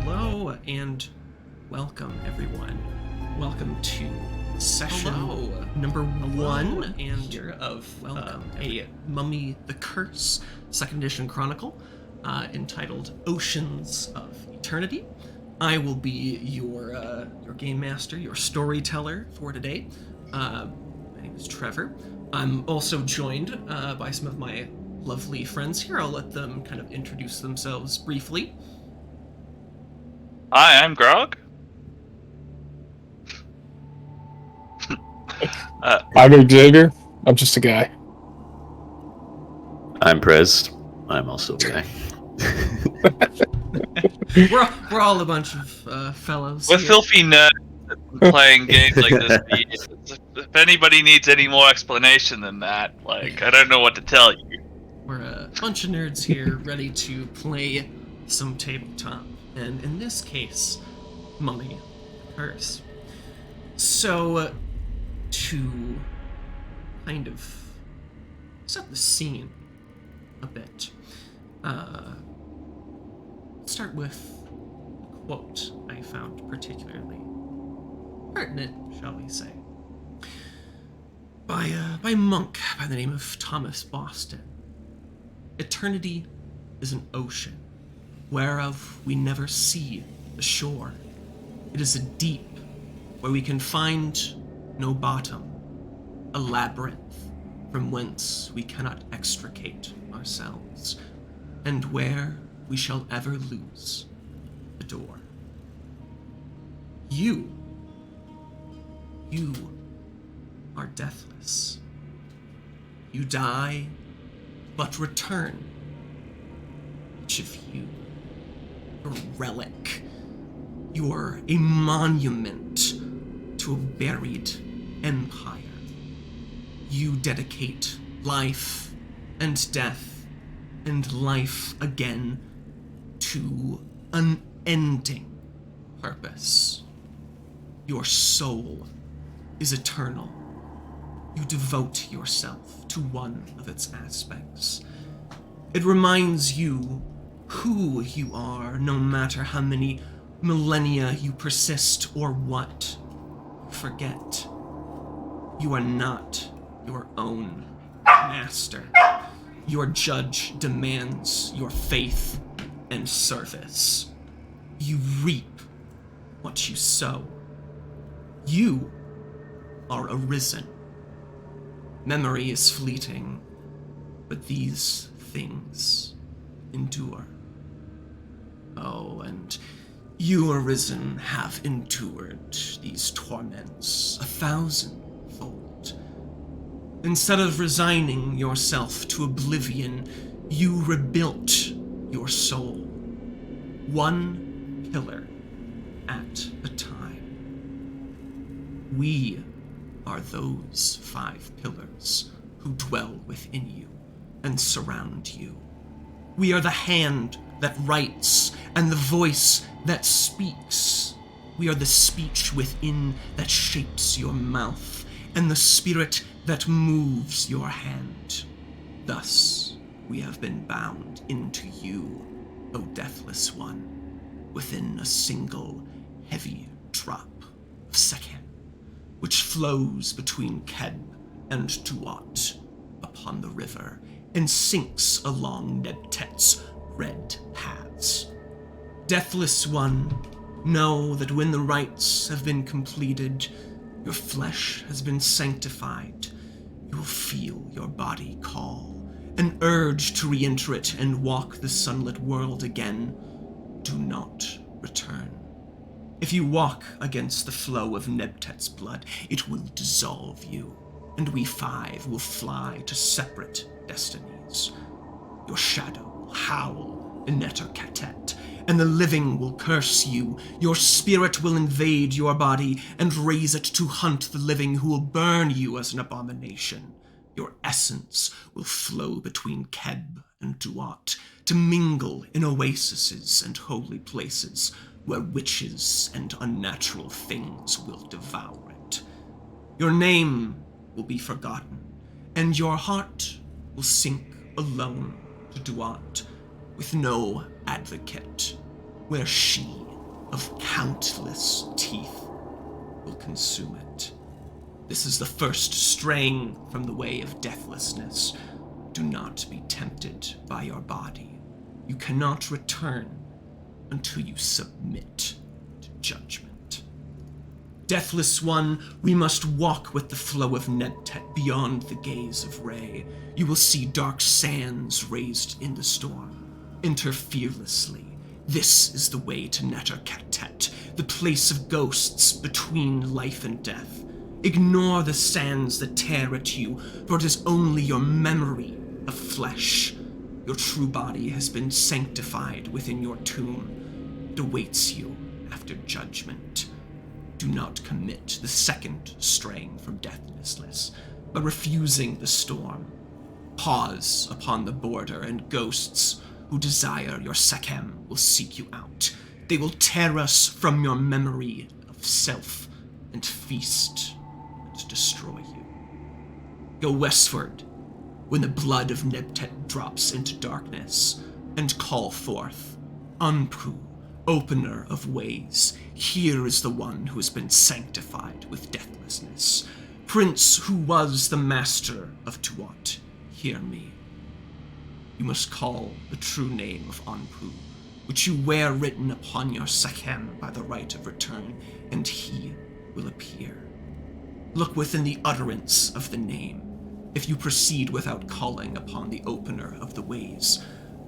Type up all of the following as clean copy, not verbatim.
Hello and welcome, everyone. Welcome to session number one and here of a Mummy the Curse 2nd edition chronicle entitled Oceans of Eternity. I will be your game master, your storyteller for today. My name is Trevor. I'm also joined by some of my lovely friends here. I'll let them kind of introduce themselves briefly. Hi, I'm Grog. I'm Xavier. I'm just a guy. I'm Prez. I'm also a guy. we're all a bunch of fellows. We're here. filthy nerds playing games like this. If anybody needs any more explanation than that, I don't know what to tell you. We're a bunch of nerds here ready to play some tabletop. And in this case, Mummy the Curse. So, to kind of set the scene a bit, start with a quote I found particularly pertinent, shall we say, by a monk by the name of Thomas Boston. Eternity is an ocean, whereof we never see the shore. It is a deep where we can find no bottom, a labyrinth from whence we cannot extricate ourselves, and where we shall ever lose the door. You are deathless. You die, but return. Each of you, a relic. You're a monument to a buried empire. You dedicate life and death and life again to unending purpose. Your soul is eternal. You devote yourself to one of its aspects. It reminds you who you are, no matter how many millennia you persist or what. Forget. You are not your own master. Your judge demands your faith and service. You reap what you sow. You are Arisen. Memory is fleeting, but these things endure. Oh, and you, Arisen, have endured these torments 1,000-fold. Instead of resigning yourself to oblivion, you rebuilt your soul, one pillar at a time. We are those 5 pillars who dwell within you and surround you. We are the hand that writes and the voice that speaks. We are the speech within that shapes your mouth and the spirit that moves your hand. Thus, we have been bound into you, O deathless one, within a single heavy drop of Sekhem, which flows between Keb and Tuat upon the river and sinks along Nebtet's red paths. Deathless one, know that when the rites have been completed, your flesh has been sanctified. You will feel your body call, an urge to re-enter it and walk the sunlit world again. Do not return. If you walk against the flow of Nebtet's blood, it will dissolve you, and we 5 will fly to separate destinies. Your shadow will howl in Neter-Katet, and the living will curse you. Your spirit will invade your body and raise it to hunt the living who will burn you as an abomination. Your essence will flow between Keb and Duat to mingle in oases and holy places where witches and unnatural things will devour it. Your name will be forgotten, and your heart will sink alone to Duat with no advocate, where she of countless teeth will consume it. This is the first straying from the way of deathlessness. Do not be tempted by your body. You cannot return until you submit to judgment. Deathless one, we must walk with the flow of Nebtet beyond the gaze of Ray. You will see dark sands raised in the storm. Enter fearlessly. This is the way to Neter-Katet, the place of ghosts between life and death. Ignore the sands that tear at you, for it is only your memory of flesh. Your true body has been sanctified within your tomb. It awaits you after judgment. Do not commit the second straying from deathlessness, but refusing the storm. Pause upon the border, and ghosts who desire your Sekhem will seek you out. They will tear us from your memory of self and feast and destroy you. Go westward when the blood of Nebtet drops into darkness, and call forth, Anpu, opener of ways. Here is the one who has been sanctified with deathlessness. Prince who was the master of Tuat, hear me. You must call the true name of Anpu, which you wear written upon your Sekhem by the right of return, and he will appear. Look within the utterance of the name. If you proceed without calling upon the opener of the ways,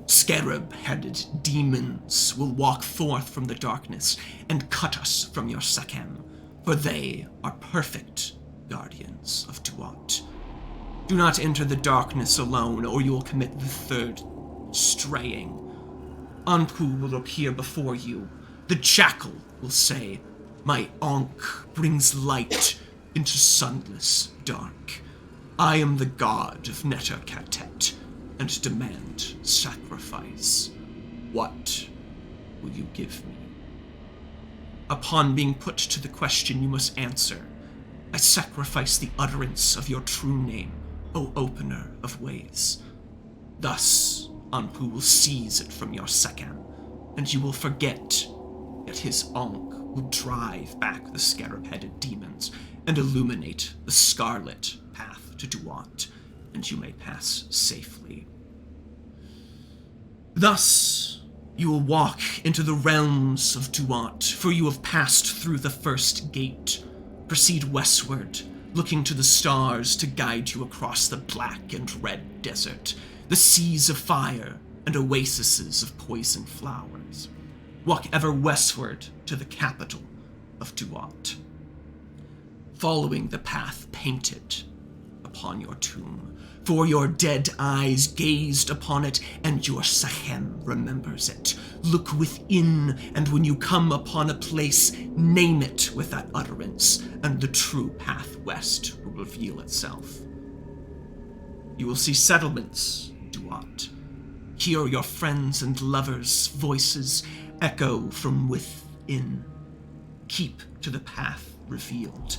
scarab-headed demons will walk forth from the darkness and cut us from your Sekhem, for they are perfect guardians of Tuat. Do not enter the darkness alone, or you will commit the third straying. Anpu will appear before you. The jackal will say, My Ankh brings light into sunless dark. I am the god of Neter-Katet, and demand sacrifice. What will you give me? Upon being put to the question, you must answer, I sacrifice the utterance of your true name, O opener of ways. Thus, Anpu will seize it from your Sekhem, and you will forget that his Ankh will drive back the scarab-headed demons and illuminate the scarlet path to Tuat, and you may pass safely. Thus, you will walk into the realms of Tuat, for you have passed through the first gate. Proceed westward, looking to the stars to guide you across the black and red desert, the seas of fire and oases of poison flowers. Walk ever westward to the capital of Tuat, following the path painted upon your tomb, for your dead eyes gazed upon it, and your Sekhem remembers it. Look within, and when you come upon a place, name it with that utterance, and the true path west will reveal itself. You will see settlements, Tuat. Hear your friends' and lovers' voices echo from within. Keep to the path revealed,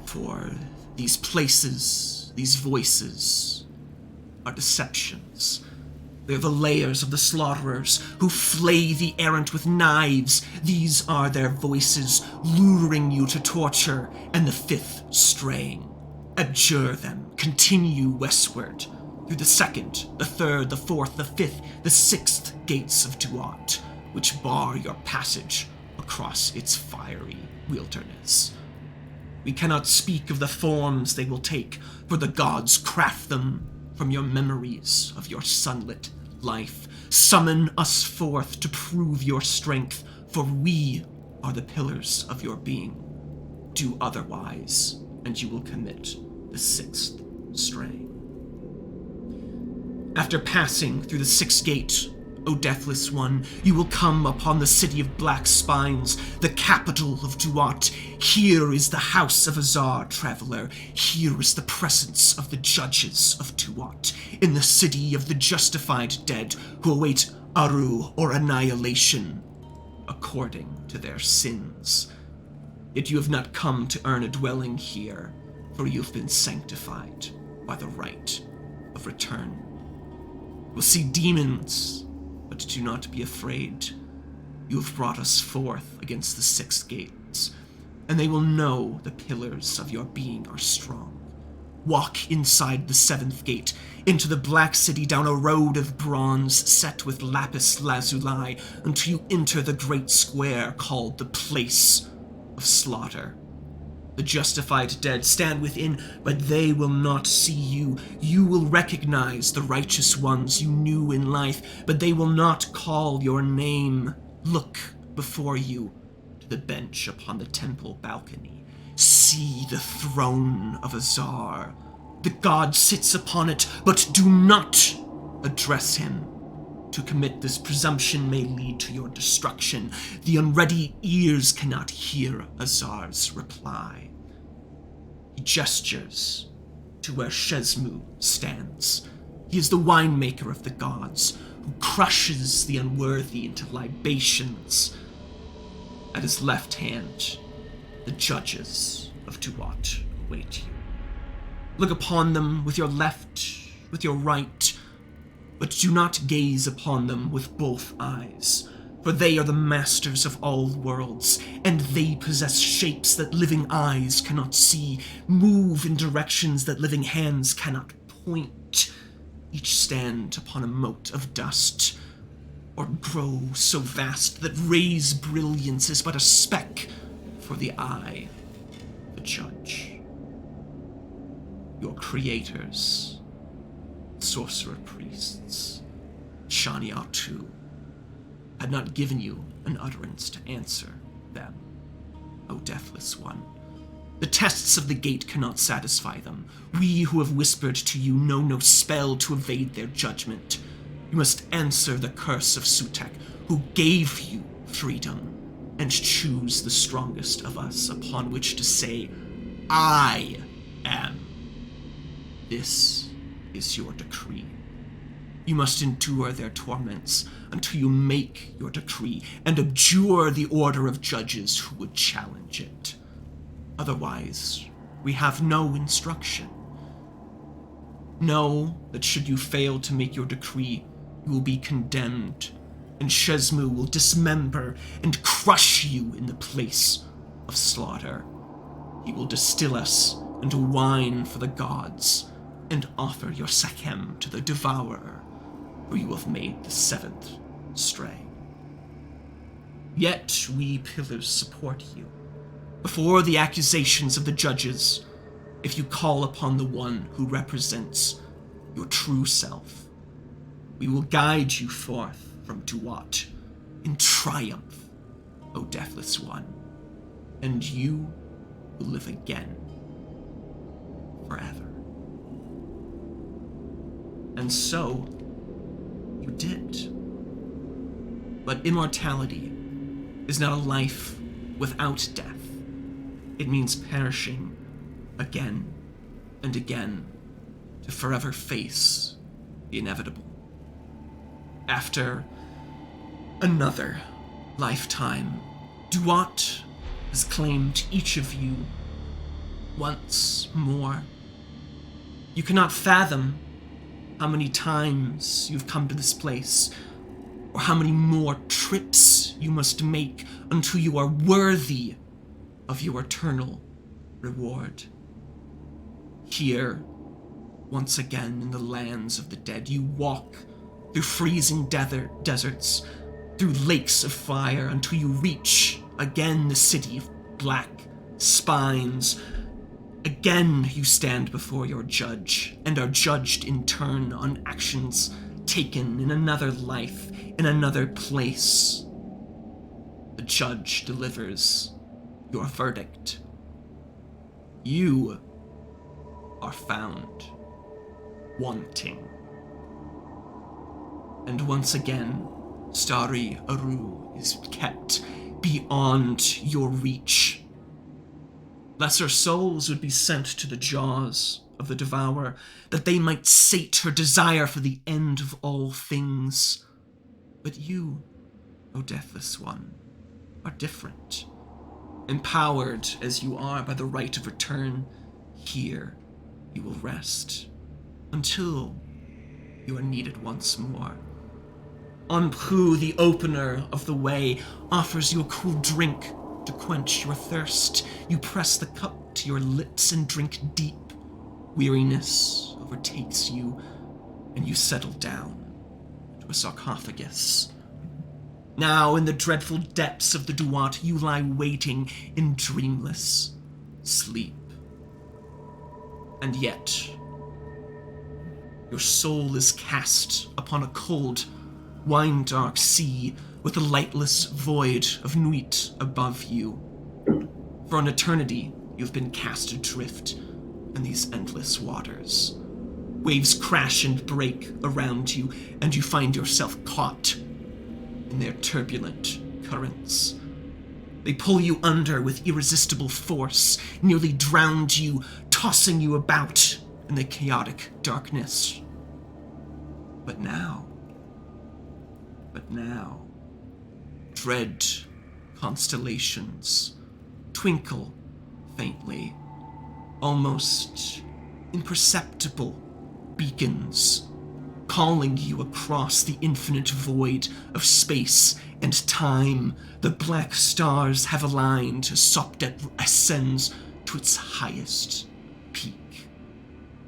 for these places, these voices, are deceptions. They're the layers of the slaughterers who flay the errant with knives. These are their voices, luring you to torture, and the fifth straying. Abjure them, continue westward, through the second, the third, the fourth, the fifth, the sixth gates of Tuat, which bar your passage across its fiery wilderness. We cannot speak of the forms they will take, for the gods craft them from your memories of your sunlit life. Summon us forth to prove your strength, for we are the pillars of your being. Do otherwise, and you will commit the sixth straying. After passing through the sixth gate, O deathless one, you will come upon the city of black spines, the capital of Tuat. Here is the house of Azar, traveler. Here is the presence of the judges of Tuat, in the city of the justified dead who await Aru or annihilation, according to their sins. Yet you have not come to earn a dwelling here, for you have been sanctified by the right of return. You will see demons, but do not be afraid. You have brought us forth against the 6 gates, and they will know the pillars of your being are strong. Walk inside the 7th gate, into the Black City, down a road of bronze set with lapis lazuli, until you enter the great square called the Place of Slaughter. The justified dead stand within, but they will not see you. You will recognize the righteous ones you knew in life, but they will not call your name. Look before you to the bench upon the temple balcony. See the throne of Azar. The god sits upon it, but do not address him. To commit this presumption may lead to your destruction. The unready ears cannot hear Azar's reply. He gestures to where Shezmu stands. He is the winemaker of the gods, who crushes the unworthy into libations. At his left hand, the judges of Duat await you. Look upon them with your left, with your right, but do not gaze upon them with both eyes, for they are the masters of all worlds, and they possess shapes that living eyes cannot see, move in directions that living hands cannot point. Each stand upon a mote of dust, or grow so vast that ray's brilliance is but a speck for the eye of the judge. Your creators, sorcerer priests, Shani Atu, had not given you an utterance to answer them, O Deathless One. The tests of the gate cannot satisfy them. We who have whispered to you know no spell to evade their judgment. You must answer the curse of Sutek, who gave you freedom, and choose the strongest of us upon which to say, I am. This is your decree. You must endure their torments until you make your decree and abjure the order of judges who would challenge it. Otherwise, we have no instruction. Know that should you fail to make your decree, you will be condemned, and Shezmu will dismember and crush you in the place of slaughter. He will distill us into wine for the gods, and offer your Sekhem to the devourer, for you have made the 7th stray. Yet we pillars support you. Before the accusations of the judges, if you call upon the one who represents your true self, we will guide you forth from Duat in triumph, O Deathless One, and you will live again forever. And so, you did. But immortality is not a life without death. It means perishing again and again to forever face the inevitable. After another lifetime, Duat has claimed each of you once more. You cannot fathom how many times you've come to this place, or how many more trips you must make until you are worthy of your eternal reward. Here, once again in the lands of the dead, you walk through freezing deserts, through lakes of fire, until you reach again the city of black spines. Again you stand before your judge, and are judged in turn on actions taken in another life, in another place. The judge delivers your verdict. You are found wanting. And once again, Starry Aru is kept beyond your reach. Lesser souls would be sent to the jaws of the devourer, that they might sate her desire for the end of all things. But you, O Deathless One, are different. Empowered as you are by the right of return, here you will rest, until you are needed once more. Anpu, the opener of the way, offers you a cool drink to quench your thirst. You press the cup to your lips and drink deep. Weariness overtakes you, and you settle down to a sarcophagus. Now, in the dreadful depths of the Duat, you lie waiting in dreamless sleep. And yet, your soul is cast upon a cold, wine-dark sea with a lightless void of Nuit above you. For an eternity, you've been cast adrift in these endless waters. Waves crash and break around you, and you find yourself caught in their turbulent currents. They pull you under with irresistible force, nearly drown you, tossing you about in the chaotic darkness. But now, dread constellations twinkle faintly, almost imperceptible beacons, calling you across the infinite void of space and time. The black stars have aligned as Sopdet ascends to its highest peak.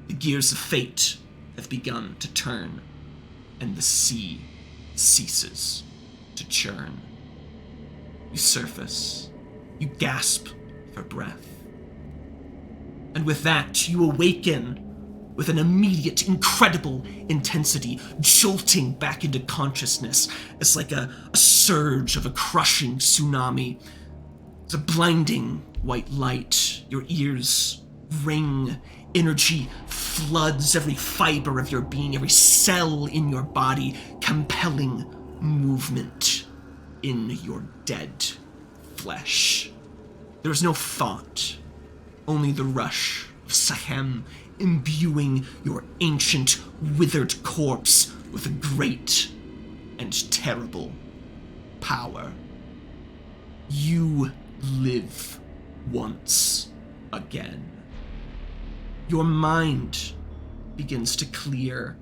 The gears of fate have begun to turn, and the sea ceases to churn. You surface, you gasp for breath. And with that, you awaken with an immediate, incredible intensity, jolting back into consciousness as like a surge of a crushing tsunami. It's a blinding white light. Your ears ring. Energy floods every fiber of your being, every cell in your body, compelling movement in your dead flesh. There is no thought, only the rush of Sahem imbuing your ancient, withered corpse with a great and terrible power. You live once again. Your mind begins to clear,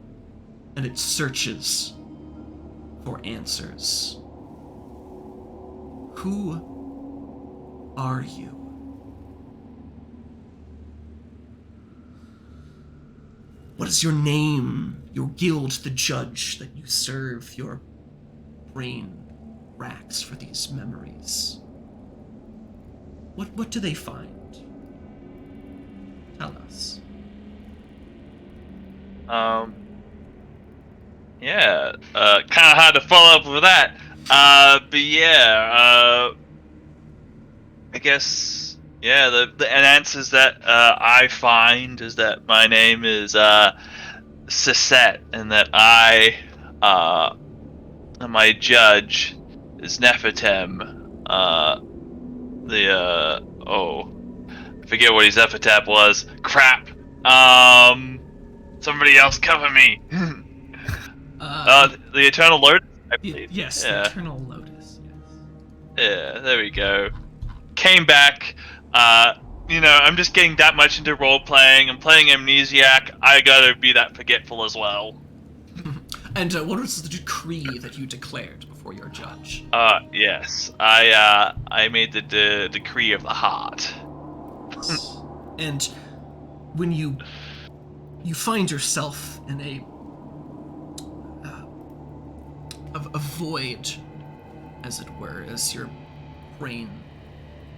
and it searches for answers. Who are you? What is your name, your guild, the judge that you serve? Your brain racks for these memories. What do they find? Tell us. Yeah, kind of hard to follow up with that. But yeah, I guess, yeah, the answers that I find is that my name is Sisette, and that my judge is Nefertem. I forget what his epitaph was. Crap. Somebody else cover me. The Eternal Lotus, I believe. Yes, yeah. the Eternal Lotus, yes. Yeah, there we go. Came back. I'm just getting that much into role-playing. I'm playing Amnesiac. I gotta be that forgetful as well. And what was the decree that you declared before your judge? Yes. I made the decree of the heart. And when you find yourself in a void, as it were, as your brain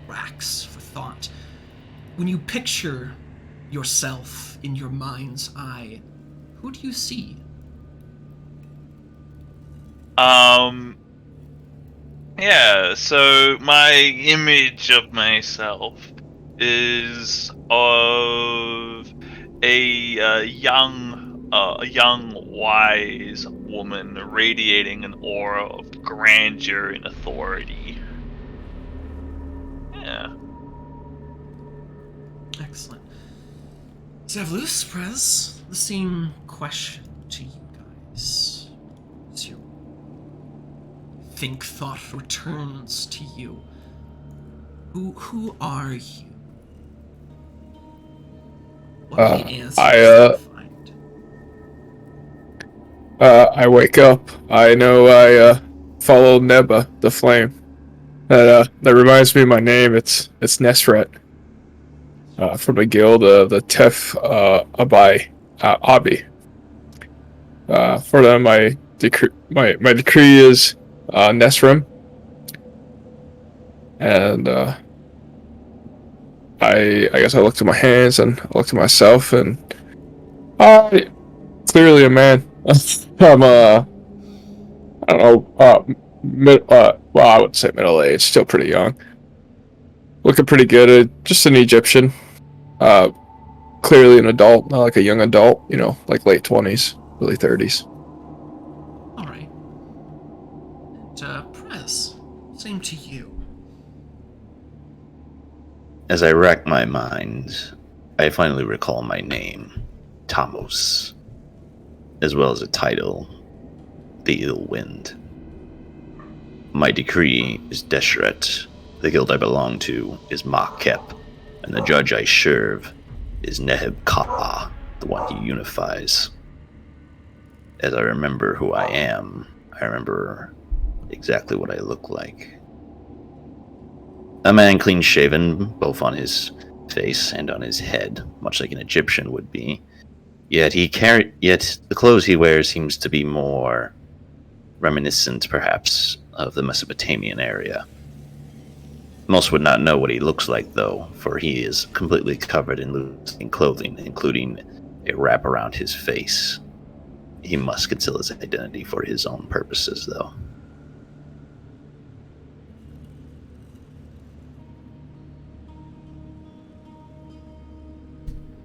racks for thought, when you picture yourself in your mind's eye, who do you see? Yeah, so my image of myself is of a young, wise woman radiating an aura of grandeur and authority. Yeah. Excellent. Zavlus, Prez, the same question to you guys. As your thought returns to you. Who are you? What are the answers you find? I wake up. I know I follow Neba, the flame. That reminds me of my name. It's Nesret. From the guild of the Tef Abi. For them, my decree is Nesrim, and I guess I look to my hands and I look to myself, and I clearly a man. I'm I don't know well, I wouldn't say middle age, still pretty young, looking pretty good. Just an Egyptian. Uh, Clearly an adult, not like a young adult. Like late 20s, early 30s. All right. And, Prez, same to you. As I rack my mind, I finally recall my name, Tamos, as well as a title, the Ill Wind. My decree is Deshret. The guild I belong to is Makep, and the judge I serve is Neheb Ka, the one he unifies. As I remember who I am, I remember exactly what I look like. A man clean-shaven, both on his face and on his head, much like an Egyptian would be. Yet the clothes he wears seems to be more reminiscent, perhaps, of the Mesopotamian area. Most would not know what he looks like, though, for he is completely covered in loose clothing, including a wrap around his face. He must conceal his identity for his own purposes, though.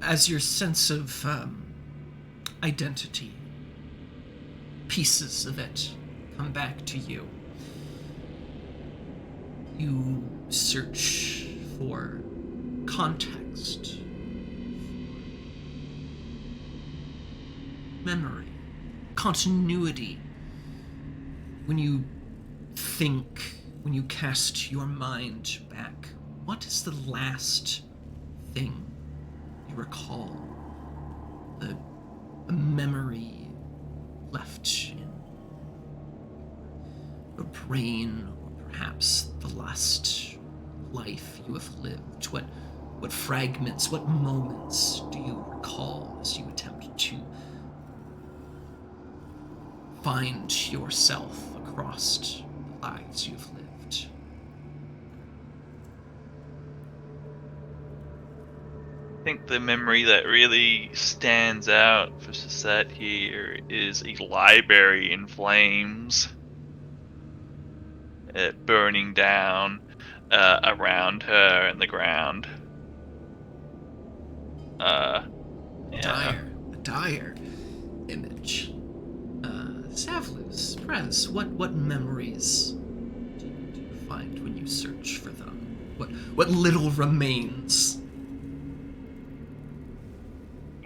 As your sense of identity, pieces of it come back to you. You search for context, memory, continuity. When you think, when you cast your mind back, what is the last thing you recall? A memory left in your brain, or perhaps the last life you have lived. What fragments, what moments do you recall as you attempt to find yourself across the lives you've lived? I think the memory that really stands out for Suzette here is a library in flames, burning down around her and the ground. Yeah. A dire image. Savlus, Prez, what memories do you find when you search for them? What little remains?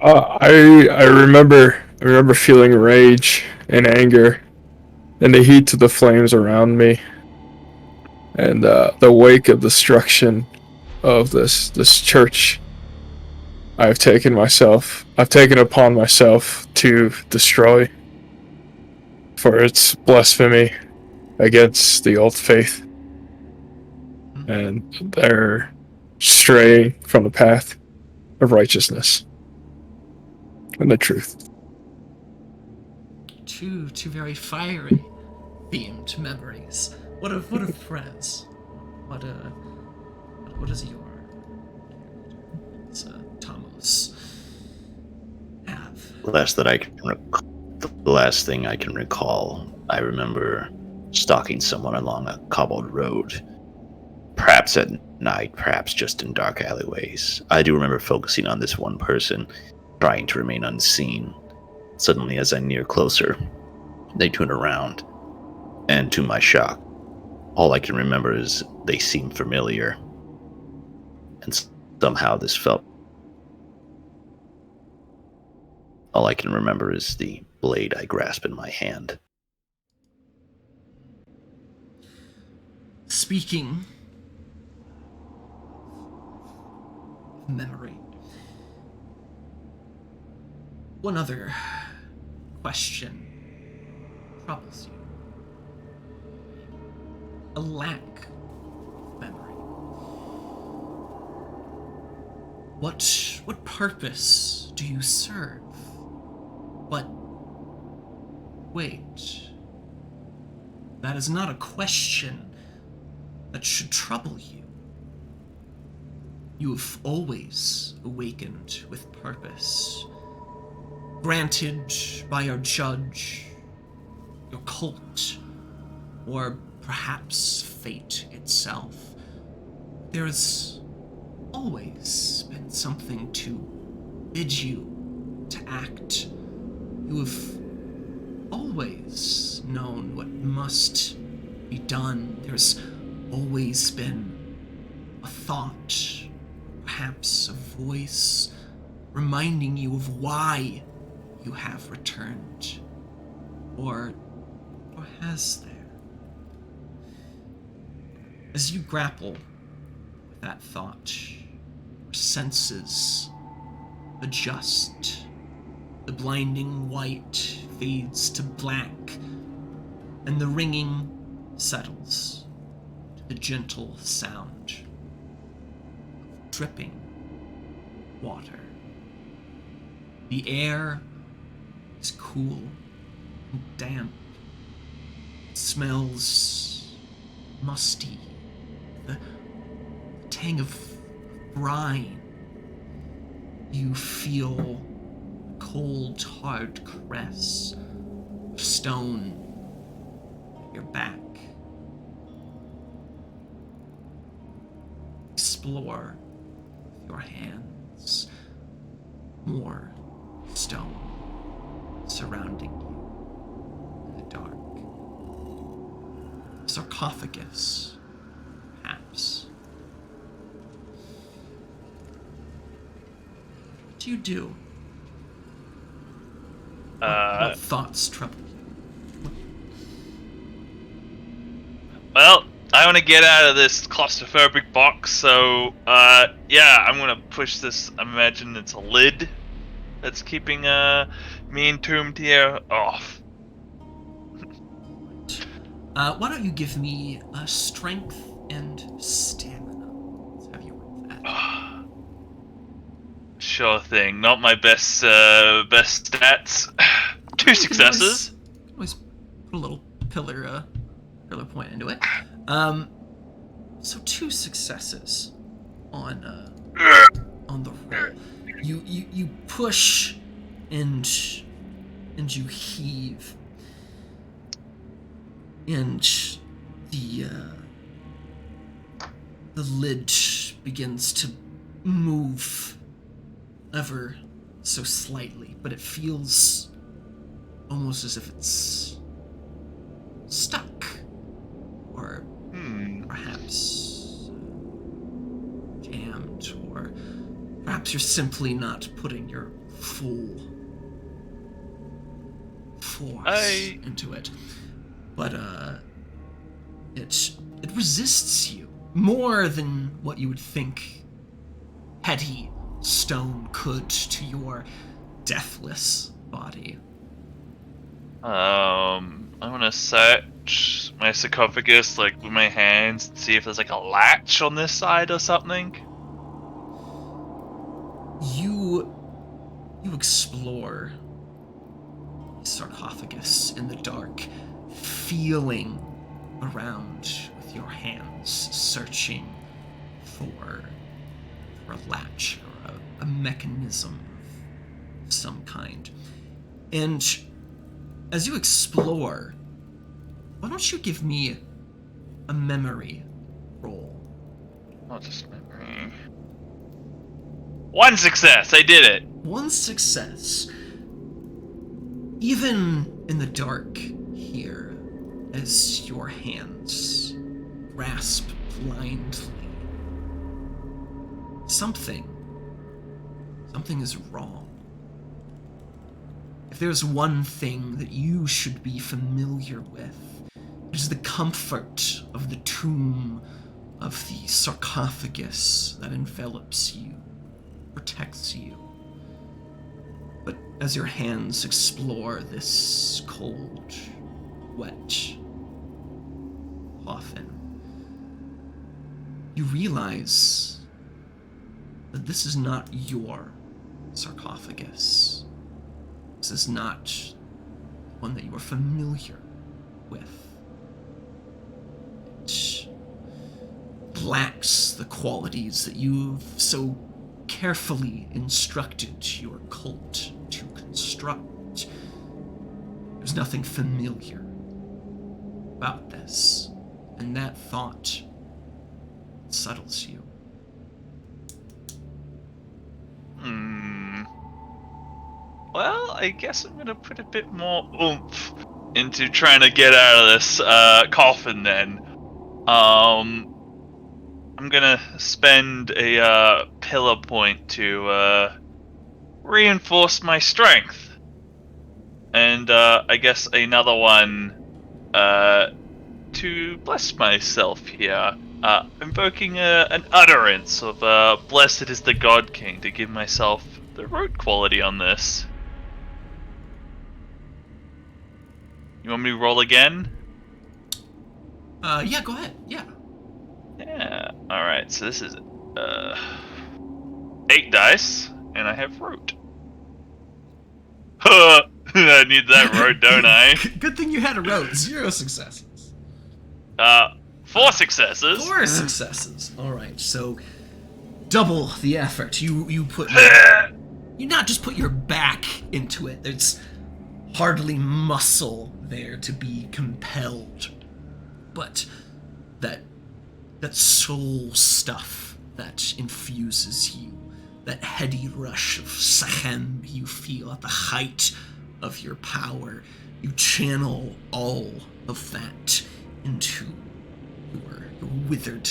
I remember feeling rage and anger in the heat of the flames around me, and the wake of destruction of this church. I've taken upon myself to destroy for its blasphemy against the old faith, and their straying from the path of righteousness and the truth. Two very fiery themed memories. What of Prez? What is your Tamos have? The last thing I can recall, I remember stalking someone along a cobbled road. Perhaps at night, perhaps just in dark alleyways. I do remember focusing on this one person, trying to remain unseen. Suddenly, as I near closer, they turn around, and to my shock, all I can remember is they seem familiar. And somehow this felt... All I can remember is the blade I grasp in my hand. Speaking of memory, one other question troubles you. A lack of memory. What purpose do you serve? But wait. That is not a question that should trouble you. You have always awakened with purpose, granted by your judge, your cult, or perhaps fate itself. There has always been something to bid you to act. You have always known what must be done. There's always been a thought, perhaps a voice, reminding you of why you have returned. Or has there? As you grapple with that thought, your senses adjust. The blinding white fades to black, and the ringing settles to the gentle sound of dripping water. The air is cool and damp. It smells musty. The tang of brine. You feel cold, hard caress of stone at your back. Explore with your hands. More stone surrounding you in the dark. Sarcophagus, perhaps. What do you do? What thoughts trouble you? Well, I want to get out of this claustrophobic box, so, yeah, I'm gonna push this. I imagine it's a lid that's keeping, me entombed here off. Why don't you give me a strength and stamina? Let's have you roll that. Sure thing. Not my best stats. 2 successes. Always put a little pillar point into it. So 2 successes on the roll. You push and you heave, and the lid begins to move ever so slightly, but it feels almost as if it's stuck, or perhaps jammed, or perhaps you're simply not putting your full force into it. But it resists you more than what you would think heady stone could to your deathless body. I'm gonna search my sarcophagus, like, with my hands and see if there's, like, a latch on this side or something. You explore the sarcophagus in the dark, feeling around with your hands, searching for a latch or a mechanism of some kind. And as you explore, why don't you give me a memory roll? Oh, just memory. 1 success! I did it! 1 success. Even in the dark here, as your hands grasp blindly, something is wrong. If there's one thing that you should be familiar with, it is the comfort of the tomb, of the sarcophagus that envelops you, protects you. But as your hands explore this cold, wet coffin, you realize that this is not your sarcophagus. This is not one that you are familiar with. It lacks the qualities that you've so carefully instructed your cult to construct. There's nothing familiar about this, and that thought settles you. Well, I guess I'm gonna put a bit more oomph into trying to get out of this coffin then. I'm gonna spend a pillar point to reinforce my strength. And I guess another one to bless myself here. Invoking an utterance of Blessed is the God King to give myself the root quality on this. You want me to roll again? Yeah, go ahead. Yeah. Yeah. Alright, so this is 8 dice, and I have root. I need that root, don't I? Good thing you had a road. 0 successes. 4 successes. 4 successes. All right, so double the effort. You put you not just put your back into it. There's hardly muscle there to be compelled, but that soul stuff that infuses you, that heady rush of sahem you feel at the height of your power, you channel all of that into your withered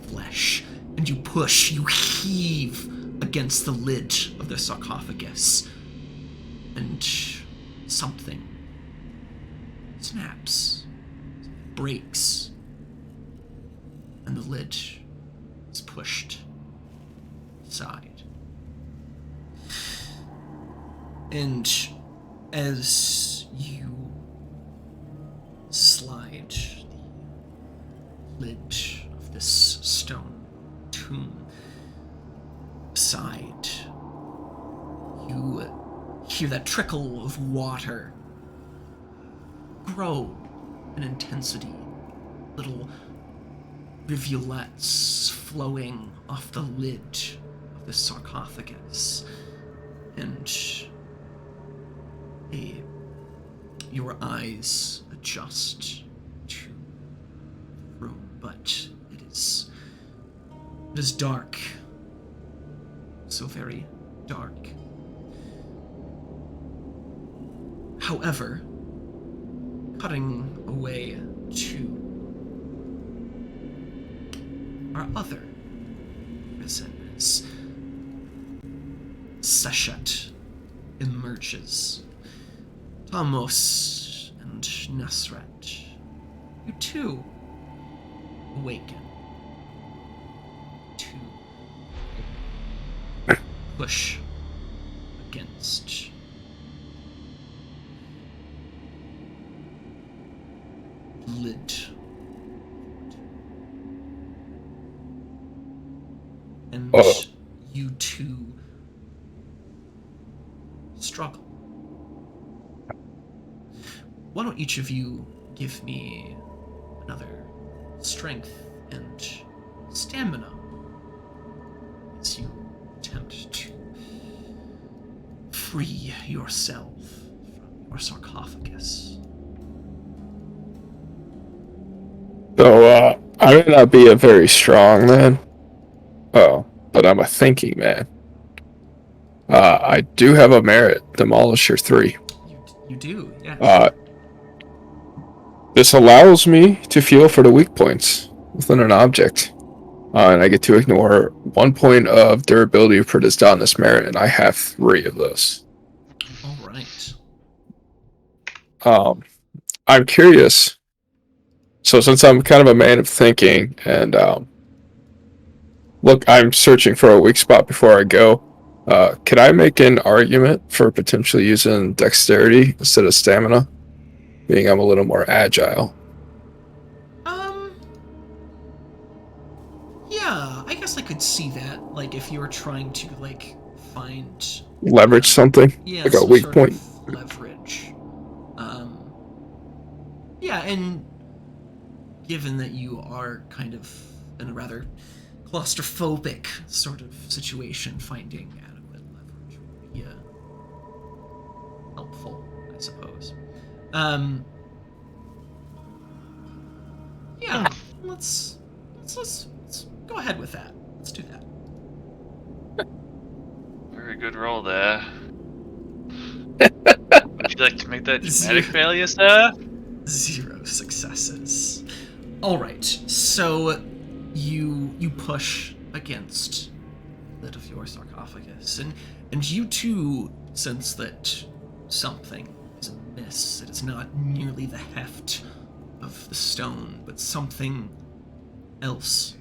flesh, and you push, you heave against the lid of the sarcophagus, and something snaps, breaks, and the lid is pushed aside. And as you slide the lid of this stone tomb aside, you hear that trickle of water grow in intensity. Little rivulets flowing off the lid of the sarcophagus. And your eyes adjust to the room, but it is dark. So very dark. However, cutting away to our other prison as Seshet emerges. Tamos and Nasret, you too awaken to push against lid. And you two struggle. Why don't each of you give me another strength and stamina as you attempt to free yourself from your sarcophagus. So, I may not be a very strong man. But I'm a thinking man. I do have a merit, Demolisher 3. You do, yeah. This allows me to feel for the weak points within an object. And I get to ignore 1 point of durability for this dot in this merit, and I have 3 of those. All right. I'm curious. So since I'm kind of a man of thinking, and look, I'm searching for a weak spot before I go. Could I make an argument for potentially using dexterity instead of stamina? being I'm a little more agile. Yeah, I guess I could see that. Like, if you were trying to, like, find... Leverage something, Yeah, like a some weak sort point. of leverage. Yeah, and given that you are kind of in a rather claustrophobic sort of situation, finding adequate leverage would be helpful, I suppose. Yeah, let's go ahead with that. Let's do that. Very good roll there. Would you like to make that dramatic failure, sir? 0 successes. All right, so you push against the lid of your sarcophagus, and you too sense that something is amiss. It is not merely the heft of the stone, but something else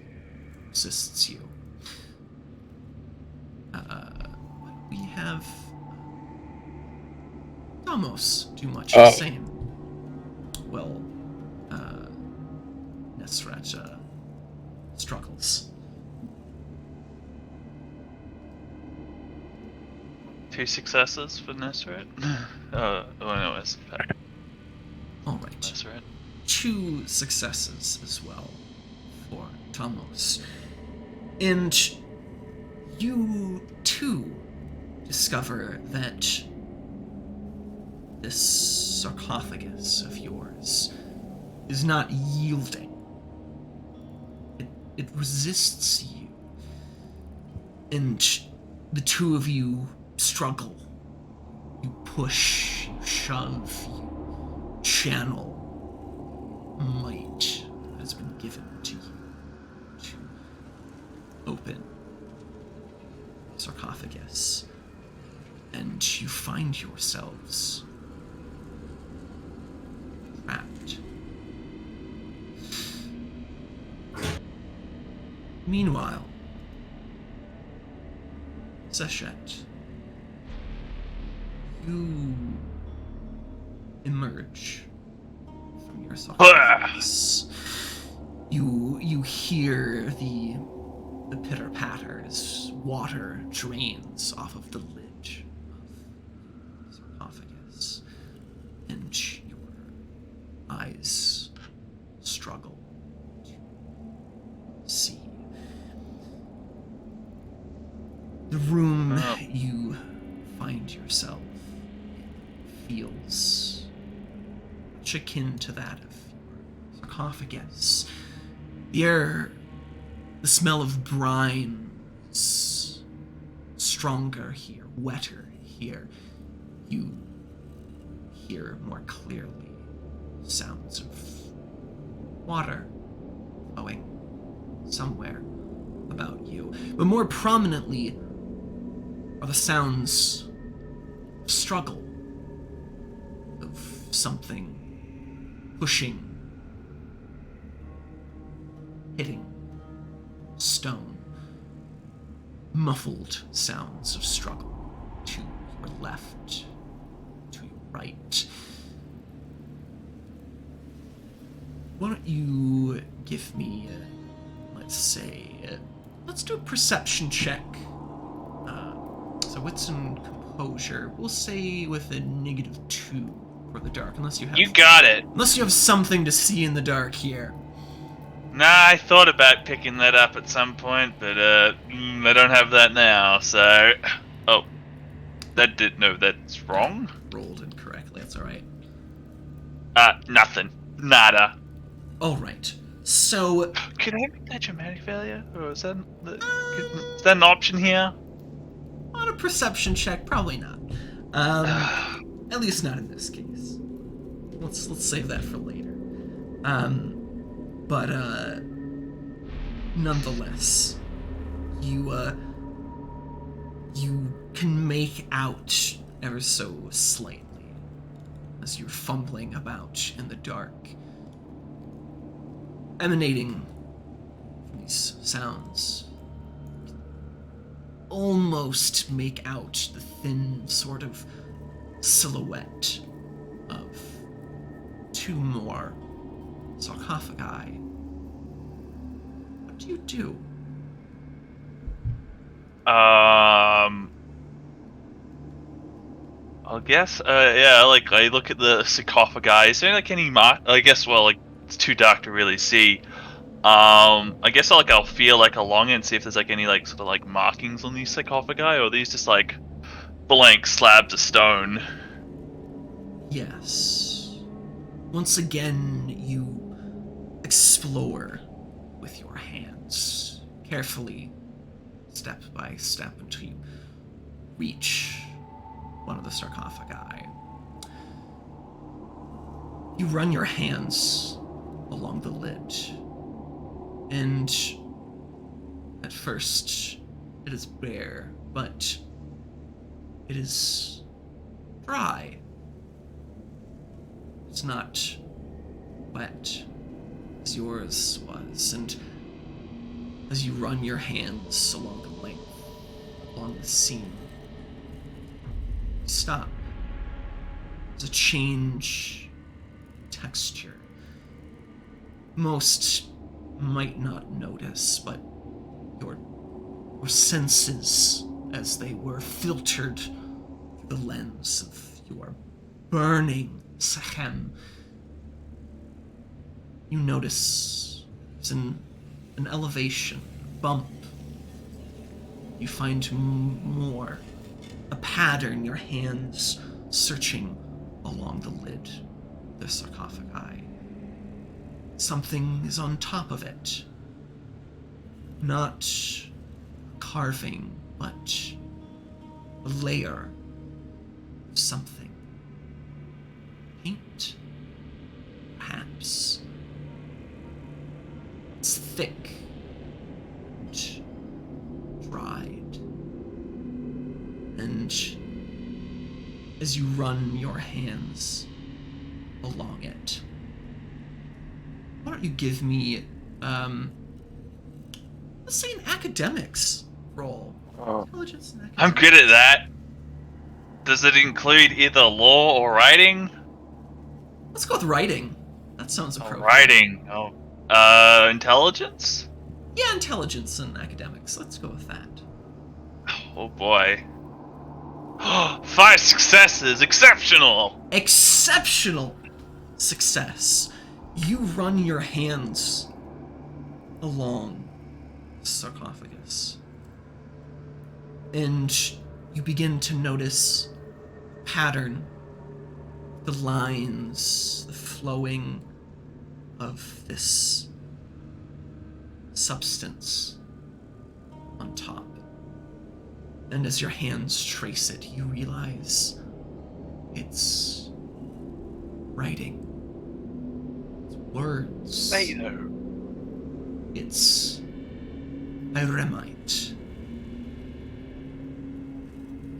assists you. We have Amos do much the same. Well, Nesrat struggles. 2 successes for Nesrat? Oh no, it's All right. Nesrat. 2 successes as well for Tomos. And you too discover that this sarcophagus of yours is not yielding. It resists you. And the two of you struggle. You push, you shove, you channel might that has been given to you to open the sarcophagus. And you find yourselves trapped. Meanwhile, Seshet, you emerge from your sarcophagus. You hear the pitter patter as water drains off of the lid of the sarcophagus, and your eyes struggle to see. The room you find yourself in feels much akin to that of your sarcophagus. The air, the smell of brine is stronger here, wetter here. You hear more clearly sounds of water flowing somewhere about you. But more prominently are the sounds of struggle, of something pushing, hitting stone. Muffled sounds of struggle to your left, to your right. Why don't you give me, let's do a perception check. So wits and composure, we'll say with a -2 for the dark, unless you have... You got it! Unless you have something to see in the dark here. Nah, I thought about picking that up at some point, but I don't have that now, so... Oh. That's wrong? Rolled incorrectly, that's alright. Nothing. Nada. Alright, so... Can I make that dramatic failure? Or is that an option here? On a perception check, probably not. At least not in this case. Let's save that for later. But nonetheless, you can make out ever so slightly as you're fumbling about in the dark, emanating from these sounds. Almost make out the thin sort of silhouette of 2 more sarcophagi. What do you do? I guess, yeah, like, I look at the sarcophagi. Is there, like, any I guess, well, like, it's too dark to really see. I guess, I'll feel, like, along it and see if there's, like, any, like, sort of, like, markings on these sarcophagi, or are these just, like, blank slabs of stone? Yes. Once again, you explore with your hands, carefully, step by step, until you reach one of the sarcophagi. You run your hands along the lid, and at first it is bare, but it is dry. It's not wet as yours was, and as you run your hands along the length, along the seam, you stop. There's a change in texture. Most might not notice, but your senses, as they were filtered through the lens of your burning Sechem, you notice there's an elevation, a bump. You find more, a pattern, your hands searching along the lid of the sarcophagi. Something is on top of it. Not a carving, but a layer of something. Paint? Perhaps. It's thick and dried. And as you run your hands along it, why don't you give me, let's say an academics roll. Intelligence and academics. I'm good at that. Does it include either law or writing? Let's go with writing. That sounds appropriate. Writing. Oh. Intelligence? Yeah, intelligence and academics. Let's go with that. Oh boy. 5 successes! Exceptional! Exceptional success. You run your hands along the sarcophagus, and you begin to notice pattern, the lines, the flowing of this substance on top. And as your hands trace it, you realize it's writing. It's words. Say no. It's Iremite.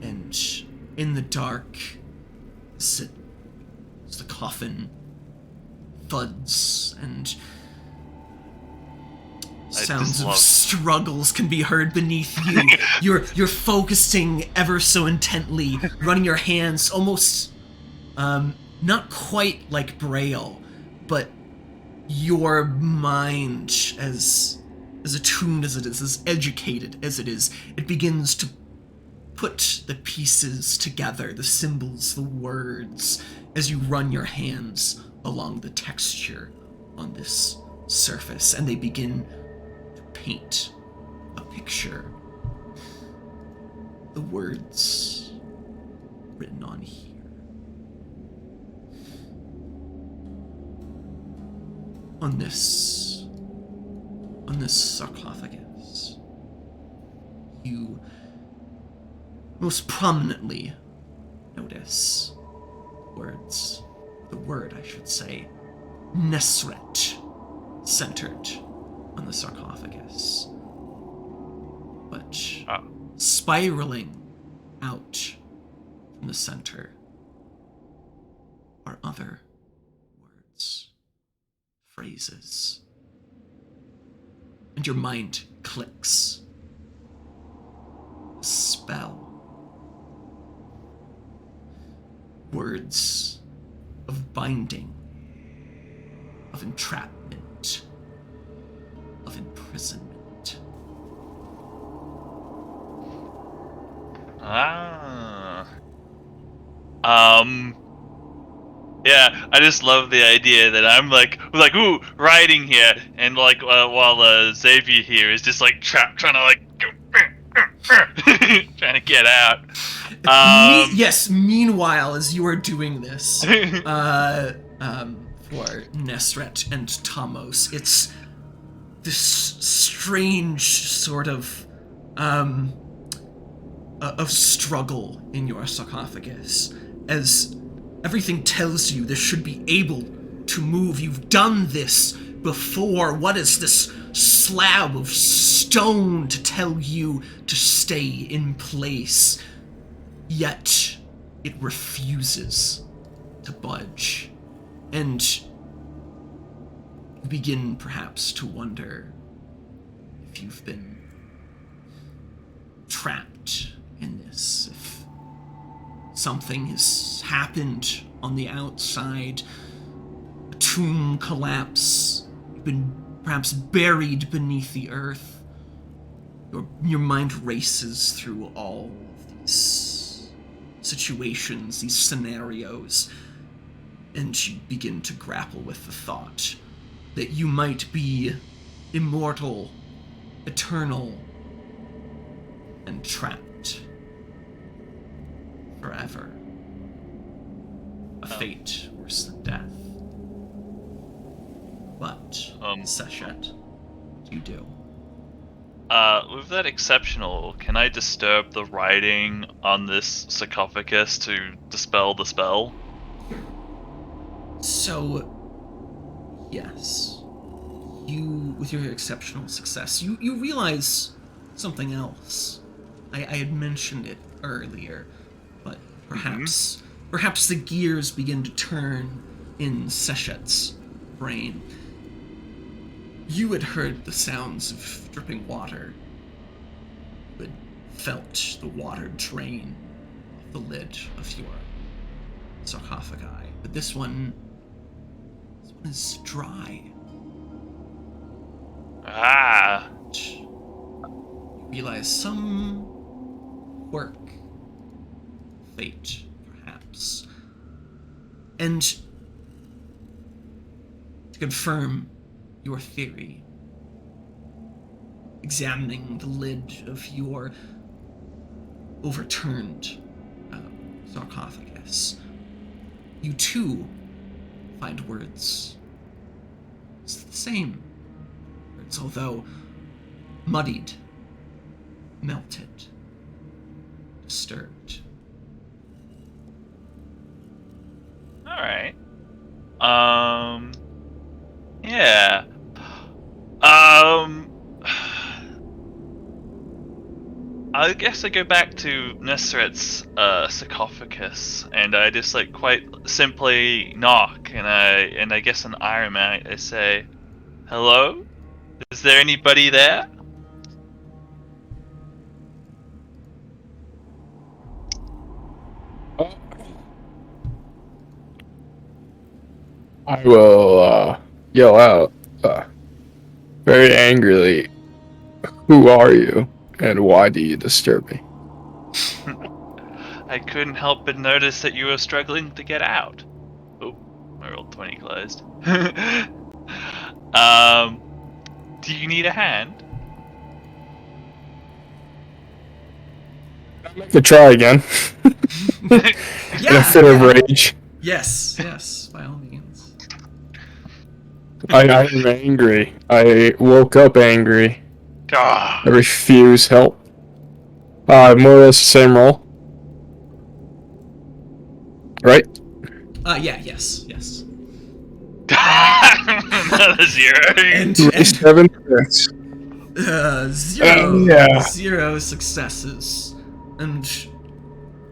And in the dark, as the coffin thuds and sounds of struggles can be heard beneath you. You're focusing ever so intently, running your hands almost not quite like Braille, but your mind, as attuned as it is, as educated as it is, it begins to put the pieces together, the symbols, the words, as you run your hands along the texture on this surface, and they begin to paint a picture. The words written on here. On this sarcophagus, you most prominently notice the word, I should say, Nesret, centered on the sarcophagus. But spiraling out from the center are other words, phrases. And your mind clicks. A spell. Words of binding of entrapment, of imprisonment. Yeah, I just love the idea that I'm like, ooh, riding here, and like, while Xavier here is just like trapped, trying to like, trying to get out. Yes. Meanwhile, as you are doing this, for Nesret and Tamos, it's this strange sort of struggle in your sarcophagus, as everything tells you this should be able to move. You've done this before. What is this slab of stone to tell you to stay in place? Yet it refuses to budge. And you begin perhaps to wonder if you've been trapped in this, if something has happened on the outside, a tomb collapse, you've been perhaps buried beneath the earth. Your mind races through all of these situations, these scenarios, and you begin to grapple with the thought that you might be immortal, eternal, and trapped forever. A fate worse than death. But, Seshet, what do you do? With that exceptional, can I disturb the writing on this sarcophagus to dispel the spell? So, yes. You, with your exceptional success, you realize something else. I had mentioned it earlier, but perhaps the gears begin to turn in Seshet's brain. You had heard the sounds of dripping water. You had felt the water drain off the lid of your sarcophagi. But this one is dry. You realize some work, fate, perhaps. And to confirm your theory, examining the lid of your overturned sarcophagus, you too find words. It's the same words, although muddied, melted, disturbed. Alright. Yeah. I guess I go back to Nesret's sarcophagus, and I just like quite simply knock, and I guess an Iron Man, I say, "Hello? Is there anybody there?" I will yell out very angrily, "Who are you, and why do you disturb me?" I couldn't help but notice that you were struggling to get out. Oh, I rolled 20 closed. Do you need a hand? I'd like to try again. In a fit of rage. Yes, by all means. I am angry. I woke up angry. Ah. I refuse help. More or less the same roll. Right? Yes. Another 0. And 7 hits. Zero successes. And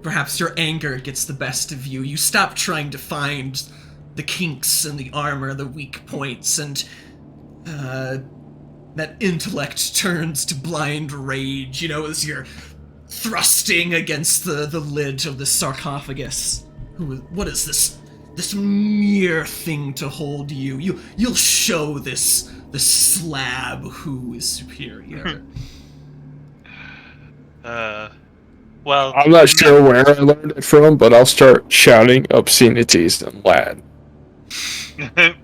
perhaps your anger gets the best of you. You stop trying to find the kinks in the armor, the weak points, and that intellect turns to blind rage, as you're thrusting against the lid of the sarcophagus. What is this this mere thing to hold you. You'll show this slab who is superior. Well, I'm not sure where I learned it from, but I'll start shouting obscenities in Latin. well,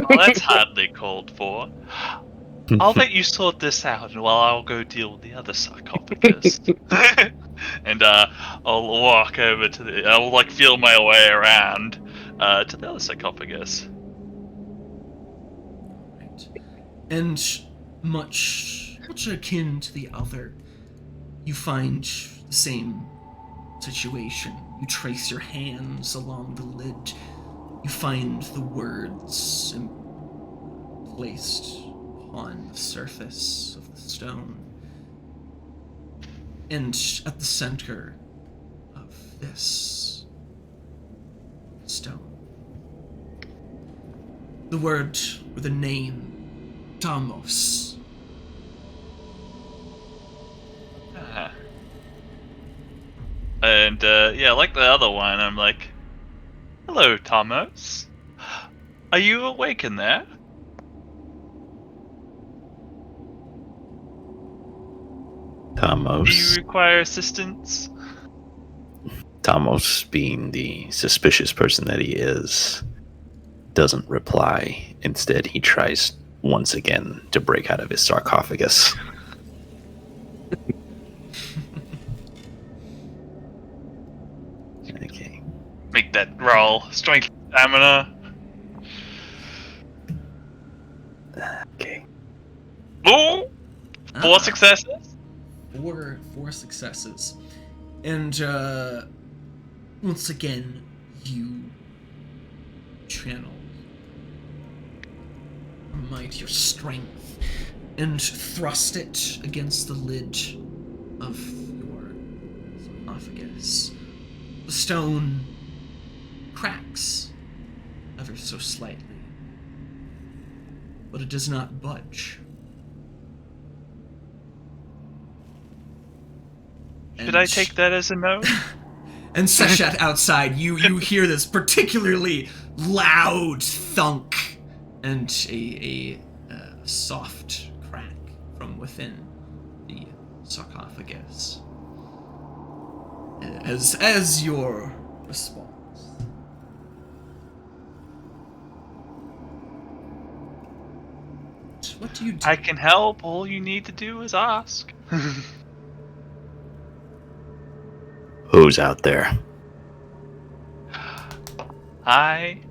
that's hardly called for. I'll let you sort this out, while I'll go deal with the other sarcophagus. And I'll walk over to I'll like feel my way around to the other sarcophagus. Right. And much akin to the other, you find the same situation. You trace your hands along the lid. You find the words placed on the surface of the stone. And at the center of this stone, the word with a name, Tamos. And yeah, like the other one, I'm like, "Hello, Tamos. Are you awake in there?" Do you Tamos. require assistance? Tamos, being the suspicious person that he is, doesn't reply. Instead, he tries once again to break out of his sarcophagus. Okay. Make that roll. Strength, stamina. Okay. Ooh! Four Ah. successes? Four successes. And once again, you channel your might, your strength, and thrust it against the lid of your sarcophagus. The stone cracks ever so slightly, but it does not budge. Should I take that as a no? And Seshat outside, you hear this particularly loud thunk and a soft crack from within the sarcophagus. As your response. What do you do? I can help. All you need to do is ask. Who's out there? I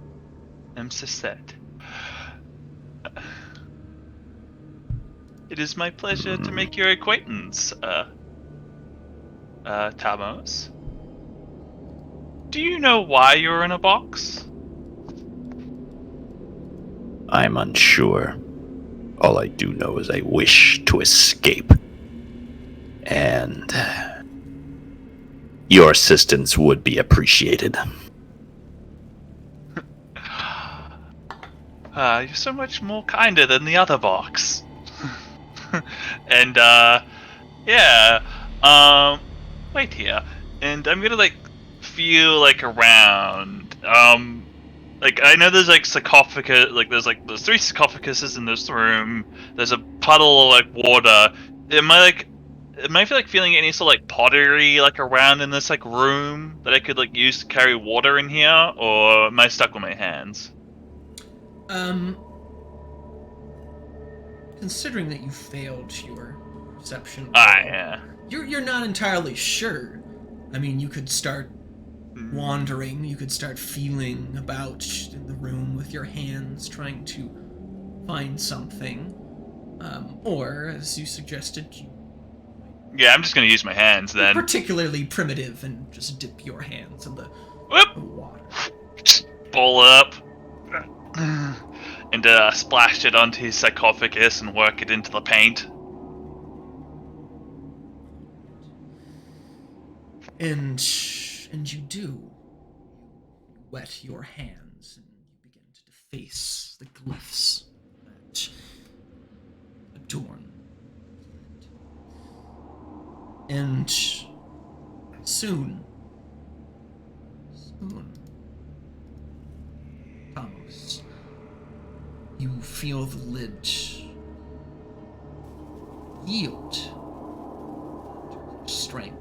am Sisette. It is my pleasure to make your acquaintance, Tamos. Do you know why you're in a box? I'm unsure. All I do know is I wish to escape. And your assistance would be appreciated. You're so much more kinder than the other box. And, yeah, wait here. And I'm gonna, like, feel, like, around. Like, I know there's, like, sarcophagus, like, there's 3 sarcophaguses in this room. There's a puddle of, like, water. Am I feeling any sort of, like, pottery, like, around in this, like, room that I could, like, use to carry water in here? Or am I stuck with my hands? Considering that you failed your perception, Yeah. you're not entirely sure. I mean, you could start wandering, you could start feeling about in the room with your hands, trying to find something. Or, as you suggested, Yeah, I'm just gonna use my hands then. particularly primitive and just dip your hands in the Whoop! water. Just pull up. And splash it onto his sarcophagus and work it into the paint. And you do. You wet your hands and you begin to deface the glyphs that adorn. And soon, feel the lid yield to strength.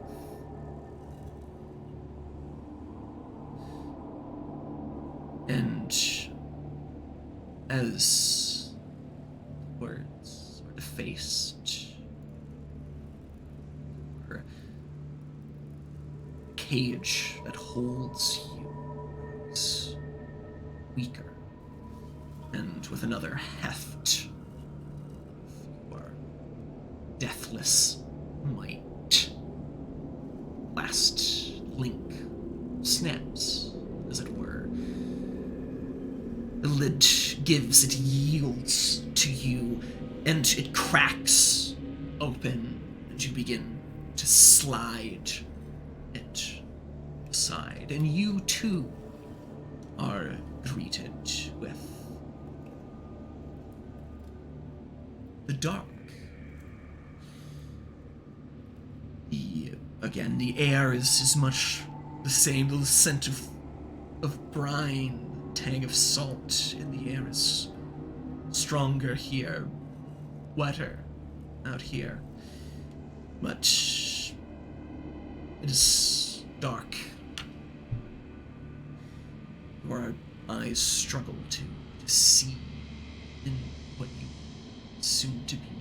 And as the words are defaced, or the cage that holds you is weaker, and with another heft of your deathless might, last link snaps, as it were. The lid gives, it yields to you, and it cracks open, and you begin to slide it aside. And you too are greeted with the dark. The air is much the same. The scent of brine, tang of salt in the air is stronger here, wetter out here. But it is dark. Your eyes struggle to see in what you assume to be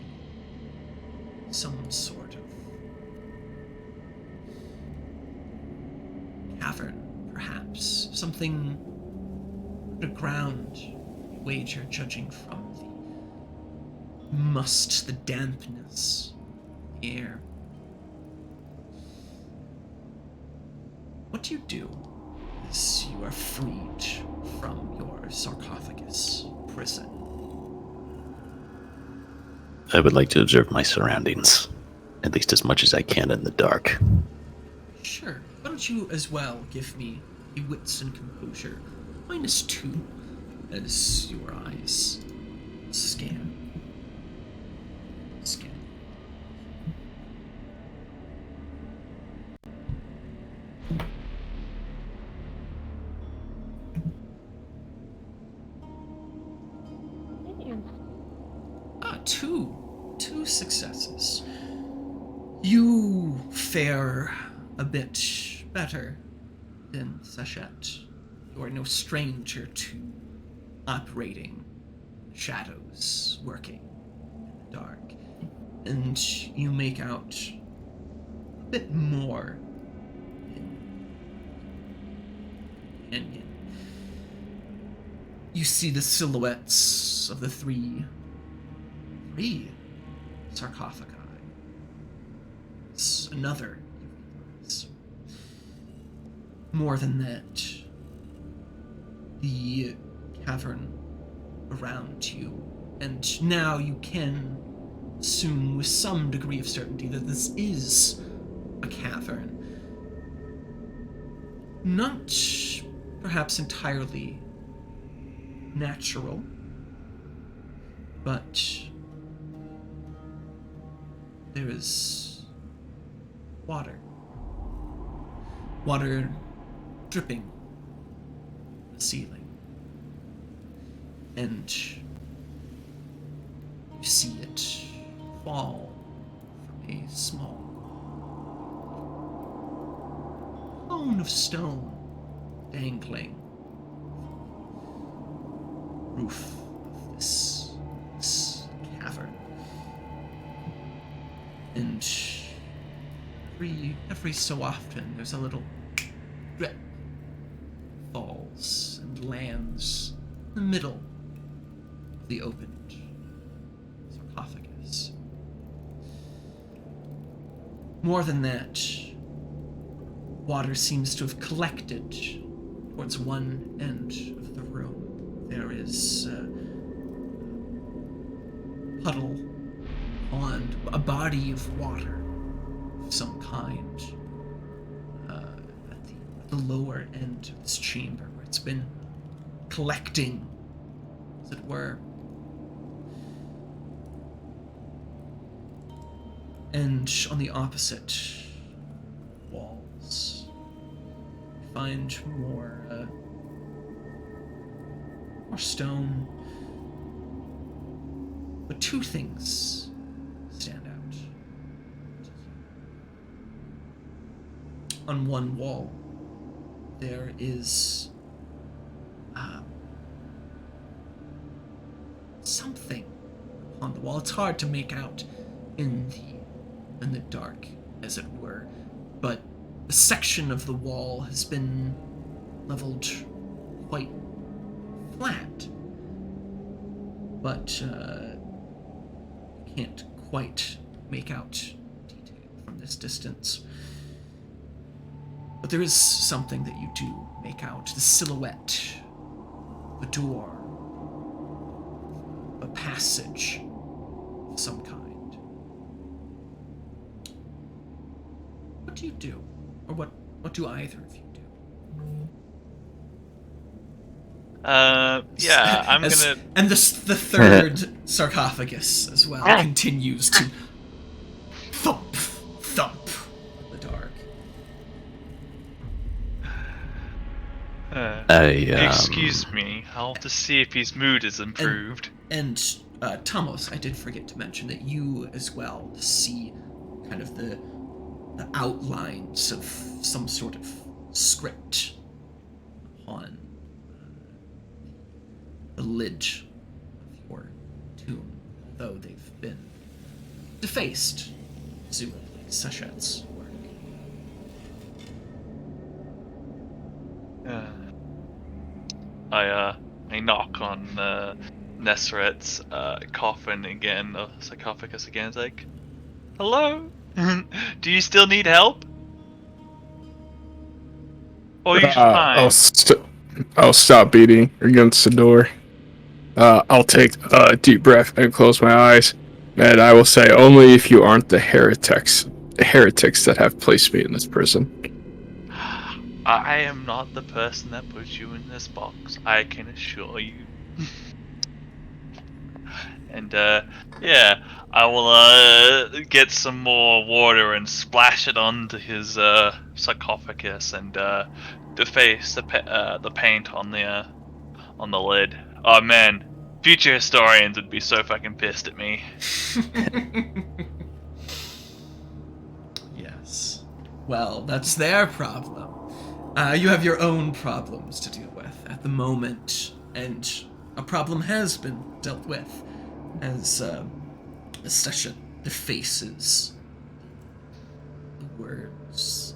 some sort of cavern, perhaps. Something underground, wager, judging from the must, the dampness, the air. What do you do as you are freed from your sarcophagus prison? I would like to observe my surroundings, at least as much as I can in the dark. Sure. Why don't you as well give me a wits and composure -2 as your eyes scan. Two successes. You fare a bit better than Sachet. You are no stranger to operating shadows, working in the dark. And you make out a bit more in Canyon. You see the silhouettes of the three sarcophagi. It's another. More than that, the cavern around you, and now you can assume with some degree of certainty that this is a cavern. Not perhaps entirely natural, but there is water. Water dripping from the ceiling. And you see it fall from a small cone of stone dangling from the roof of this cavern. And every so often there's a little drip falls and lands in the middle of the opened sarcophagus. More than that, water seems to have collected towards one end of the room. There is a puddle on a body of water of some kind at the lower end of this chamber, where it's been collecting, as it were. And on the opposite walls, you find more stone, But two things stand out. On one wall, there is something on the wall. It's hard to make out in the dark, as it were, but a section of the wall has been leveled quite flat, but can't quite make out detail from this distance. But there is something that you do make out: the silhouette, a door, a passage of some kind. What do you do? Or what do either of you do? Yeah, I'm gonna... And the third sarcophagus as well continues to thump, thump in the dark. Excuse me, I'll have to see if his mood is improved. And Thomas, I did forget to mention that you as well see kind of the outlines of some sort of script on the lid of your tomb, though they've been defaced, presumably Sachet's work. I knock on Nesret's coffin again, sarcophagus again. It's like, hello? Do you still need help? Or you fine? I'll stop beating against the door. I'll take a deep breath and close my eyes, and I will say, only if you aren't the heretics that have placed me in this prison. I am not the person that put you in this box, I can assure you. And yeah, I will get some more water and splash it onto his sarcophagus and deface the paint on the lid. Oh man, future historians would be so fucking pissed at me. Yes. Well, that's their problem. You have your own problems to deal with at the moment, and a problem has been dealt with as Session defaces the words,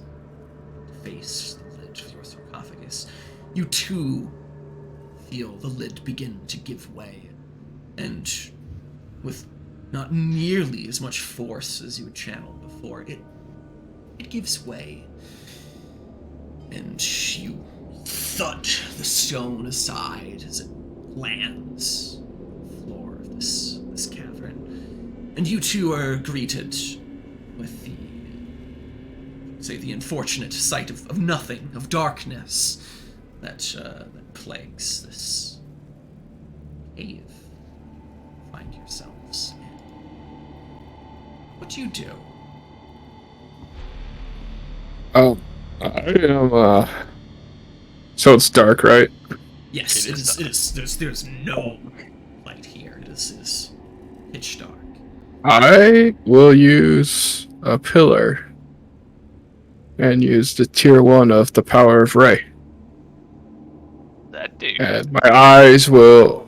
deface the lid of your sarcophagus. You too feel the lid begin to give way, and with not nearly as much force as you had channeled before, it gives way. And you thud the stone aside as it lands on the floor of this cavern. And you two are greeted with the unfortunate sight of nothing, of darkness that plagues this cave you find yourselves in. What do you do? Oh, I am, so it's dark, right? Yes, it is. There's no light here. It is pitch dark. I will use a pillar and use the tier 1 of the power of Ray. That dude. And my eyes will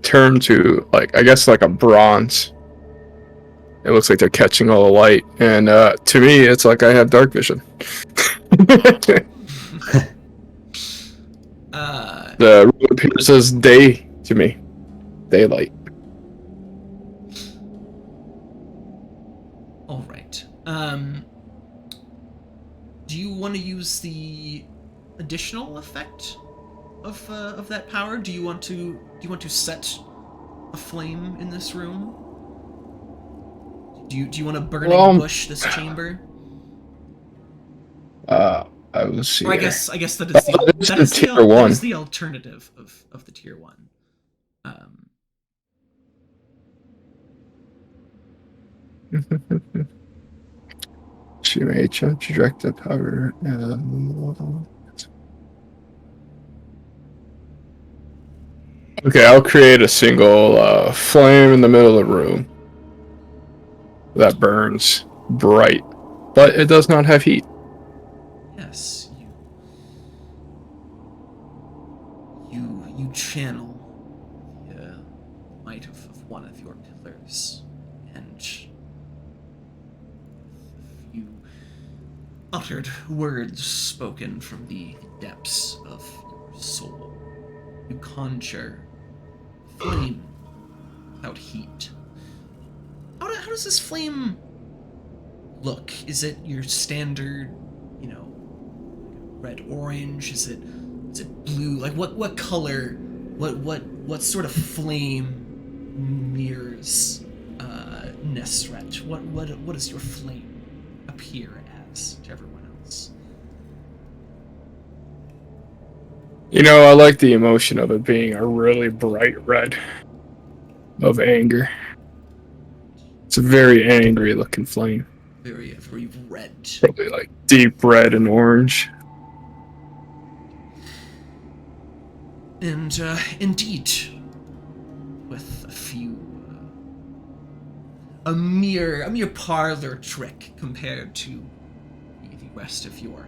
turn to, like, I guess like a bronze. It looks like they're catching all the light, and to me, it's like I have dark vision. The room appears as day to me. Daylight. All right. Do you want to use the additional effect of that power? Do you want to set a flame in this room? Do you want to burn and bush this chamber? I will see. Or I guess that is tier 1. That is the alternative of the tier 1. She may attempt to direct the power. Okay, I'll create a single flame in the middle of the room that burns bright, but it does not have heat. Yes, you channel the might of one of your pillars, and a few uttered words spoken from the depths of your soul, you conjure flame without heat. How does this flame look? Is it your standard, red orange? Is it blue? Like what color? What sort of flame mirrors Nesret? What does your flame appear as to everyone else? I like the emotion of it being a really bright red of anger. It's a very angry looking flame. Very red. Probably like deep red and orange. And indeed, with a few, a mere parlor trick compared to the rest of your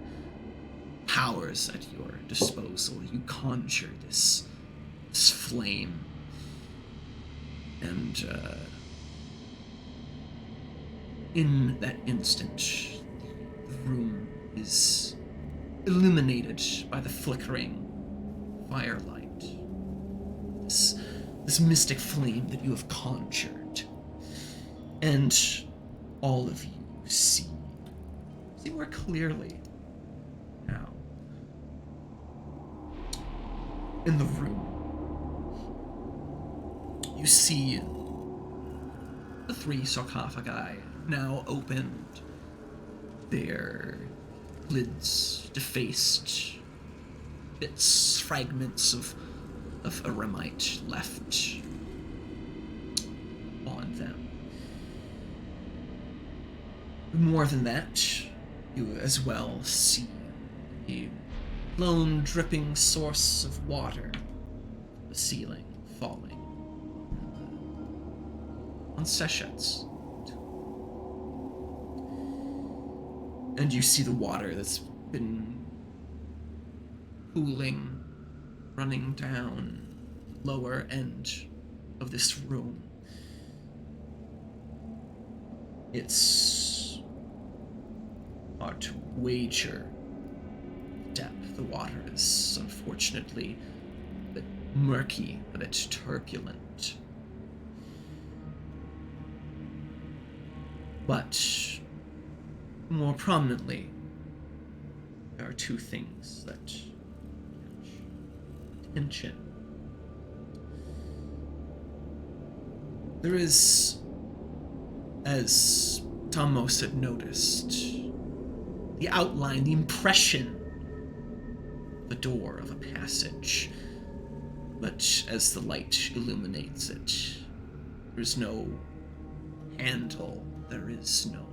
powers at your disposal, you conjure this flame, and in that instant, the room is illuminated by the flickering firelight. This mystic flame that you have conjured. And all of you see more clearly now. In the room, you see the 3 sarcophagi now opened, their lids defaced, bits, fragments of eremite left on them. More than that, you as well see a lone dripping source of water, the ceiling falling on Seshet's. And you see the water that's been pooling, running down the lower end of this room. It's hard to wager depth. The water is unfortunately a bit murky, a bit turbulent. But more prominently, there are 2 things that catch attention. There is, as Tomos had noticed, the outline, the impression of a door, of a passage. But as the light illuminates it, there's no handle, there is no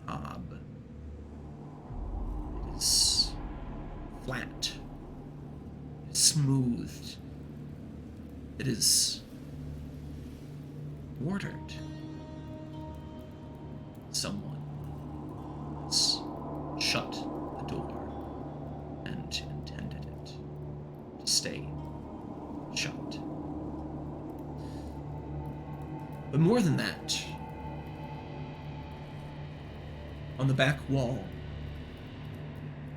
knob. It is flat, smoothed, it is ordered. Someone has shut the door and intended it to stay shut. But more than that, on the back wall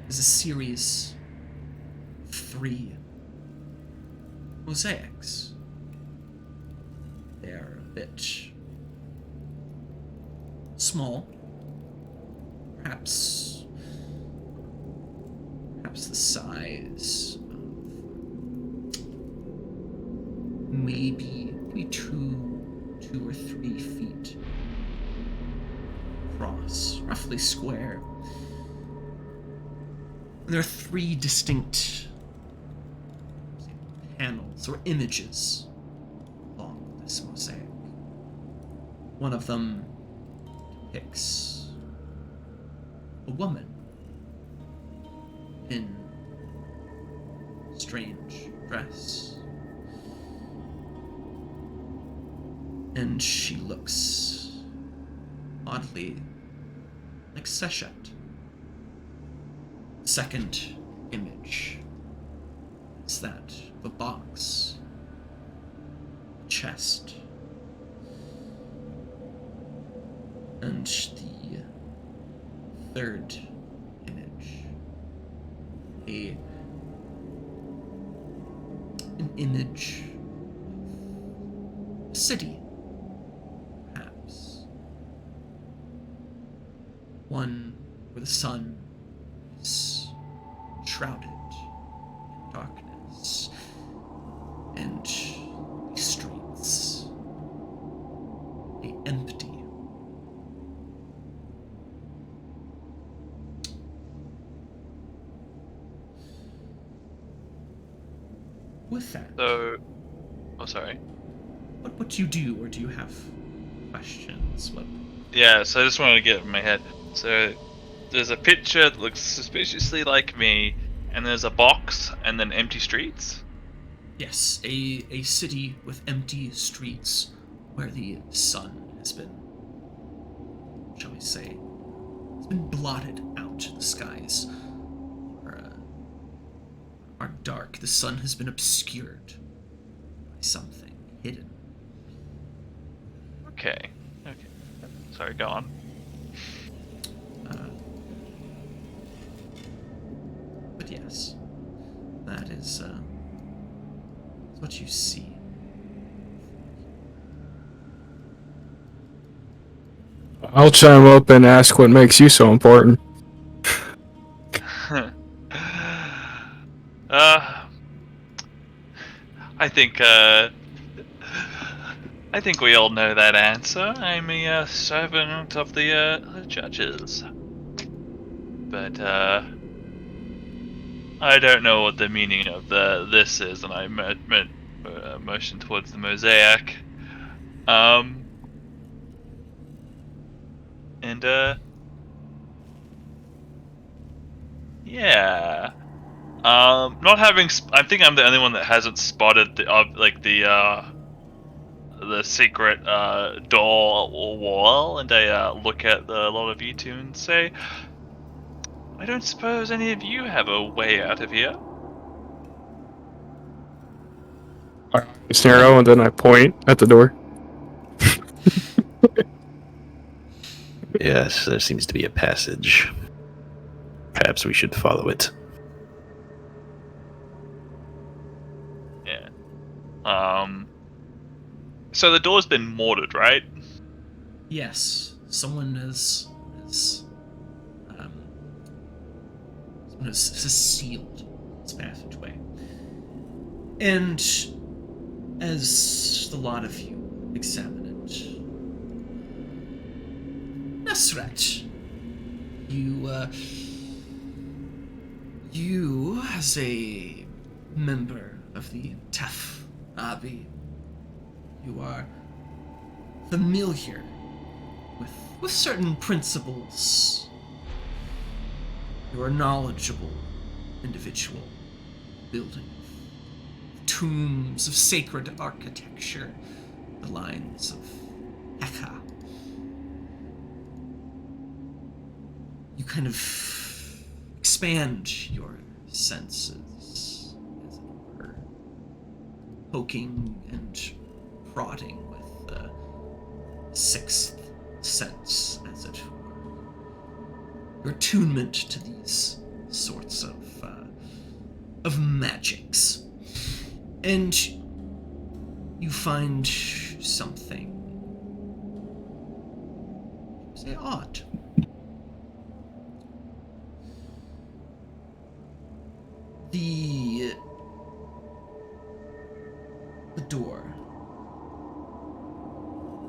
is a series of 3 mosaics. They're a bit small, perhaps the size of maybe 2 or 3 feet across, roughly square. And there are 3 distinct panels or images along this mosaic. One of them depicts a woman in strange dress, And she looks oddly like Seshet. Second image is that of a box, a chest, and the third image, an image of a city, perhaps. One where the sun is shrouded in darkness, and the streets lay empty. With that, So, oh, sorry. what do you do, or do you have questions? What? Yeah, so I just wanted to get it in my head. So, there's a picture that looks suspiciously like me, and there's a box, and then empty streets. Yes, a city with empty streets where the sun has been, shall we say, it's been blotted out. The skies are dark. The sun has been obscured by something hidden. Okay. Sorry, go on. But yes, that is what you see. I'll chime up and ask what makes you so important. I think we all know that answer. I'm a servant of the judges. But I don't know what the meaning of this is, and I motion towards the mosaic. Yeah. Not having. I think I'm the only one that hasn't spotted the secret door or wall, and I look at a lot of you two and say, I don't suppose any of you have a way out of here. It's narrow, and then I point at the door. Yes, there seems to be a passage. Perhaps we should follow it. Yeah. So the door's been mortared, right? Yes, someone has sealed this passageway. And as the lot of you examine it, Nasrat, you as a member of the Tef Abi, you are familiar with certain principles. You are a knowledgeable individual, building tombs of sacred architecture, the lines of Heka. You kind of expand your senses, as it were, poking and prodding with the sixth sense, as it were. Your attunement to these sorts of magics. And you find something, say, odd. The door.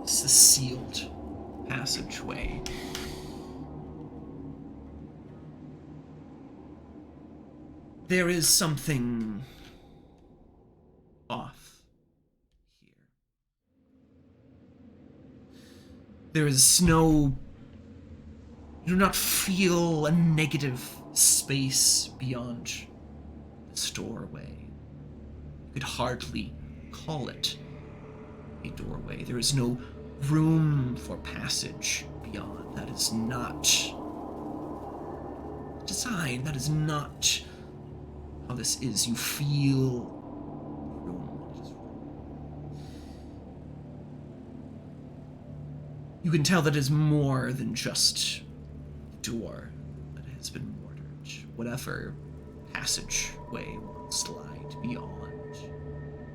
It's the sealed passageway. There is something off here. There is no... You do not feel a negative space beyond the doorway. You could hardly call it a doorway. There is no room for passage beyond. That is not design. That is not how this is. You feel room. You can tell that it is more than just a door that has been mortared. Whatever passageway once lied beyond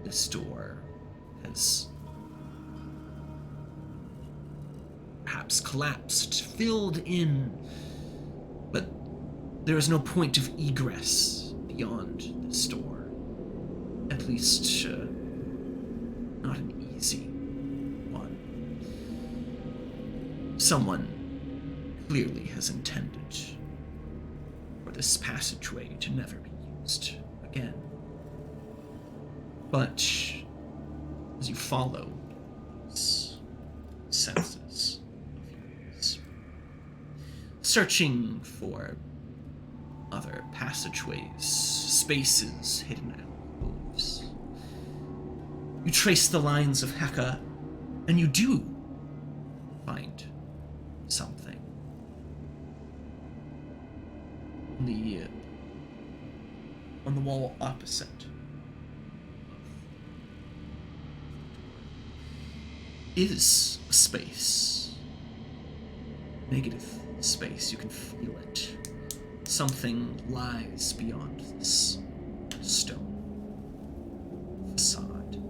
this door has perhaps collapsed, filled in, but there is no point of egress beyond this door. At least, not an easy one. Someone clearly has intended for this passageway to never be used again. But as you follow these senses of yours, searching for other passageways, spaces, hidden alcoves, you trace the lines of Heka, and you do find something. On the wall opposite is a space. Negative space, you can feel it. Something lies beyond this stone facade.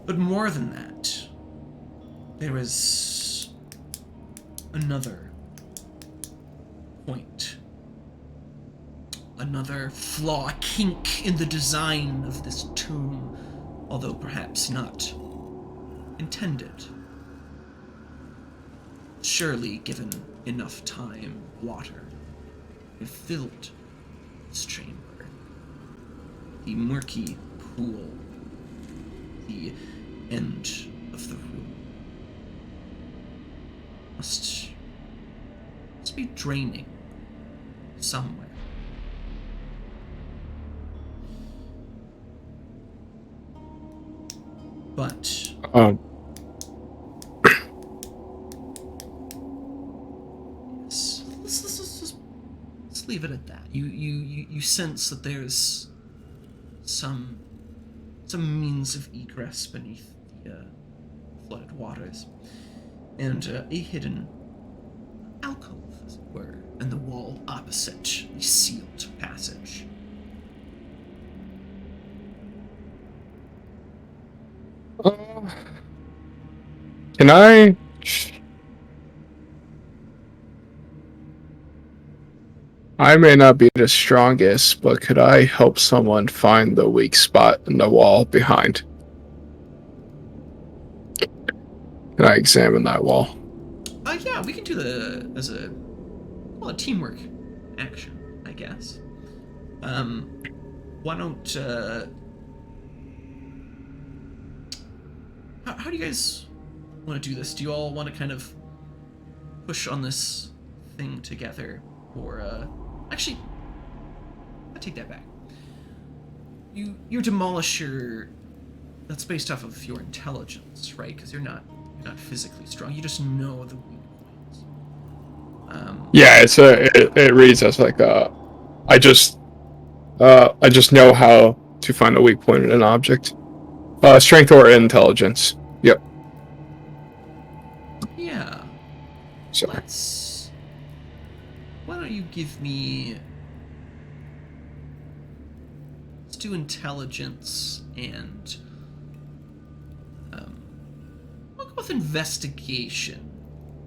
But more than that, there is another point. Another flaw, a kink in the design of this tomb, although perhaps not intended. Surely, given enough time, water had filled this chamber. The murky pool, the end of the room, must be draining somewhere. But let's leave it at that. You sense that there's some means of egress beneath the flooded waters, and a hidden alcove, as it were, in the wall opposite the sealed passage. Can I? I may not be the strongest, but could I help someone find the weak spot in the wall behind? Can I examine that wall? Yeah, we can do that as a teamwork action, I guess. Why don't how do you guys want to do this? Do you all want to kind of push on this thing together, or actually, I take that back. You demolisher. That's based off of your intelligence, right? Because you're not physically strong. You just know the weak points. Yeah, it reads as like I just know how to find a weak point in an object. Strength or intelligence. Yep. Yeah. So. Why don't you give me? Let's do intelligence and I'll go with investigation.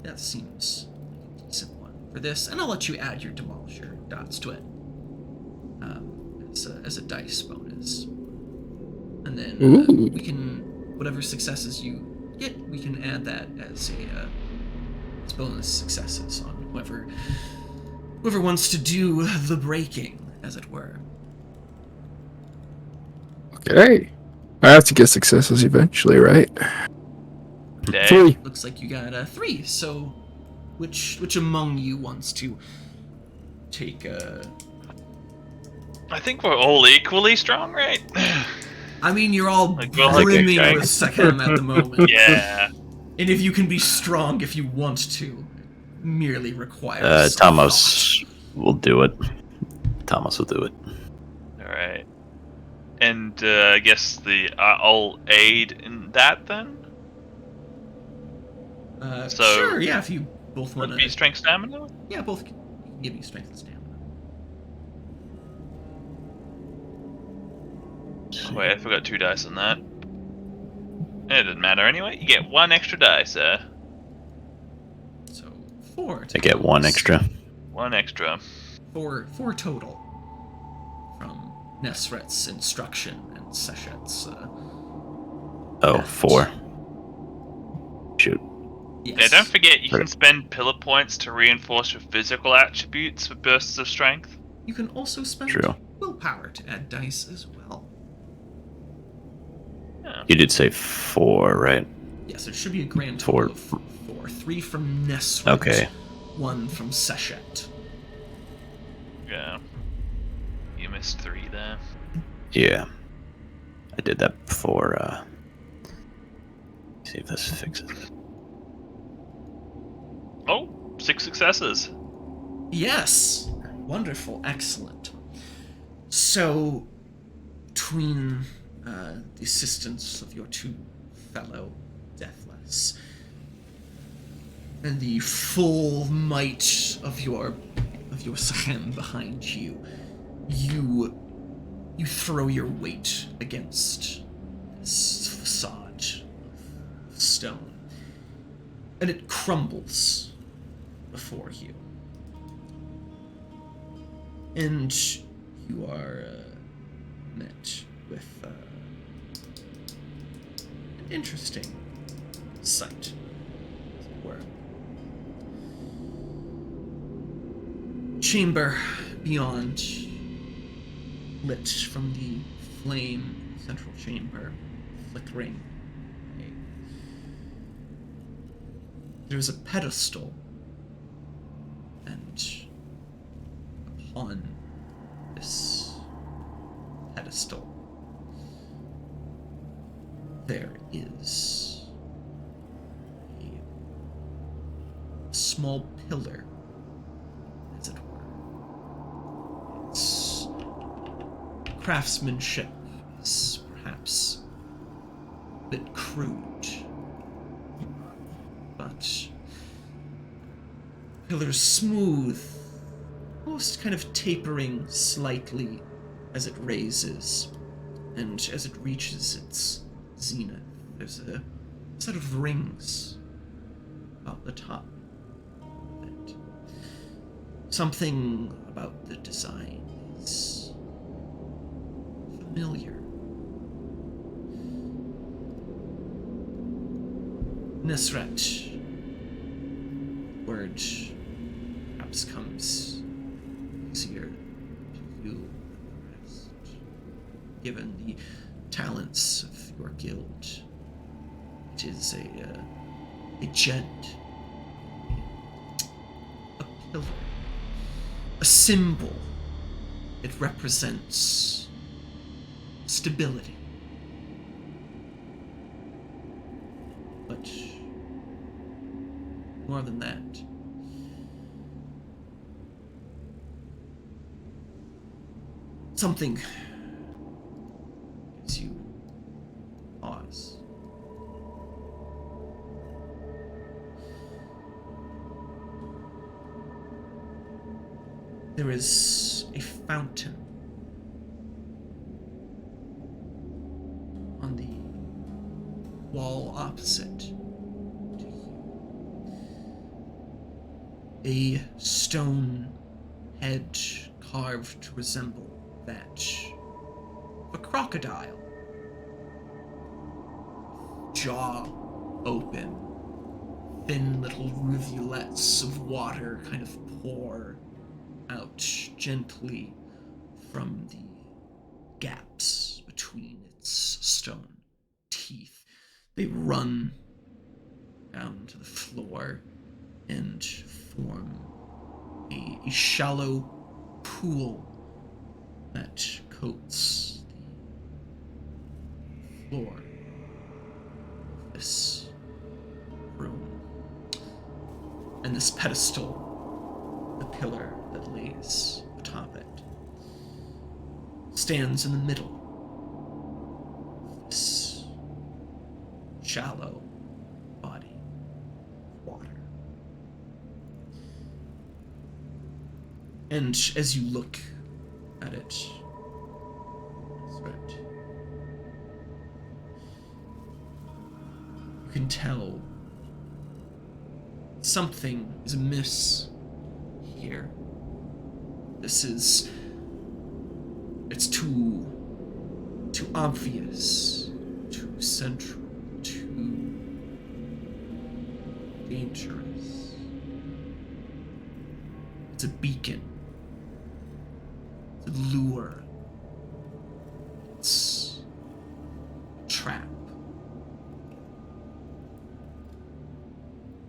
That seems like a decent one for this, and I'll let you add your demolisher dots to it as a dice bonus, and then we can, whatever successes you get, we can add that as as bonus successes on whoever wants to do the breaking, as it were. Okay. I have to get successes eventually, right? Dang. 3. Looks like you got 3. So, which among you wants to take I think we're all equally strong, right? I mean, you're all Like, well, like, brimming okay. with Sekhem at the moment. Yeah. And if you can be strong if you want to, it merely requires Thomas will do it. Thomas will do it. All right. And I guess I'll aid in that then. So sure, yeah, if you both want would be to. strength stamina. Yeah, both can give you strength and stamina. Oh, wait, I forgot 2 dice on that. It doesn't matter anyway. You get 1 extra die, sir. So 4. I get 1 extra. 1 extra. 4 total from Nesret's instruction and Seshet's. Oh, 4. Shoot. Yes. Yeah, don't forget you can Right. spend pillar points to reinforce your physical attributes with bursts of strength. You can also spend True. willpower to add dice as well. Yeah. You did say 4, right? Yes, it should be a grand 4. total of 4. 3 from Nesret. Okay. 1 from Seshet. Yeah. You missed 3 there. Yeah. I did that before. See if this fixes it. Oh, 6 successes. Yes! Wonderful, excellent. So, between the assistance of your 2 fellow Deathless and the full might of your Sekhem behind you, you throw your weight against this facade of stone, and it crumbles before you. And you are met with an interesting sight, as it were. Chamber beyond, lit from the flame, central chamber, flickering. There's a pedestal, and upon this pedestal there is a small pillar, as it were. Its craftsmanship is perhaps a bit crude, but pillar's smooth, almost kind of tapering slightly as it raises, and as it reaches its zenith, there's a set of rings about the top of it. Something about the design is familiar. Nesret, word perhaps comes easier to you than the rest, given the talents of your guild. It is a gent, a pillar, a symbol. It represents stability. But more than that, something gives you pause. There is a fountain on the wall opposite to you. A stone head carved to resemble that of a crocodile. Jaw open, thin little rivulets of water kind of pour out gently from the gaps between its stone teeth. They run down to the floor and form a shallow pool that coats floor of this room. And this pedestal, the pillar that lays atop it, stands in the middle of this shallow body of water. And as you look at it, you can tell something is amiss here. It's too obvious, too central, too dangerous. It's a beacon. It's a lure. It's a trap.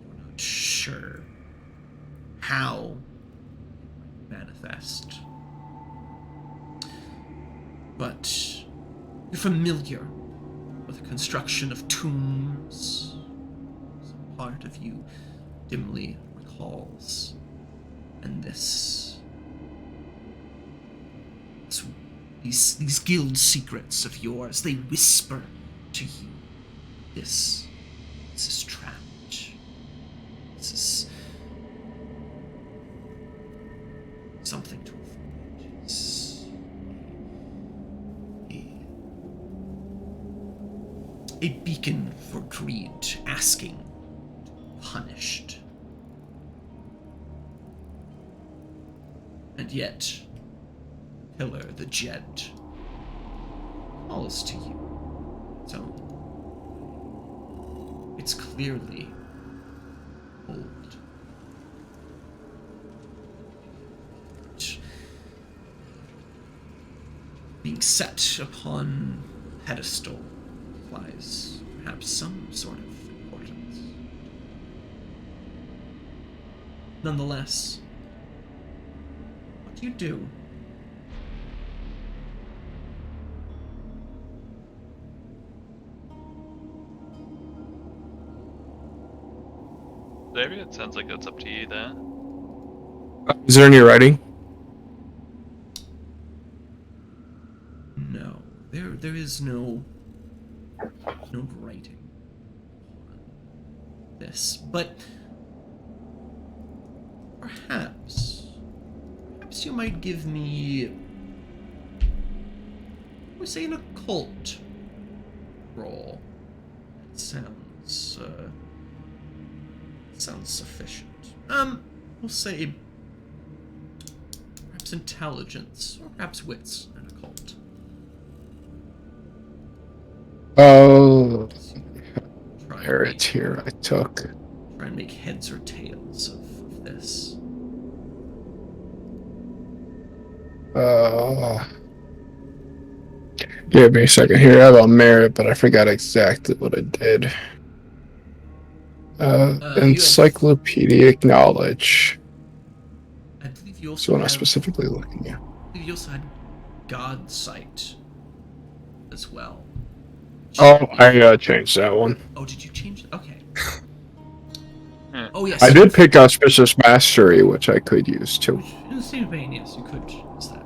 You're not sure how it might manifest. But you're familiar with the construction of tombs. Some part of you dimly recalls. And these guild secrets of yours, they whisper to you. This is trapped. This is something to avoid. It's a beacon for greed, asking to be punished. And yet, the pillar, the jet, calls to you. So, it's clearly old. Being set upon a pedestal implies perhaps some sort of importance. Nonetheless, what do you do? Xavier, it sounds like it's up to you there. Is there any writing? No, there is no writing on this, but perhaps you might give me, we say, an occult roll. It sounds sufficient. We'll say perhaps intelligence, or perhaps wits and occult. Oh, there it's here. I took. Try and make heads or tails of this. Give me a second here. I have a merit, but I forgot exactly what I did. Encyclopedic knowledge. I believe you also So what I'm have, specifically looking at. I believe you also had God sight as well. Oh, I changed that one. Oh, did you change it? Okay. Oh, yes. I did pick Auspicious Mastery, which I could use too. In the same vein, yes, you could use that.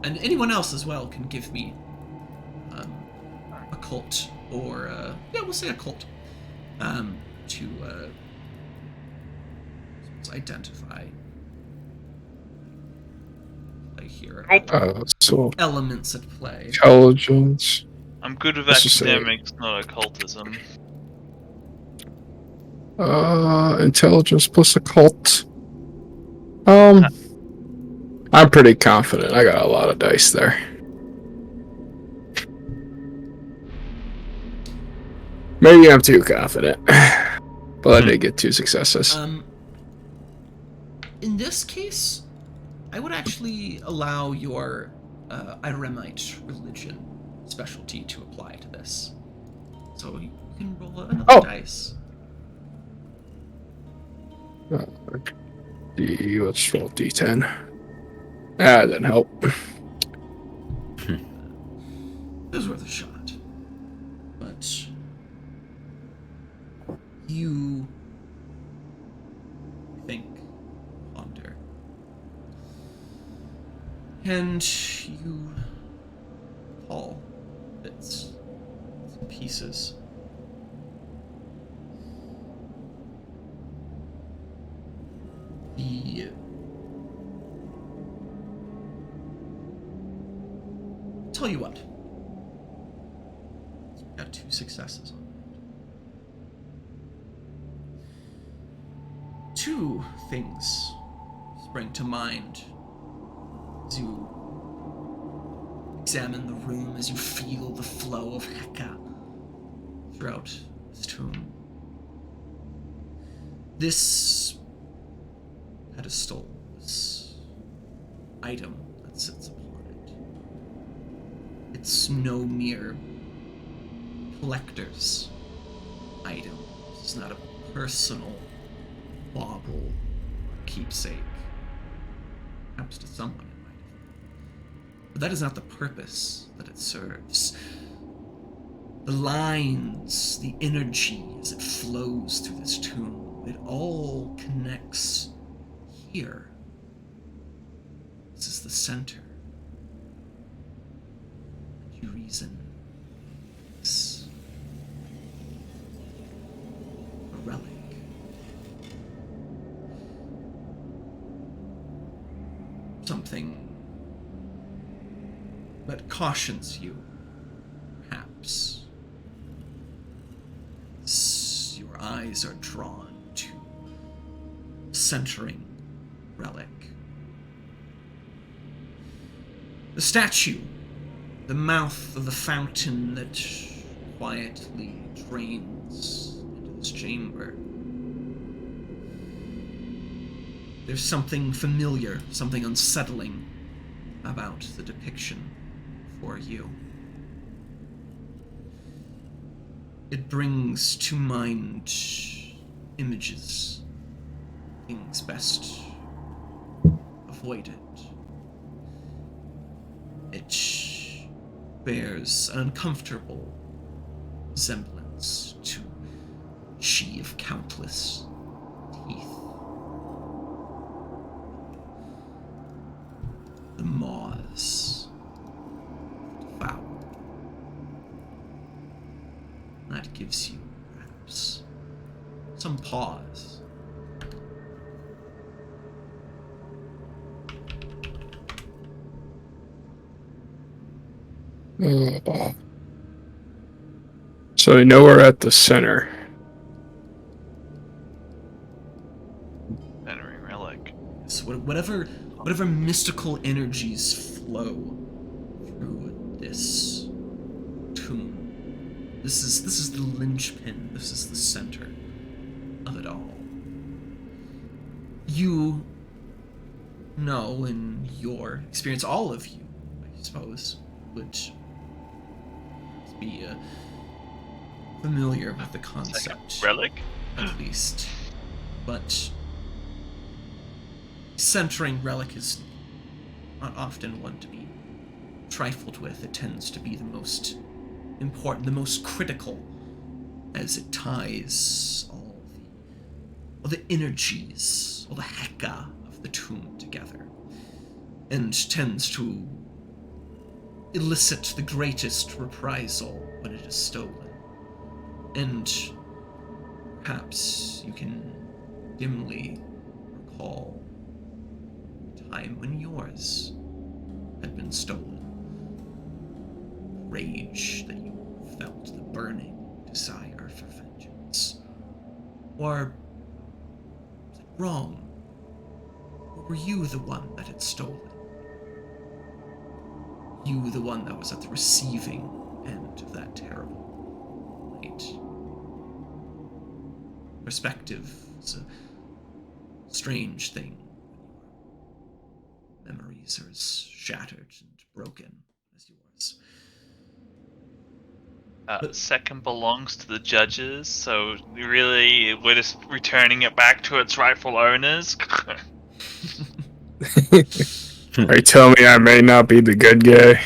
And anyone else as well can give me occult, or we'll say occult, to identify play here. So Elements at play. intelligence. I'm good with Let's just say- academics, not occultism. Intelligence plus occult. I'm pretty confident. I got a lot of dice there. Maybe I'm too confident, but I did get 2 successes. In this case, I would actually allow your Iramite religion specialty to apply to this. So you can roll another dice. Let's roll D10. That didn't help. It was worth a shot. But you think, ponder, and you recall bits and pieces. Tell you what. Got 2 successes on it. 2 things spring to mind as you examine the room, as you feel the flow of Heka throughout this tomb. This pedestal, this item that sits upon it, it's no mere collector's item. It's not a personal bauble keepsake. Perhaps to someone it might have been. But that is not the purpose that it serves. The lines, the energy as it flows through this tomb, it all connects here. This is the center. And you reason it's a relic. Something that cautions you, perhaps. Your eyes are drawn to a centering relic. The statue, the mouth of the fountain that quietly drains into this chamber. There's something familiar, something unsettling about the depiction for you. It brings to mind images, things best avoided. It bears an uncomfortable resemblance to she of countless teeth. The maws devoured. That gives you, perhaps, some pause. So we know we're at the center. Entering relic. So whatever mystical energies flow through this tomb, this is the linchpin. This is the center of it all. You know, in your experience, all of you, I suppose, would be familiar with the concept. Relic? At least. But centering relic is not often one to be trifled with. It tends to be the most important, the most critical, as it ties all the energies, all the Heka of the tomb together, and tends to elicit the greatest reprisal when it is stolen. And perhaps you can dimly recall a time when yours had been stolen. Rage that you felt, the burning desire for vengeance. Or was it wrong? Or were you the one that had stolen? You the one that was at the receiving end of that terrible night. Perspective is a strange thing when your memories are as shattered and broken as yours. Second belongs to the judges, so really we're just returning it back to its rightful owners. Are you telling me I may not be the good guy?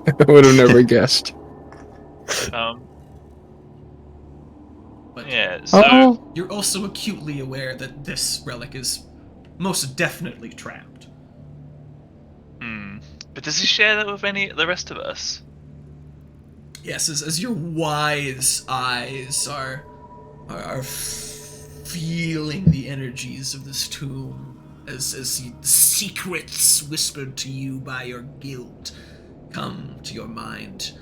I would have never guessed. But Yeah, so you're also acutely aware that this relic is most definitely trapped. But does he share that with the rest of us? Yes, as your wise eyes are feeling the energies of this tomb, as the secrets whispered to you by your guild come to your mind.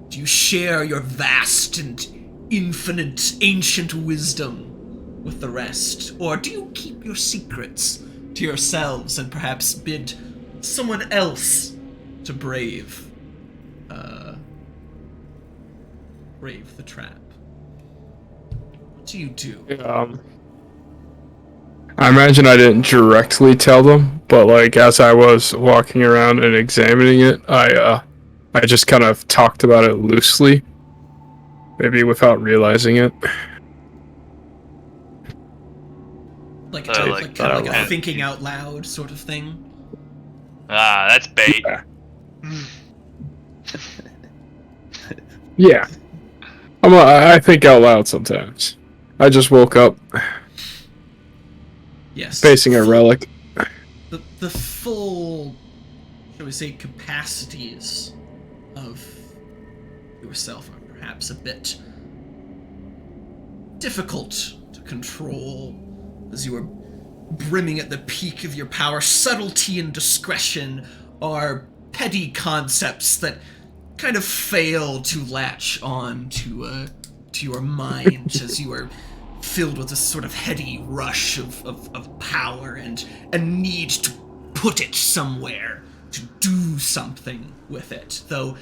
Do you share your vast and infinite ancient wisdom with the rest, or do you keep your secrets to yourselves and perhaps bid someone else to brave the trap? What do you do? I imagine I didn't directly tell them, but like as I was walking around and examining it, I just kind of talked about it loosely, maybe without realizing it. Like like a thinking out loud sort of thing. Ah, that's bait. Yeah. I think out loud sometimes. I just woke up Yes. facing a relic. The full, shall we say, capacities of yourself are perhaps a bit difficult to control as you are brimming at the peak of your power. Subtlety and discretion are petty concepts that kind of fail to latch on to your mind as you are filled with this sort of heady rush of power and a need to put it somewhere, to do something with it, though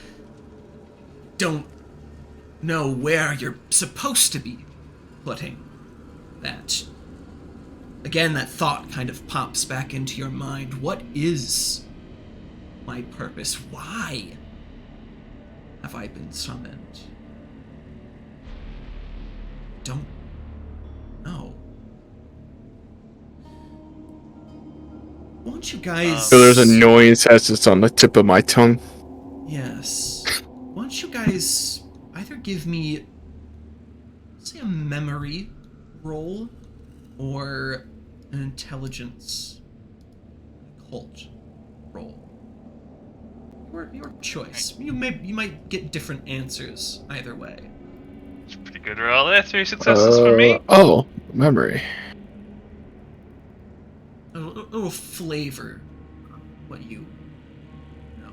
don't know where you're supposed to be putting that. Again, that thought kind of pops back into your mind. What is my purpose? Why have I been summoned? Don't know. Won't you guys... So there's a noise as it's on the tip of my tongue. Yes. Why don't you guys either give me, say, a memory roll or an intelligence occult roll? Your choice. You might get different answers either way. It's a pretty good roll there. 3 successes for me. Oh, memory. A little flavor what you know.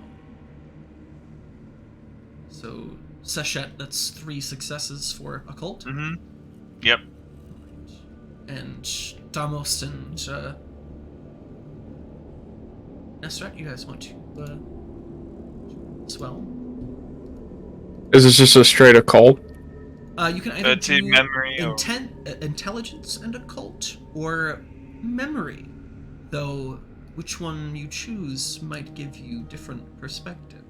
So, Seshet, that's 3 successes for occult. Mm-hmm. Yep. And Damos and Nesrat, you guys want to as well? Is this just a straight occult? You can either do memory or... intelligence and occult, or memory. Though, which one you choose might give you different perspective.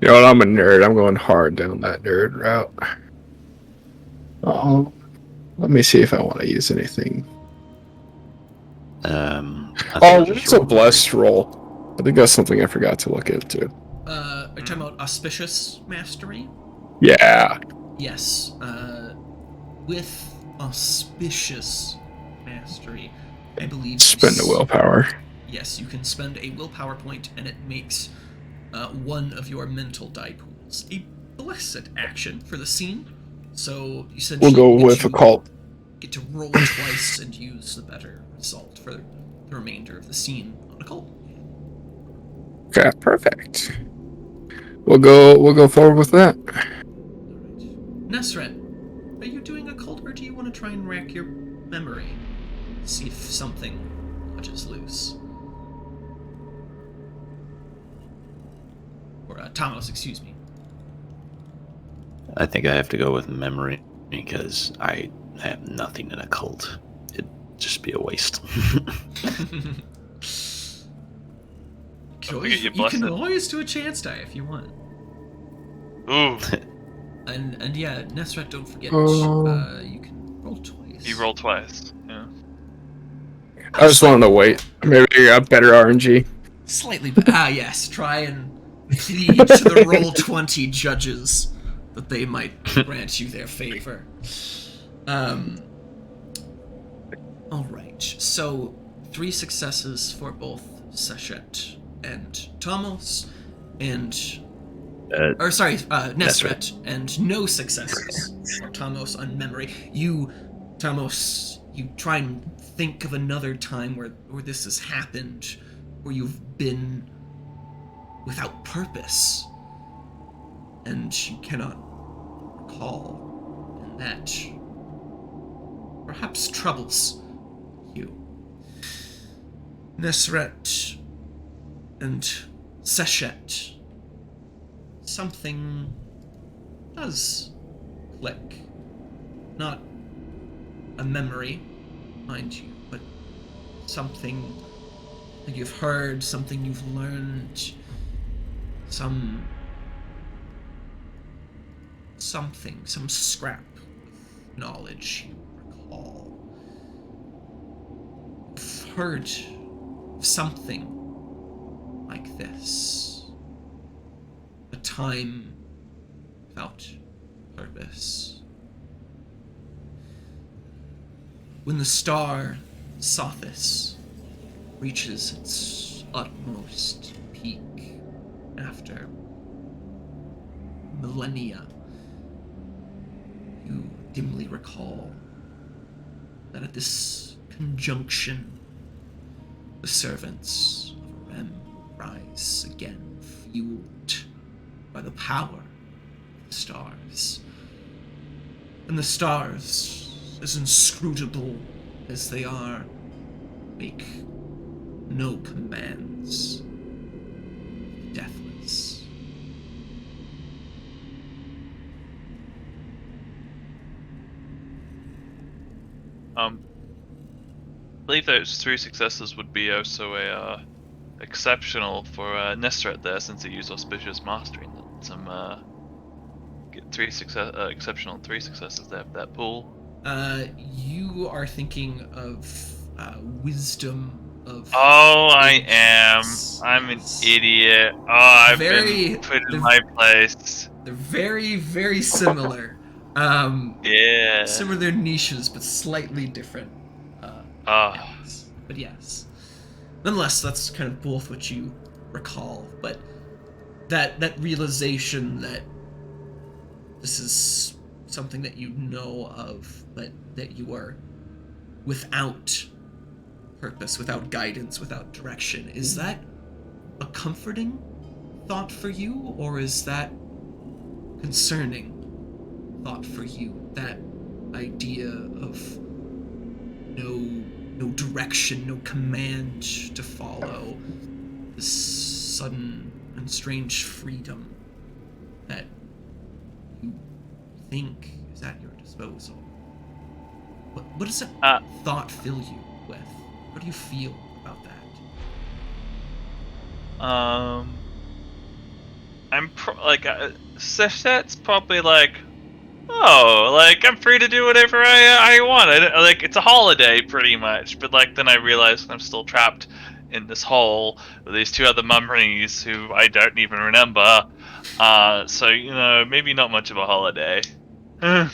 You know what, I'm a nerd. I'm going hard down that nerd route. Let me see if I want to use anything. It's a blessed roll. I think that's something I forgot to look into. Are you talking about auspicious mastery? Yeah. Yes. With auspicious mastery, I believe... Spend the willpower. Yes, you can spend a willpower point, and it makes one of your mental die pools a blessed action for the scene. So you said we'll go with occult. Get to roll it twice and use the better result for the remainder of the scene on occult. Okay, perfect. We'll go forward with that. Alright. Nesret, are you doing occult, or do you want to try and rack your memory? See if something watches loose. Or Tamos, excuse me. I think I have to go with memory because I have nothing in occult. It'd just be a waste. You can always do a chance die if you want. Ooh, And yeah, Nesret, don't forget, Oh. you can roll twice. you roll twice. Yeah. I just wanted to wait. Maybe I got better RNG. Slightly yes, try and plead to the Roll20 judges that they might grant you their favor. Alright, so 3 successes for both Sachet and Tomos, and Nesret, and no successes for Tomos on memory. Tomos, you try and think of another time where this has happened, where you've been without purpose, and you cannot recall, and that perhaps troubles you. Nesret and Sachet, something does click. Not a memory, mind you, but something that you've heard, something you've learned, some scrap of knowledge you recall. You've heard of something like this. A time without purpose. When the star Sothis reaches its utmost peak after millennia, you dimly recall that at this conjunction, the servants of Arem rise again, fueled by the power of the stars. And the stars, as inscrutable as they are, make no commands. Deathless. I believe those 3 successes would be also exceptional for Nesret there, since he used auspicious mastering. Some get 3 exceptional 3 successes there for that pool. You are thinking of wisdom of. Oh, I am. I'm an idiot. Oh, I've been put in my place. They're very, very similar. Yeah. Similar niches, but slightly different. Areas. But yes. Nonetheless, that's kind of both what you recall. But that realization that this is something that you know of, but that you are without purpose, without guidance, without direction, is that a comforting thought for you, or is that concerning thought for you? That idea of no direction, no command to follow, this sudden and strange freedom that you think is at your disposal. What does that thought fill you with? What do you feel about that? I'm Sachet's probably like, oh, like I'm free to do whatever I want. Like it's a holiday pretty much. But like then I realize I'm still trapped in this hole with these 2 other mummies who I don't even remember. So maybe not much of a holiday. Yeah.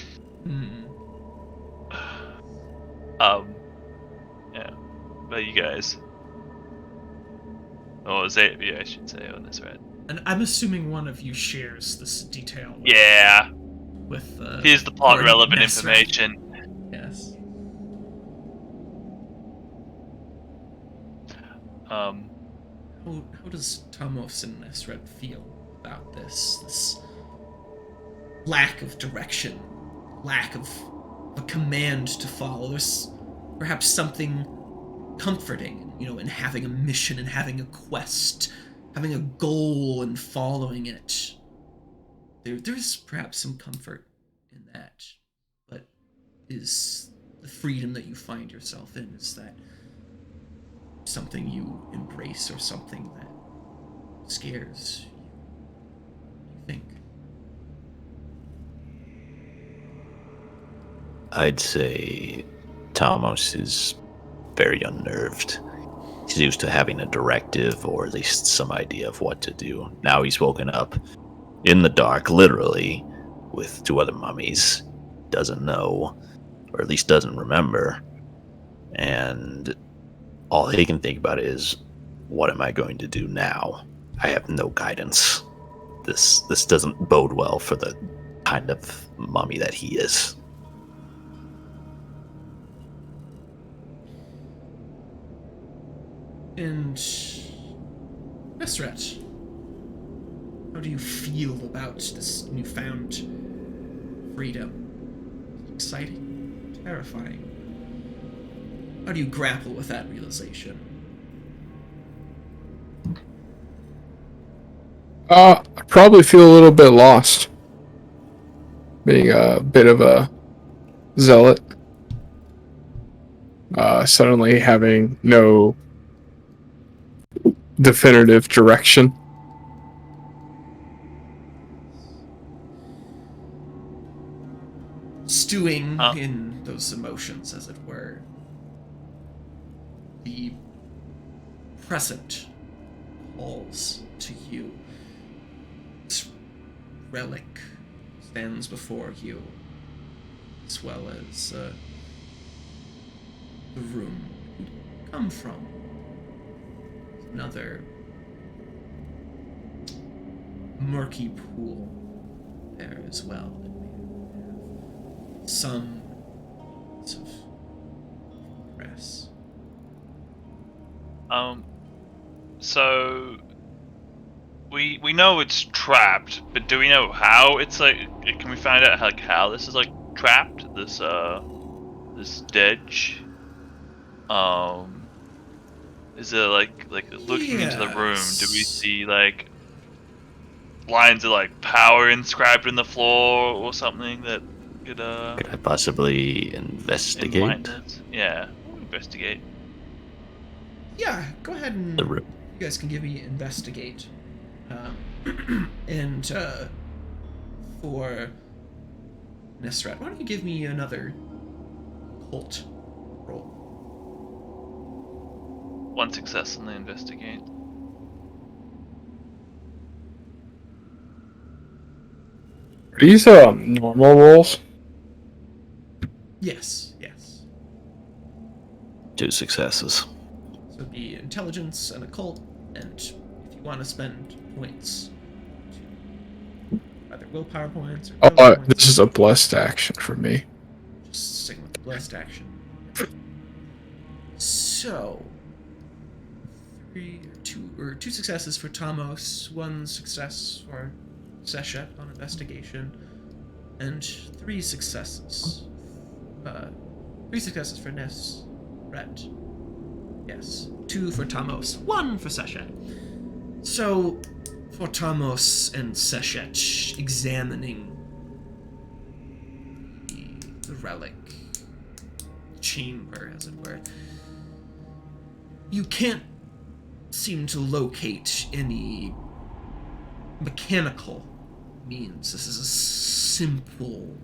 But you guys. Oh, Xavier, I should say, on this red. And I'm assuming one of you shares this detail. Yeah. With here's the plot relevant information. Yes. How does Tomos and Nesret feel about this lack of direction, lack of a command to follow? There's perhaps something comforting, in having a mission and having a quest, having a goal and following it. There's perhaps some comfort in that, but is the freedom that you find yourself in, is that something you embrace or something that scares you think? I'd say Thomas is very unnerved. He's used to having a directive or at least some idea of what to do. Now he's woken up in the dark, literally, with two other mummies. Doesn't know, or at least doesn't remember. And all he can think about is, what am I going to do now? I have no guidance. This doesn't bode well for the kind of mummy that he is. And Mesret, how do you feel about this newfound freedom? Exciting? Terrifying? How do you grapple with that realization? I probably feel a little bit lost. Being a bit of a zealot. Suddenly having no definitive direction. Stewing in those emotions, as it were. The present calls to you. This relic stands before you, as well as the room you come from. Another murky pool there as well. Some sort of press. So we know it's trapped, but do we know how it's like? Can we find out how this is like trapped? This ditch. Is it like looking into the room? Do we see like lines of like power inscribed in the floor or something that could Could I possibly investigate? enlighten it? Yeah, we'll investigate. Yeah, go ahead and The room. you guys can give me investigate. And for Nesrat, why don't you give me another occult roll? One success in the investigate. Are these normal rolls? Yes. 2 successes. So it'd be intelligence and occult, and if you want to spend points to either willpower points or points, This is a blessed action for me. just sticking with the blessed action. So 2 successes for Tomos, 1 success for Seshet on investigation, and 3 successes. 3 successes for Nesret. Yes, 2 for Tomos, 1 for Seshet. So, for Tomos and Seshet examining the relic chamber, as it were, you can't seem to locate any mechanical means. This is a simple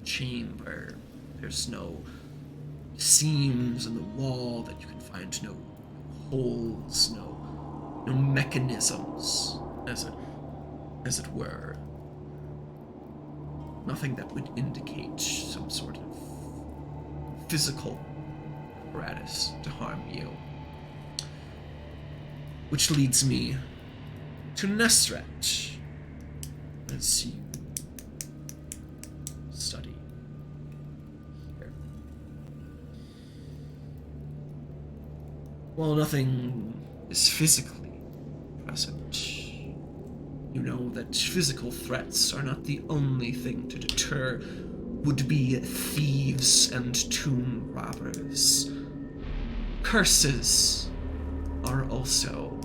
chamber. There's no seams in the wall that you can find, no holes, no mechanisms, as it were. Nothing that would indicate some sort of physical apparatus to harm you. Which leads me to Nesret. As you study here. While nothing is physically present, you know that physical threats are not the only thing to deter would-be thieves and tomb robbers. Curses are also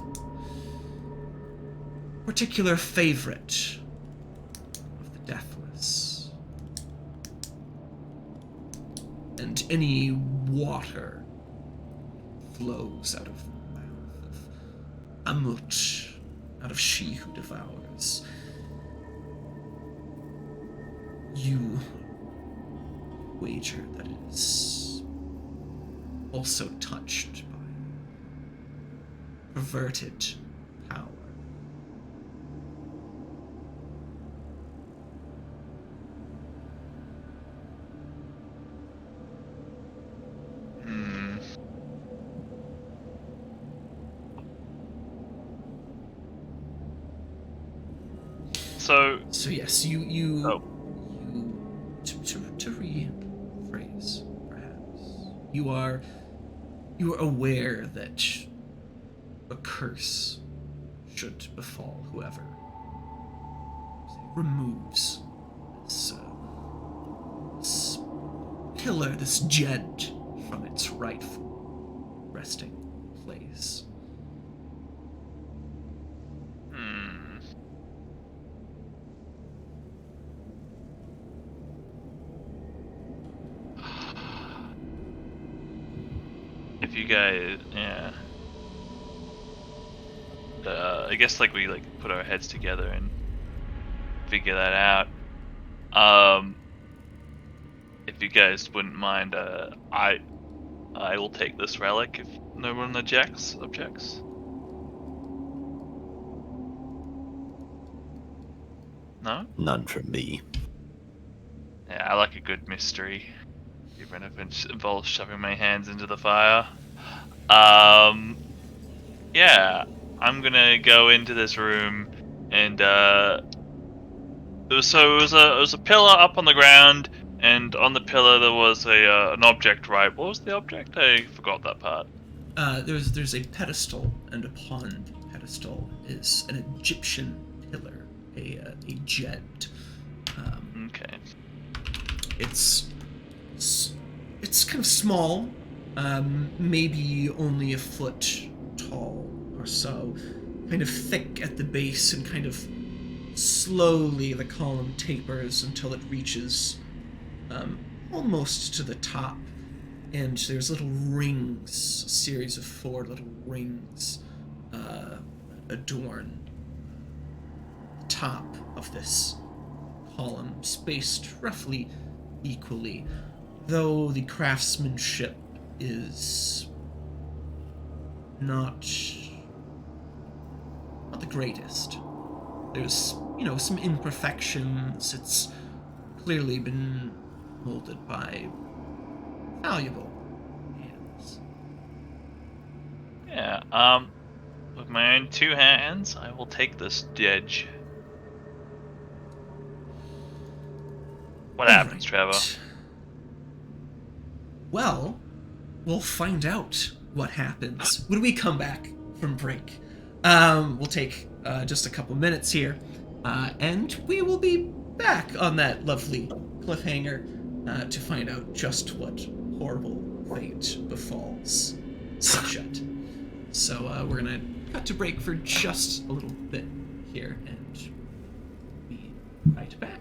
a particular favorite of the deathless. And any water flows out of the mouth of Amut, out of She Who Devours. You wager that it is also touched by perverted power. So yes, you to rephrase, perhaps, you are aware that a curse should befall whoever removes this pillar, this jed, from its rightful resting place. If you guys, I guess like we put our heads together and figure that out. If you guys wouldn't mind, I will take this relic if no one objects. No? None from me. Yeah, I like a good mystery, even if it involves shoving my hands into the fire. Yeah, I'm gonna go into this room, and it was a pillar up on the ground, and on the pillar there was an object. Right? What was the object? I forgot that part. There's a pedestal, and upon the pedestal is an Egyptian pillar, a jed. Okay. It's kind of small, maybe only a foot tall or so, kind of thick at the base, and kind of slowly the column tapers until it reaches almost to the top, and there's little rings, a series of 4 little rings adorn the top of this column, spaced roughly equally, though the craftsmanship is not the greatest. There's, some imperfections. It's clearly been molded by valuable hands. Yeah, with my own 2 hands, I will take this edge. What happens, Trevor? Well, we'll find out what happens when we come back from break. We'll take just a couple minutes here, and we will be back on that lovely cliffhanger to find out just what horrible fate befalls Sachet. So we're gonna cut to break for just a little bit here, and be right back.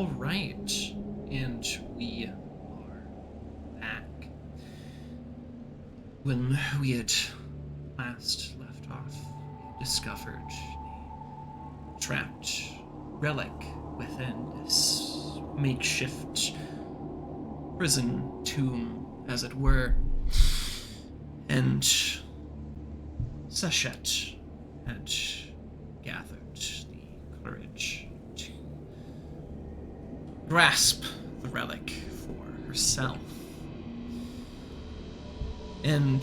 All right, and we are back. When we had last left off, we discovered a trapped relic within this makeshift prison tomb, as it were, and Sachet had gathered the courage to grasp the relic for herself. And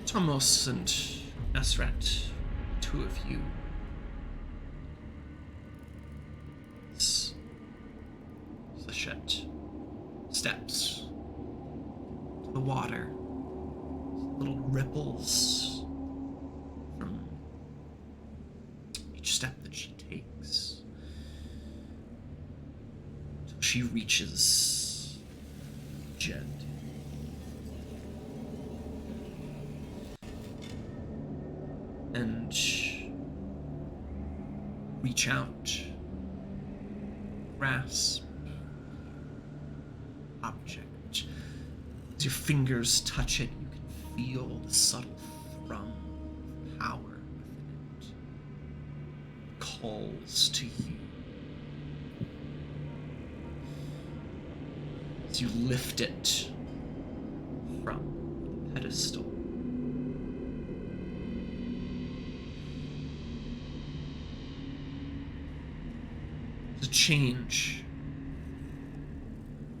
Tomos and Nesret, two of you, Sachet steps to the water, little ripples from each step that she takes, until she reaches Jed. And reach out, grasp object. As your fingers touch it, you can feel the subtle thrum of power within it. It calls to you. As you lift it from the pedestal. There's a change.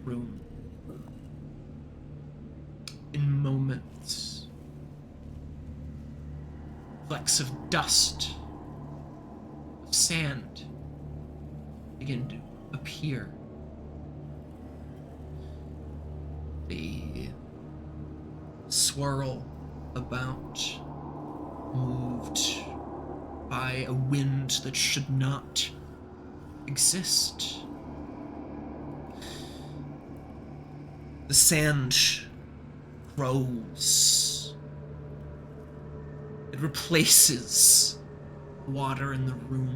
Room. In moments, flecks of dust, of sand begin to appear. They swirl about, moved by a wind that should not exist. The sand grows. It replaces water in the room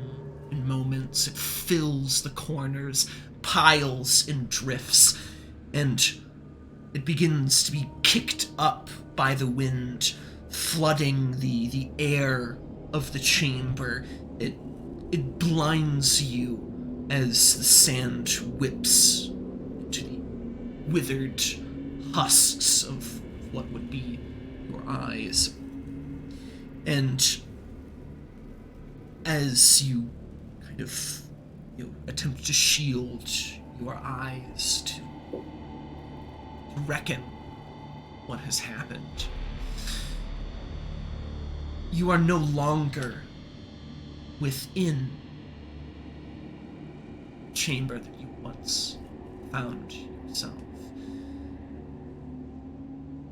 in moments. It fills the corners, piles and drifts, and it begins to be kicked up by the wind, flooding the air of the chamber. It blinds you as the sand whips into the withered husks of what would be your eyes. And as you kind of attempt to shield your eyes to reckon what has happened, you are no longer within the chamber that you once found yourself.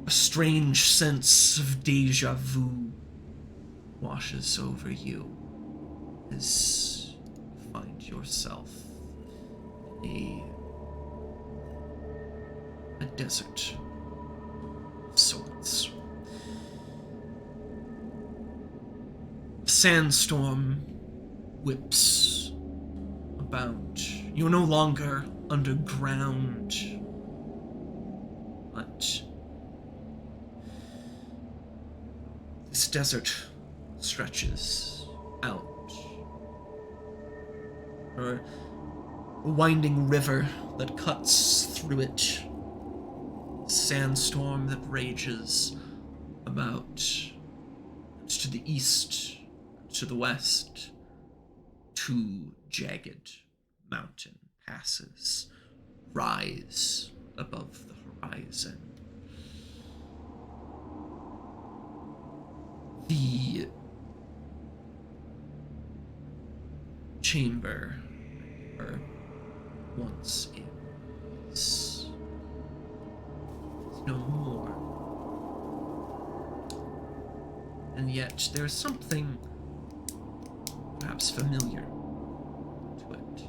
A strange sense of deja vu washes over you as you find yourself in a desert of sorts. A sandstorm whips about. You're no longer underground, but this desert stretches out. Or a winding river that cuts through it. A sandstorm that rages about to the east, to the west. Two jagged mountain passes rise above the horizon. The chamber where once in is no more. And yet there's something perhaps familiar to it.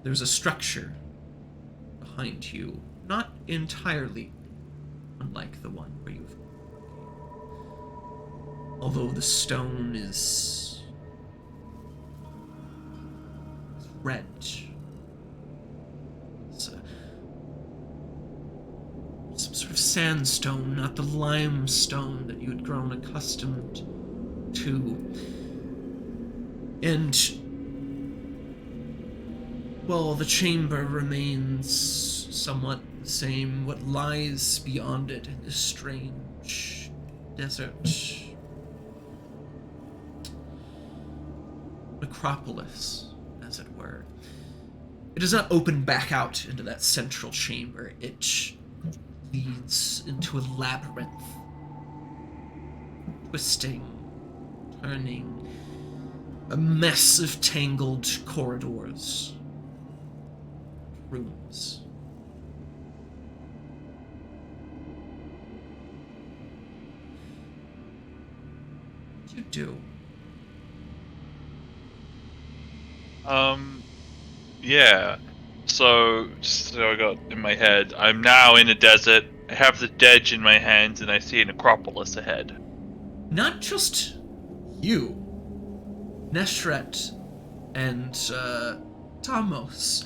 There's a structure behind you, not entirely unlike the one where you've... Although the stone is red. It's some sort of sandstone, not the limestone that you had grown accustomed to. And while the chamber remains somewhat the same, what lies beyond it in this strange desert necropolis, as it were. It does not open back out into that central chamber. It leads into a labyrinth, twisting, turning, a mess of tangled corridors, rooms. What do you do? Yeah. So, just so I got in my head, I'm now in a desert, I have the dedge in my hands, and I see an necropolis ahead. Not just you, Neshret and Tamos,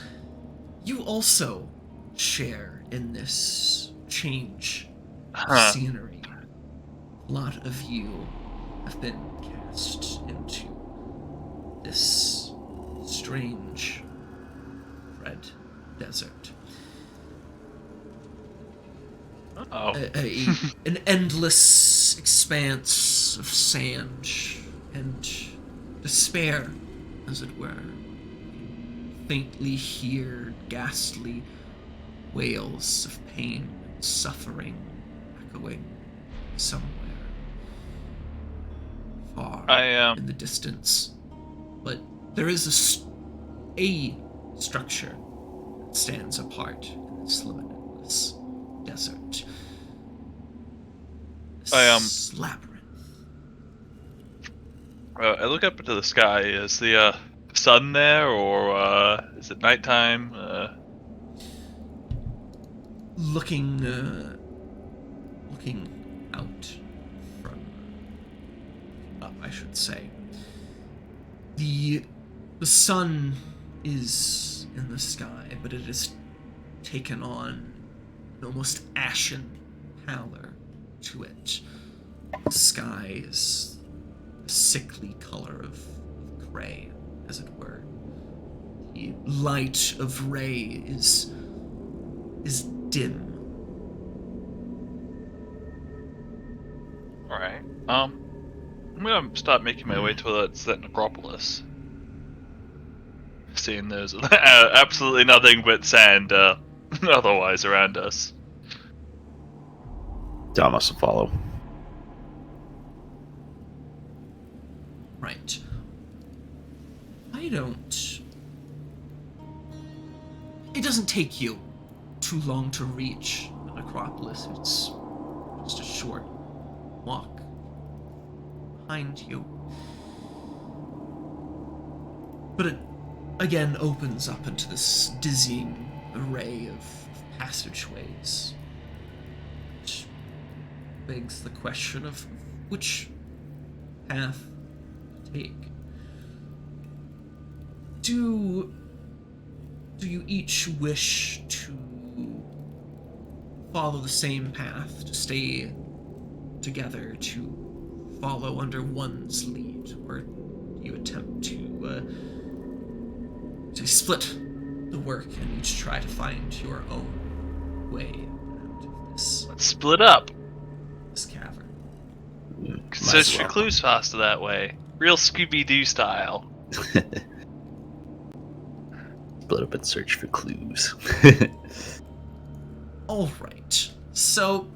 you also share in this change of scenery. A lot of you have been cast into this strange red desert. Oh. An endless expanse of sand and despair, as it were. Faintly hear ghastly wails of pain and suffering echoing somewhere far in the distance. But there is a structure that stands apart in this limitless desert. This labyrinth. I look up into the sky. Is the sun there, or is it nighttime? Looking out from up, I should say. The sun is in the sky, but it has taken on an almost ashen pallor to it. The sky is a sickly color of gray, as it were. The light of Ray is dim. Alright. I'm gonna start making my way towards that necropolis. Seeing there's absolutely nothing but sand otherwise around us. Damas will follow. Right. It doesn't take you too long to reach the necropolis. It's just a short walk behind you. But it again opens up into this dizzying array of passageways, which begs the question of which path to take. Do you each wish to follow the same path, to stay together, to follow under one's lead, or do you attempt to split the work and each try to find your own way out of this? Let's split up. This cavern. Search for clues faster that way. Real Scooby-Doo style. Split up and search for clues. All right. So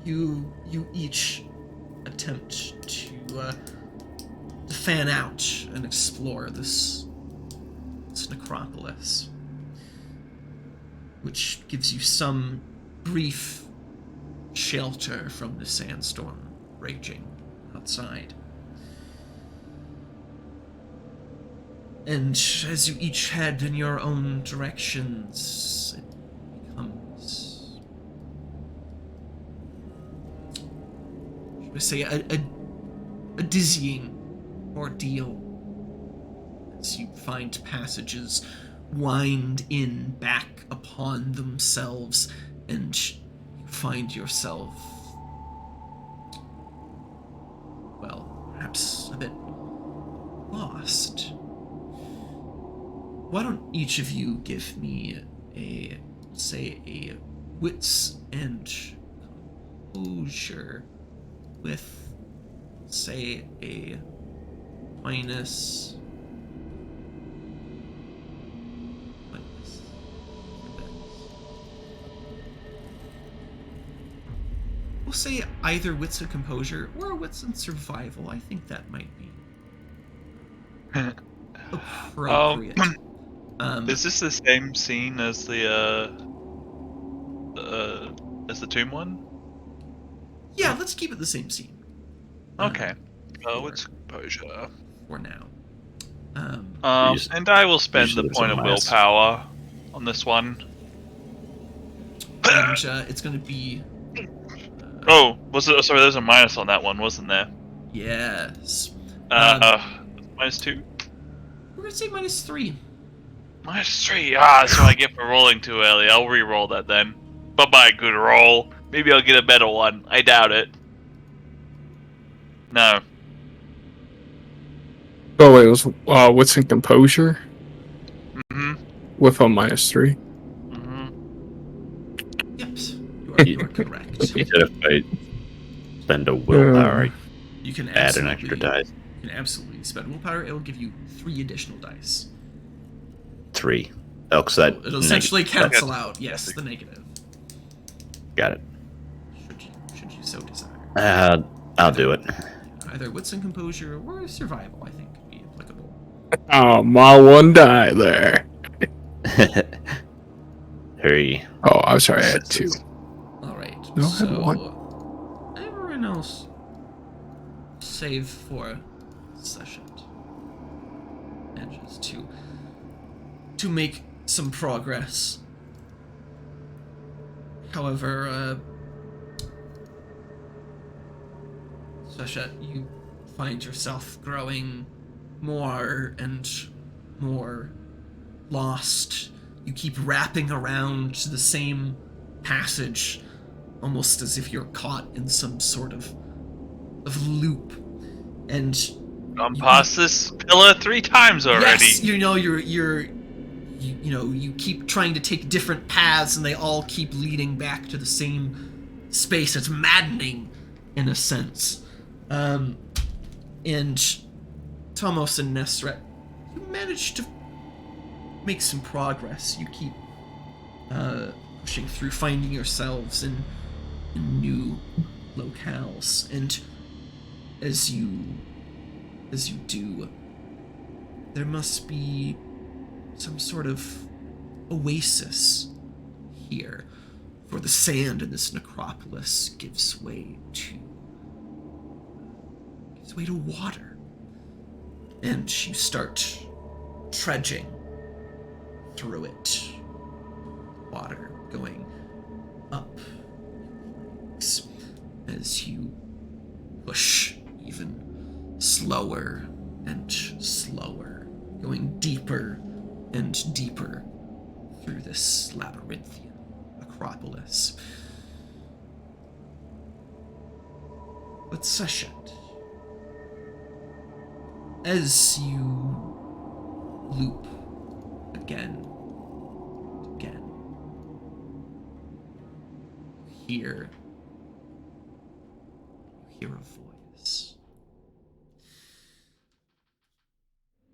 you each attempt to fan out and explore this necropolis, which gives you some brief shelter from the sandstorm raging outside. And as you each head in your own directions, it becomes, should I say, a dizzying ordeal as you find passages wind in back upon themselves, and you find yourself, well, perhaps a bit lost. Why don't each of you give me a wits and composure with, say, a minus. We'll say either wits and composure or wits and survival. I think that might be appropriate. Is this the same scene as the tomb one? Yeah, let's keep it the same scene. Okay. It's composure. For now. And I will spend the usually point of there's a willpower on this one. And it's going to be... Oh, was it? Sorry, there's a minus on that one, wasn't there? yes. -2? We're going to say -3. -3. That's what I get for rolling too early. I'll re-roll that then. Bye-bye, good roll. Maybe I'll get a better one. I doubt it. No. Oh, wait, it was wits and composure Mm-hmm. with a -3. Mm-hmm. Yep. You are correct. You said if I spend a willpower, You can add an extra dice. You can absolutely spend willpower. It'll give you 3 additional dice. 3. Oh, because that It'll essentially cancel out, yes, the negative. got it. Should you so desire. I'll do it. Either wits and composure or survival, I think, could be applicable. Oh, my one die there. Hurry. Oh, I'm sorry, I had 2. Alright, No, I so had 1. everyone else save for session. And just to make some progress. However, Sasha, you find yourself growing more and more lost. You keep wrapping around the same passage, almost as if you're caught in some sort of loop. And Gone past this pillar 3 times already. yes, you keep trying to take different paths, and they all keep leading back to the same space. It's maddening, in a sense. And Tomos and Nesret, you manage to make some progress. You keep pushing through, finding yourselves in new locales, and as you do, there must be some sort of oasis here, for the sand in this necropolis gives way to water. And you start trudging through it. Water going up as you push even slower and slower, going deeper and deeper through this labyrinthian acropolis. But Seshet, as you loop again and again, you hear a voice.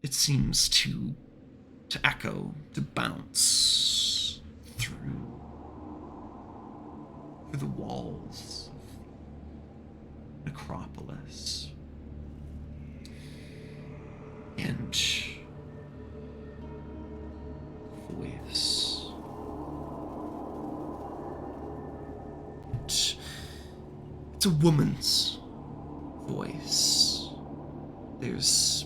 It seems to echo, to bounce through the walls of the necropolis. And the voice, it's a woman's voice. There's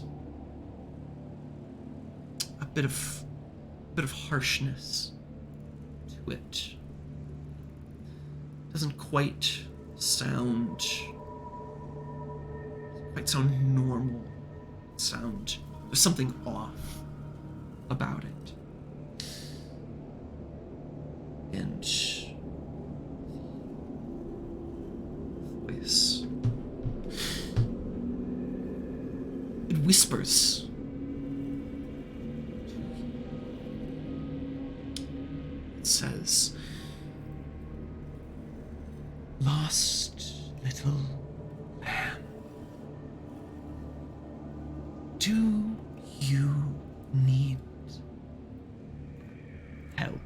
a bit of harshness to it. Doesn't quite sound normal. Sound There's something off about it. And voice. It whispers. It says, "Lost little lamb, do you need help?"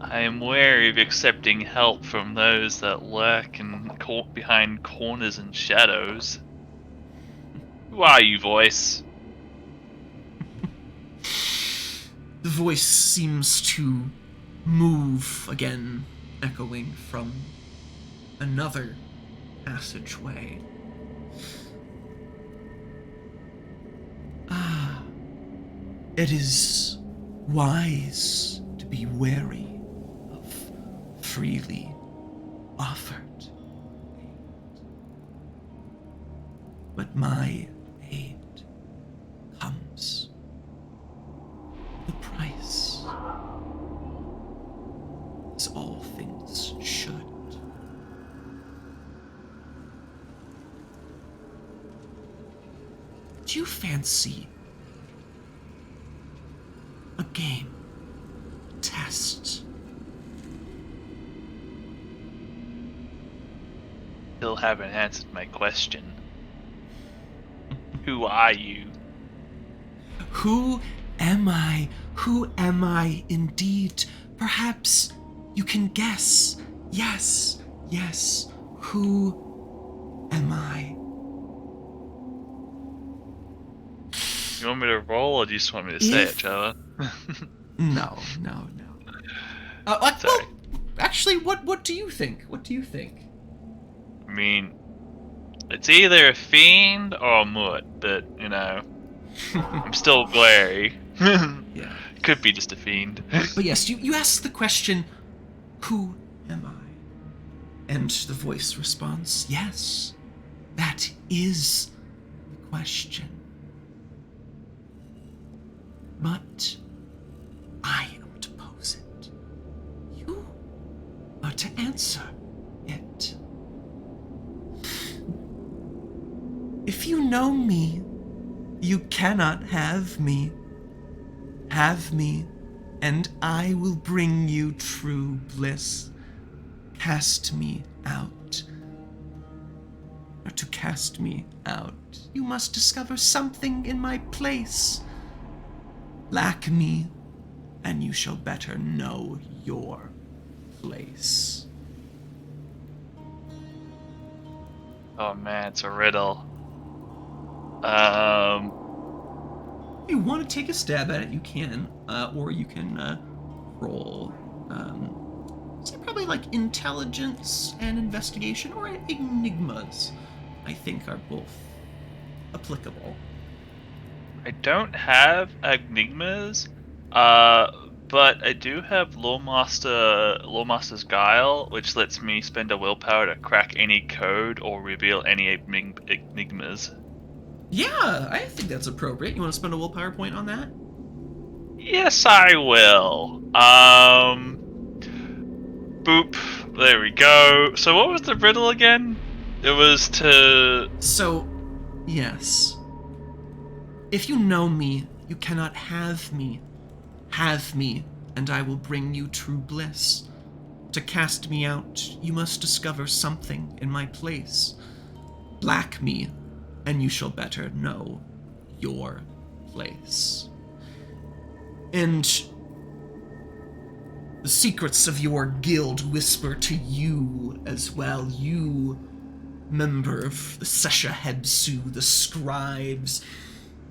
I am wary of accepting help from those that lurk behind corners and shadows. Who are you, voice? The voice seems to move again, echoing from another passageway. Ah, it is wise to be wary of freely offered aid. But my aid comes the price, as all things should. Do you fancy a game, test? Still haven't answered my question. Who are you? Who am I? Who am I indeed? Perhaps you can guess. Yes, yes. Who am I? You want me to roll, or do you just want me to say it, Trevor? No. Sorry. Well, actually, what do you think? What do you think? I mean, it's either a fiend or a mutt, but, you know, I'm still wary. Yeah. Could be just a fiend. But yes, you ask the question, who am I? And the voice responds, yes, that is the question. But I am to pose it. You are to answer it. If you know me, you cannot have me. Have me, and I will bring you true bliss. Cast me out. Or to cast me out, you must discover something in my place. Lack me, and you shall better know your place. Oh man, it's a riddle. If you want to take a stab at it, you can, or you can roll, say probably like intelligence and investigation, or enigmas, I think are both applicable. I don't have enigmas, but I do have Lawmaster's Guile, which lets me spend a willpower to crack any code or reveal any enigmas. Yeah, I think that's appropriate. You want to spend a willpower point on that? Yes, I will. Boop. There we go. So what was the riddle again? It was to... So, yes. If you know me, you cannot have me. Have me, and I will bring you true bliss. To cast me out, you must discover something in my place. Lack me, and you shall better know your place. And the secrets of your guild whisper to you as well, you, member of the Sesha Hebsu, the scribes.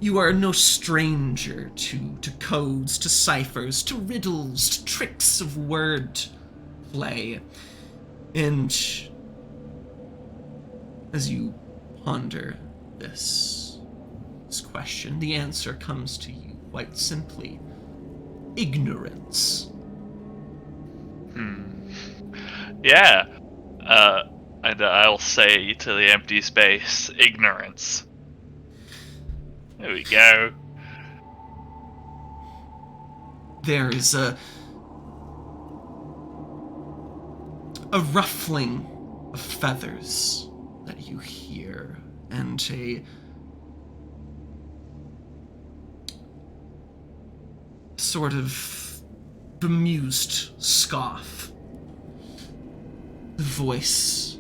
You are no stranger to codes, to ciphers, to riddles, to tricks of word play. And as you ponder this question, the answer comes to you quite simply. Ignorance. Yeah. And I'll say to the empty space, ignorance. There we go. There is a ruffling of feathers that you hear, and a sort of bemused scoff. The voice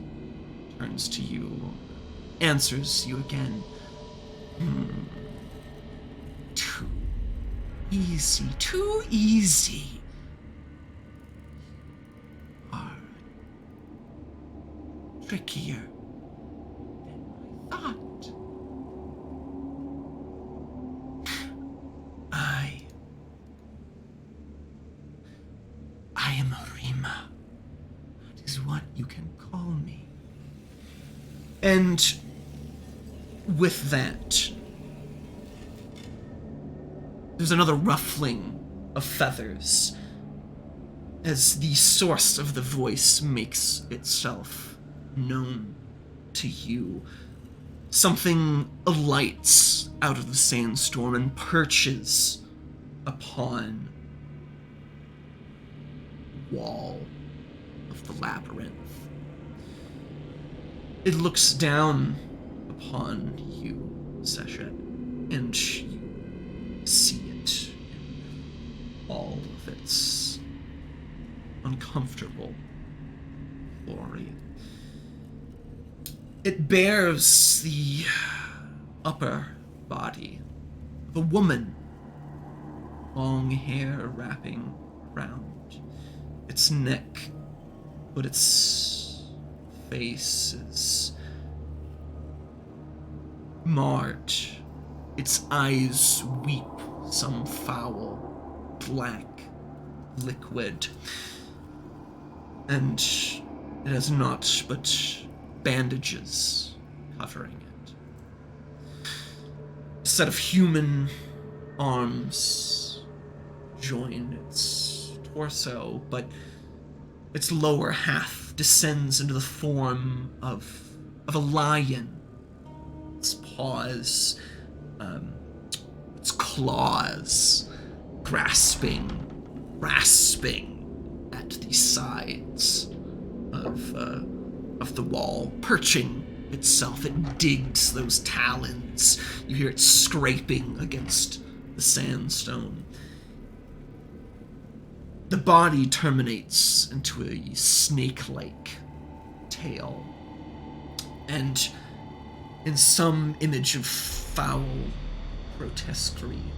turns to you, answers you again. Too easy, too easy. Are trickier than I thought. I am Rima. That is what you can call me. And with that, there's another ruffling of feathers as the source of the voice makes itself known to you. Something alights out of the sandstorm and perches upon the wall of the labyrinth. It looks down upon you, Seshet, and you see it in all of its uncomfortable glory. It bears the upper body of a woman, long hair wrapping around its neck, but its face is marred. Its eyes weep some foul, black liquid, and it has naught but bandages covering it. A set of human arms join its torso, but its lower half descends into the form of a lion. Its paws, its claws, grasping at the sides of the wall, perching itself. It digs those talons. You hear it scraping against the sandstone. The body terminates into a snake-like tail, and in some image of foul grotesquerie,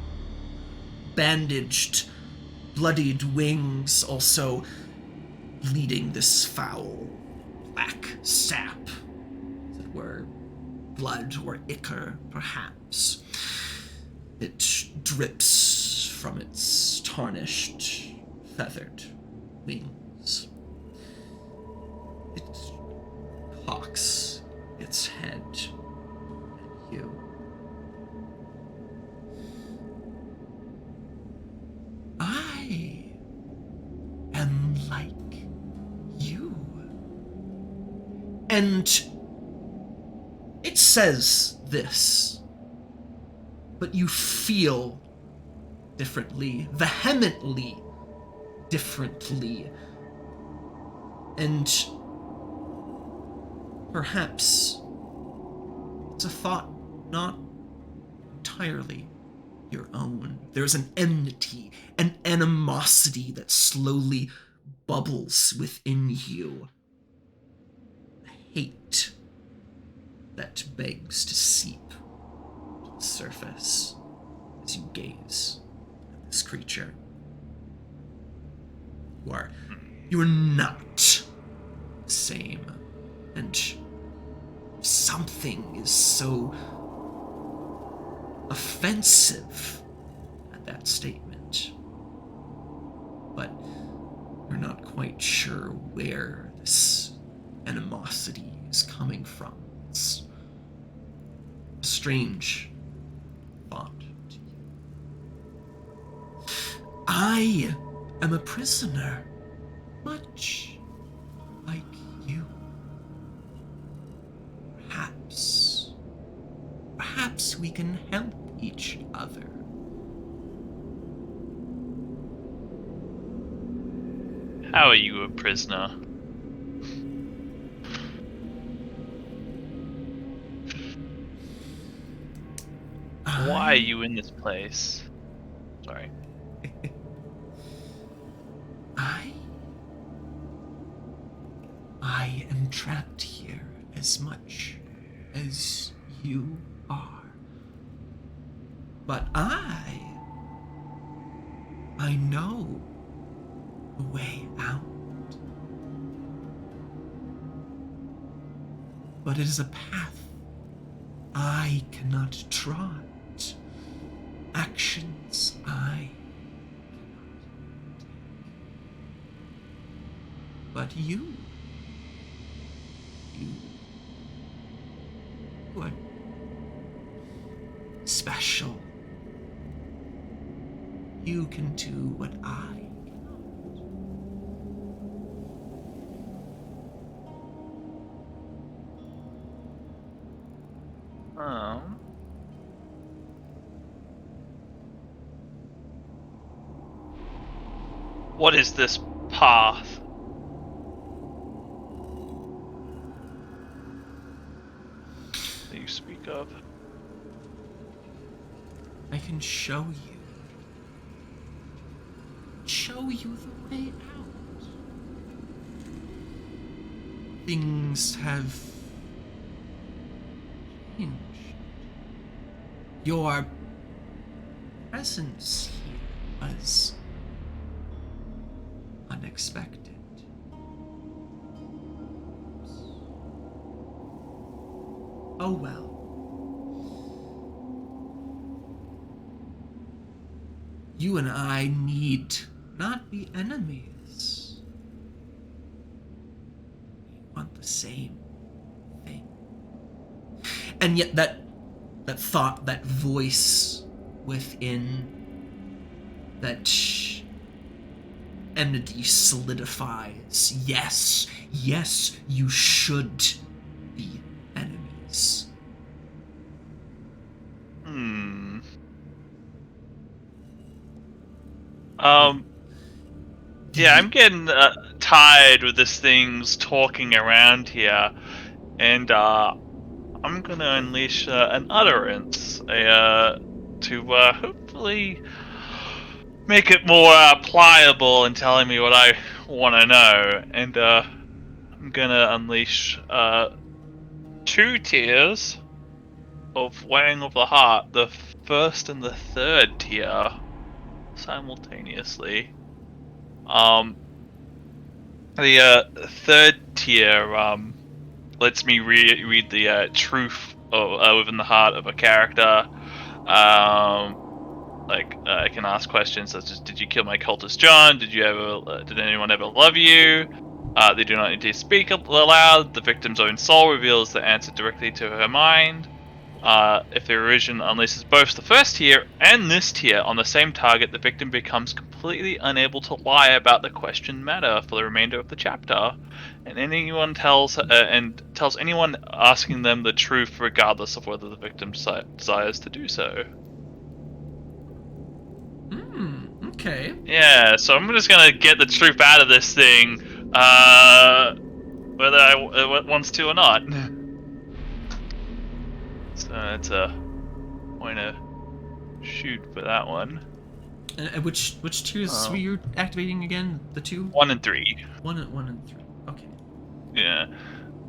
bandaged, bloodied wings also leading this foul black sap, as it were, blood or ichor, perhaps. It drips from its tarnished, feathered wings. It cocks its head at you. I am like you. And it says this, but you feel differently, vehemently differently, and perhaps it's a thought not entirely your own. There's an enmity, an animosity that slowly bubbles within you. A hate that begs to seep to the surface as you gaze at this creature. You are not the same, and something is so offensive at that statement, but you're not quite sure where this animosity is coming from. It's a strange thought to you. I am a prisoner, much like perhaps we can help each other. How are you a prisoner? Why are you in this place? Sorry. I am trapped here as much as you are. But I know the way out. But it is a path I cannot trot. Actions I cannot take. But you are special. You can do what I cannot. What is this path? That you speak of? I can show you. Show you the way out. Things have changed. Your presence here was unexpected. Oh well. You and I need not be enemies. We want the same thing. And yet that thought, that voice within, that enmity solidifies. Yes, you should be enemies. Yeah, I'm getting tired with this thing's talking around here, and I'm gonna unleash an utterance to hopefully make it more pliable in telling me what I want to know. And I'm gonna unleash 2 tiers of weighing of the heart, the first and the third tier, simultaneously. The third tier lets me read the truth within the heart of a character. I can ask questions such as, "Did you kill my cultist John? Did anyone ever love you?" They do not need to speak up aloud. The victim's own soul reveals the answer directly to her mind. If the Arisen unleashes both the first tier and this tier on the same target, the victim becomes completely unable to lie about the questioned matter for the remainder of the chapter, and anyone tells anyone asking them the truth, regardless of whether the victim desires to do so. Okay. Yeah, so I'm just gonna get the truth out of this thing, whether it wants to or not. So that's a point to shoot for that one. Which tiers were you activating again? The 2? 1 and 3. 1 and 3. Okay. Yeah.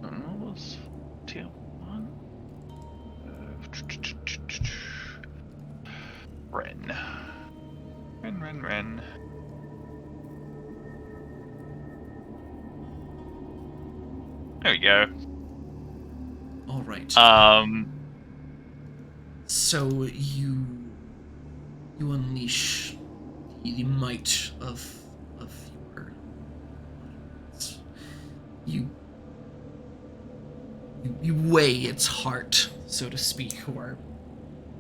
What was tier 1? Ren. There we go. All right. So you unleash the might of your minds. You weigh its heart, so to speak, or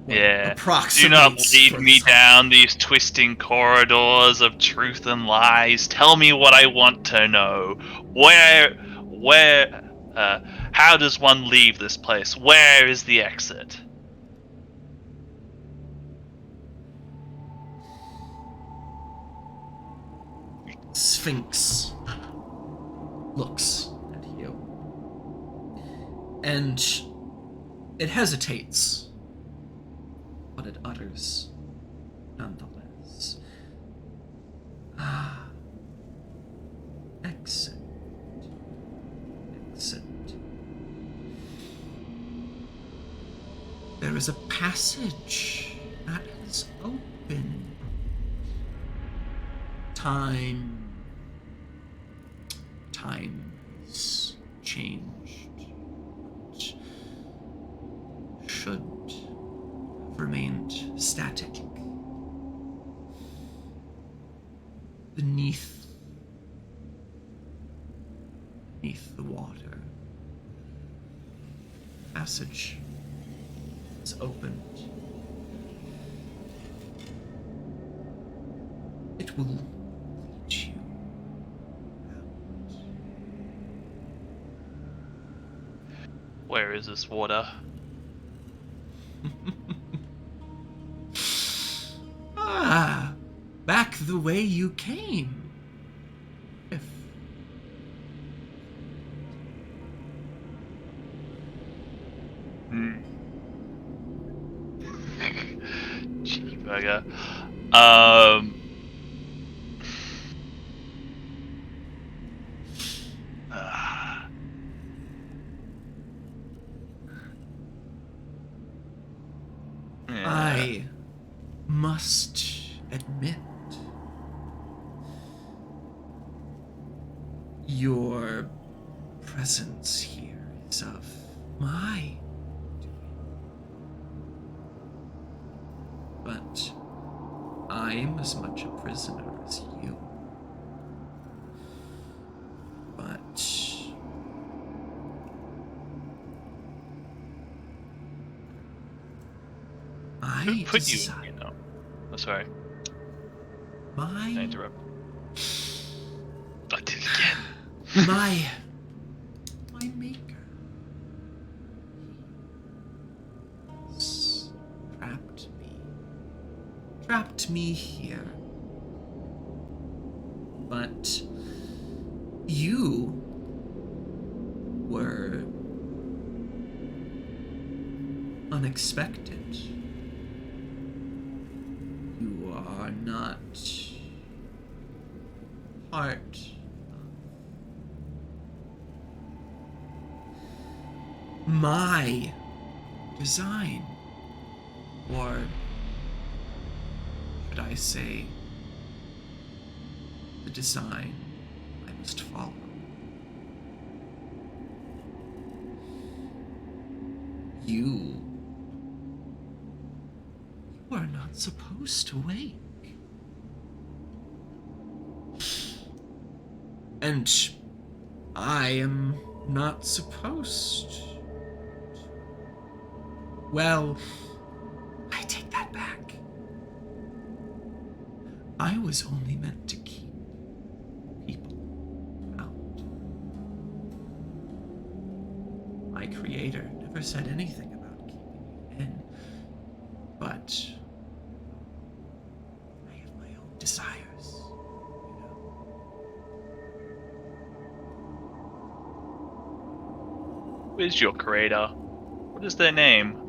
do not lead me down these twisting corridors of truth and lies. Tell me what I want to know. How does one leave this place? Where is the exit? Sphinx looks at you. And it hesitates, but it utters nonetheless. Ah, excellent. Excellent. There is a passage that has opened. Time's changed. But should have remained static. Beneath the water. Passage is opened. It will lead you out. Where is this water? Back the way you came. If Cheeky burger. I must admit, your presence here is of my doing. But I am as much a prisoner as you. But Who put you? Oh, sorry. I My interrupt. I did it again. my maker. He's trapped me here. But you were unexpected. You are not part of my design, or should I say, the design I must follow. You are not supposed to wake. And I am not supposed to. Well, I take that back. I was only meant to keep people out. My creator never said anything about keeping you in, but I have my own desires, you know. Who is your creator? What is their name?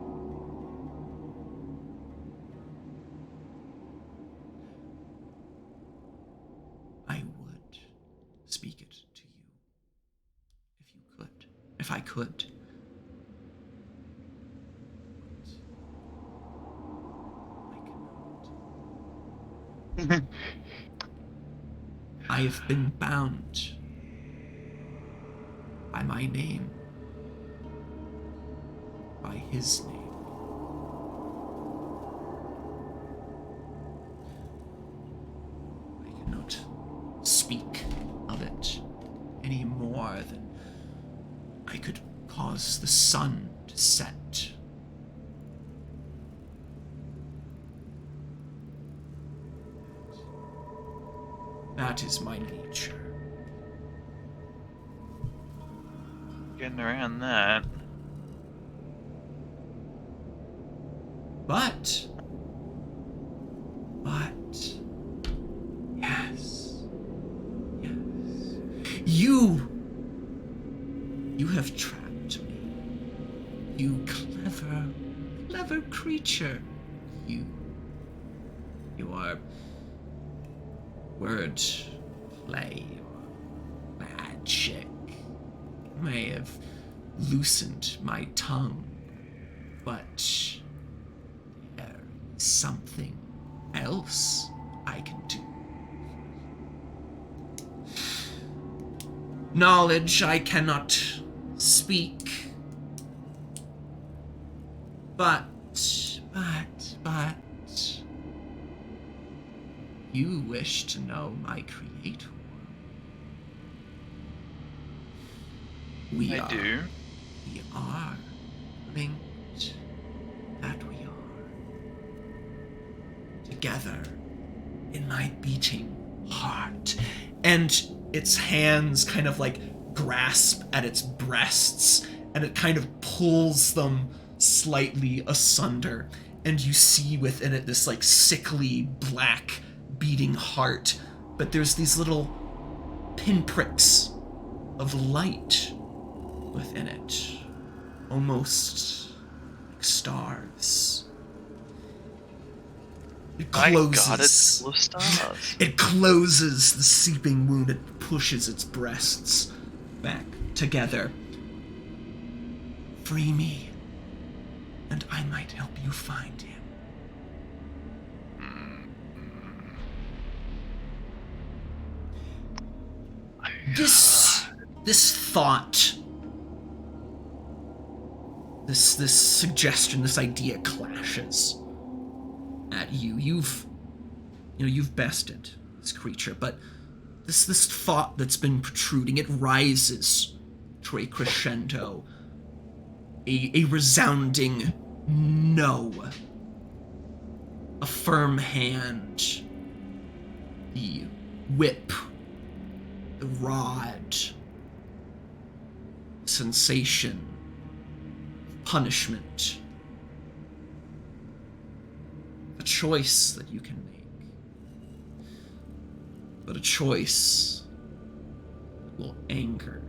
I would speak it to you if you could, if I could. But I cannot. I have been bound by my name, by his name. I cannot speak of it any more than I could cause the sun to set. That is my nature. Getting around that. But, yes, You have trapped me. You clever creature. Your word play or magic may have loosened my tongue, but there is something else I can do. Knowledge I cannot speak, but you wish to know my creator. I do. We are linked. That we are. Together in my beating heart. And its hands kind of like grasp at its breasts, and it kind of pulls them slightly asunder. And you see within it this like sickly black beating heart, but there's these little pinpricks of light within it, almost like stars. It closes. My God, it's full of stars. It closes the seeping wound. It pushes its breasts back together. Free me, and I might help you find him. This thought, this suggestion, this idea clashes at you. You've bested this creature, but this thought that's been protruding, it rises to a crescendo, a resounding no, a firm hand, the whip, the rod, sensation, punishment, a choice that you can make, but a choice that will anger,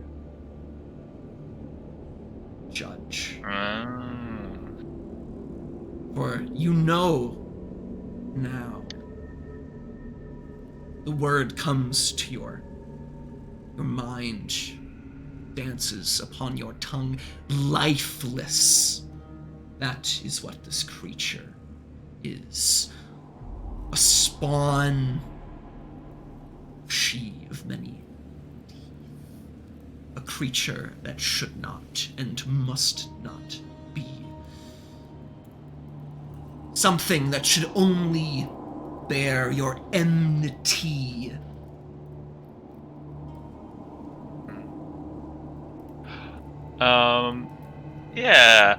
judge. For you know now, the word comes to your mind, dances upon your tongue, lifeless. That is what this creature is. A spawn, she of many teeth. A creature that should not and must not be. Something that should only bear your enmity. Yeah.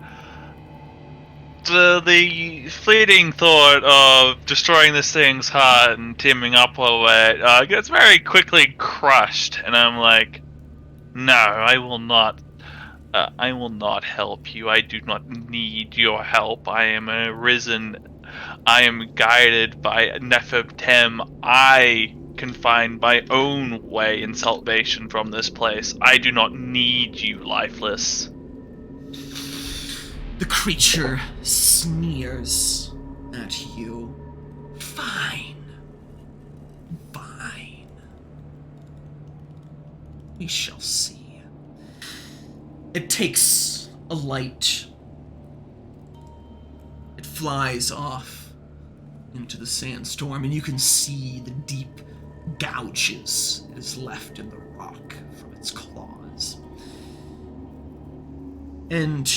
The fleeting thought of destroying this thing's heart and teaming up with it gets very quickly crushed, and I'm like, no, I will not. I will not help you. I do not need your help. I am Arisen. I am guided by Nefertem. I can find my own way in salvation from this place. I do not need you, lifeless. The creature sneers at you. Fine. We shall see. It takes a light. It flies off into the sandstorm, and you can see the deep gouges it has left in the rock from its claws. And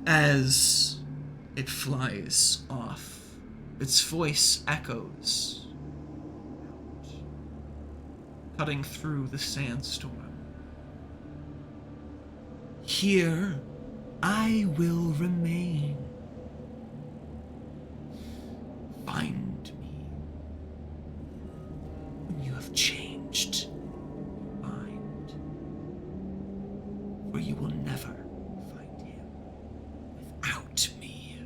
as it flies off, its voice echoes out, cutting through the sandstorm. Here I will remain. Find me when you have changed your mind, for you will never find him without me.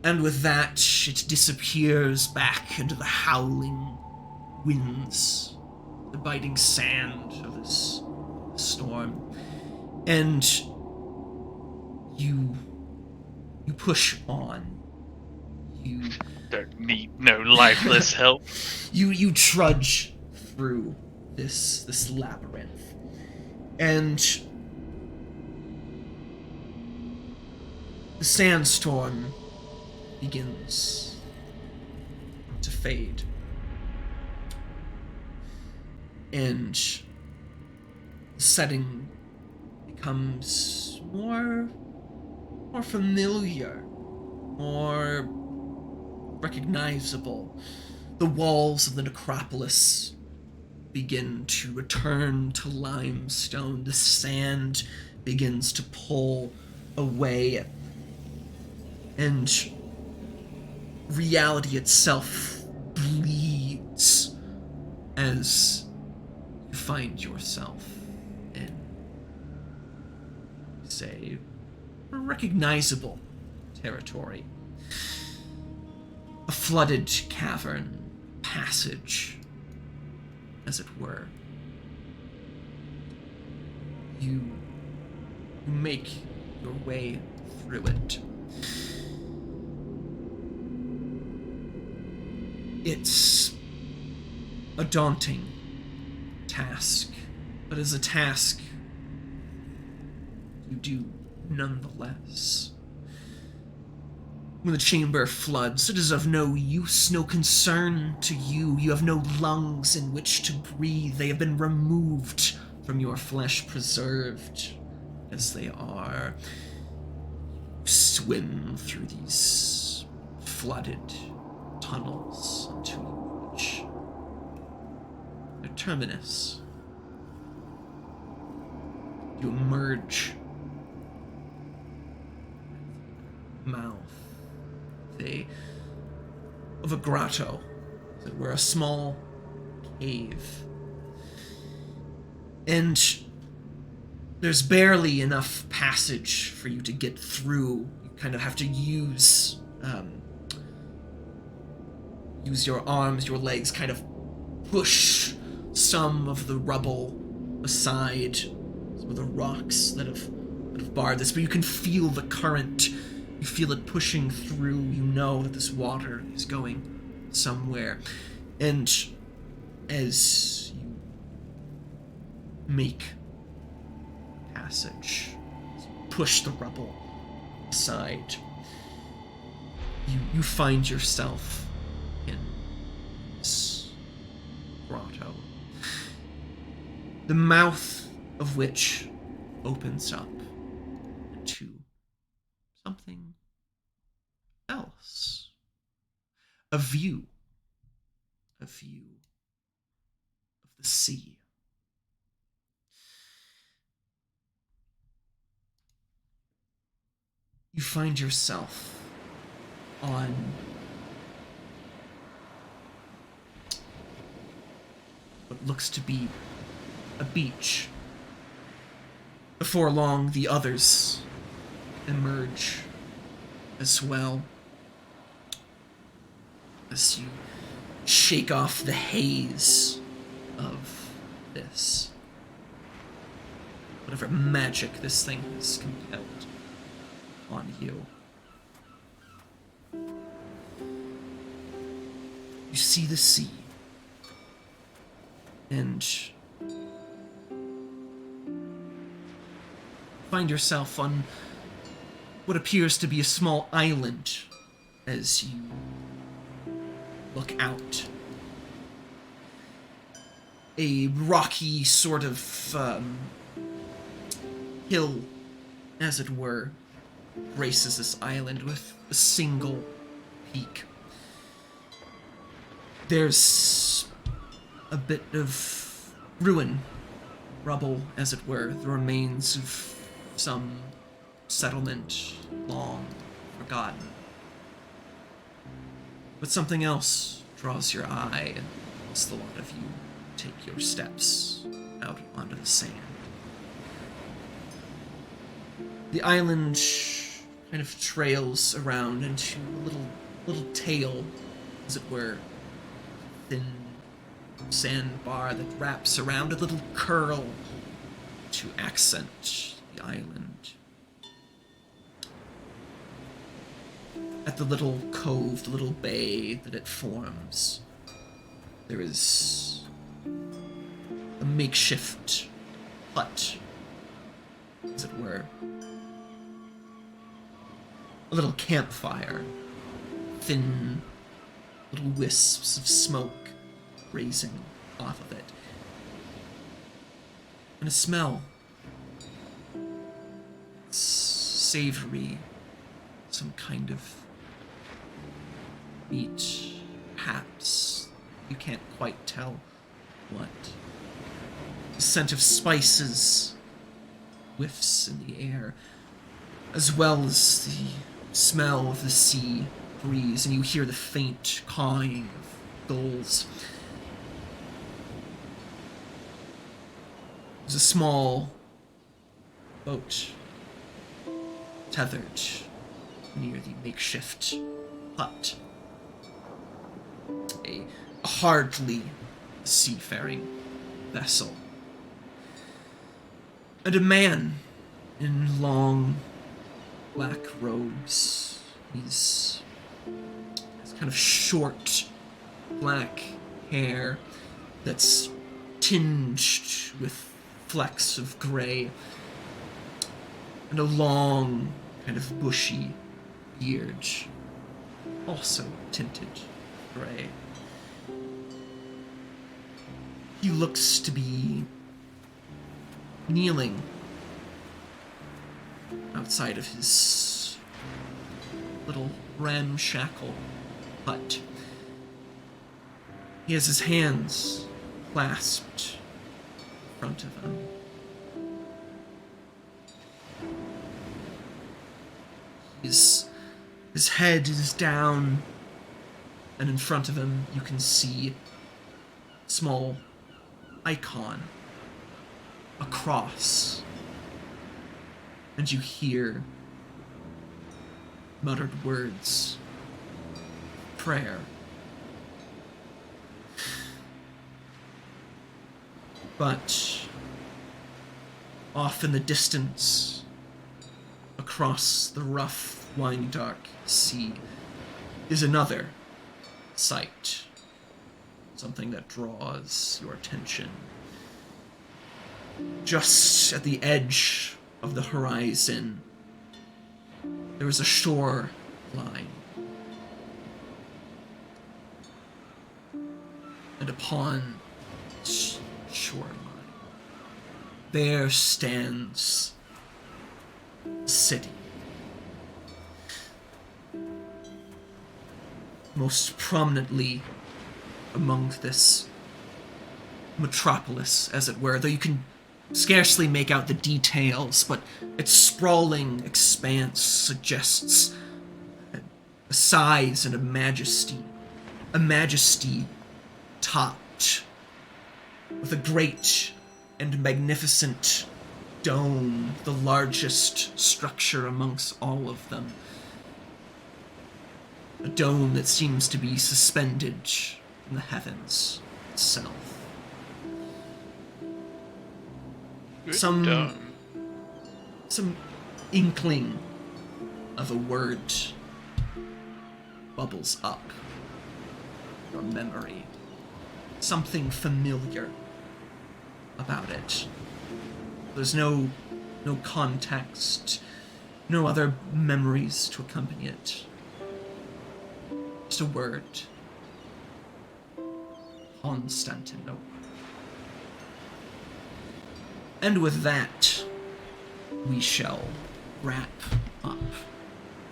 And with that, it disappears back into the howling winds, the biting sand of this storm. sandstorm, and you push on. You Don't need no lifeless help. you trudge through this labyrinth, and the sandstorm begins to fade, and the setting becomes more familiar, more recognizable. The walls of the necropolis begin to return to limestone. The sand begins to pull away, and reality itself bleeds as you find yourself in, say, recognizable territory. A flooded cavern passage, as it were. You make your way through it. It's a daunting task, but as a task, you do nonetheless. When the chamber floods, it is of no use, no concern to you. You have no lungs in which to breathe. They have been removed from your flesh, preserved as they are. You swim through these flooded tunnels until you reach their terminus. You emerge mouth of a grotto, as it were, a small cave. And there's barely enough passage for you to get through. You kind of have to use your arms, your legs, kind of push some of the rubble aside, some of the rocks that have barred this, but you can feel the current. You feel it pushing through. You know that this water is going somewhere. And as you make passage, as you push the rubble aside, you find yourself in this grotto, the mouth of which opens up into something else. A view of the sea. You find yourself on what looks to be a beach. Before long, the others emerge as well, as you shake off the haze of this, whatever magic this thing has compelled on you. You see the sea, and find yourself on what appears to be a small island as you look out. A rocky sort of hill, as it were, graces this island with a single peak. There's a bit of ruin, rubble, as it were, the remains of some settlement long forgotten. But something else draws your eye as the lot of you take your steps out onto the sand. The island kind of trails around into a little tail, as it were, thin sandbar that wraps around a little curl to accent the island. At the little cove, the little bay that it forms, there is a makeshift hut, as it were. A little campfire, thin little wisps of smoke raising off of it. And a smell. It's savory, some kind of meat, perhaps. You can't quite tell what. The scent of spices whiffs in the air, as well as the smell of the sea breeze, and you hear the faint cawing of gulls. There's a small boat tethered near the makeshift hut. A hardly seafaring vessel. And a man in long black robes. He's kind of short black hair that's tinged with flecks of gray, and a long, kind of bushy beard, also tinted gray. He looks to be kneeling outside of his little ramshackle hut. He has his hands clasped in front of him. His head is down, and in front of him you can see a small icon, a cross, and you hear muttered words, prayer. But off in the distance, across the rough, wine dark sea, is another sight. Something that draws your attention. Just at the edge of the horizon, there is a shoreline. And upon this shoreline, there stands a city. Most prominently among this metropolis, as it were, though you can scarcely make out the details, but its sprawling expanse suggests a size and a majesty topped with a great and magnificent dome, the largest structure amongst all of them. A dome that seems to be suspended in the heavens itself. Good Some dome. inkling of a word bubbles up your memory. Something familiar about it. There's no context, no other memories to accompany it. Just a word. Constantinople. And with that, we shall wrap up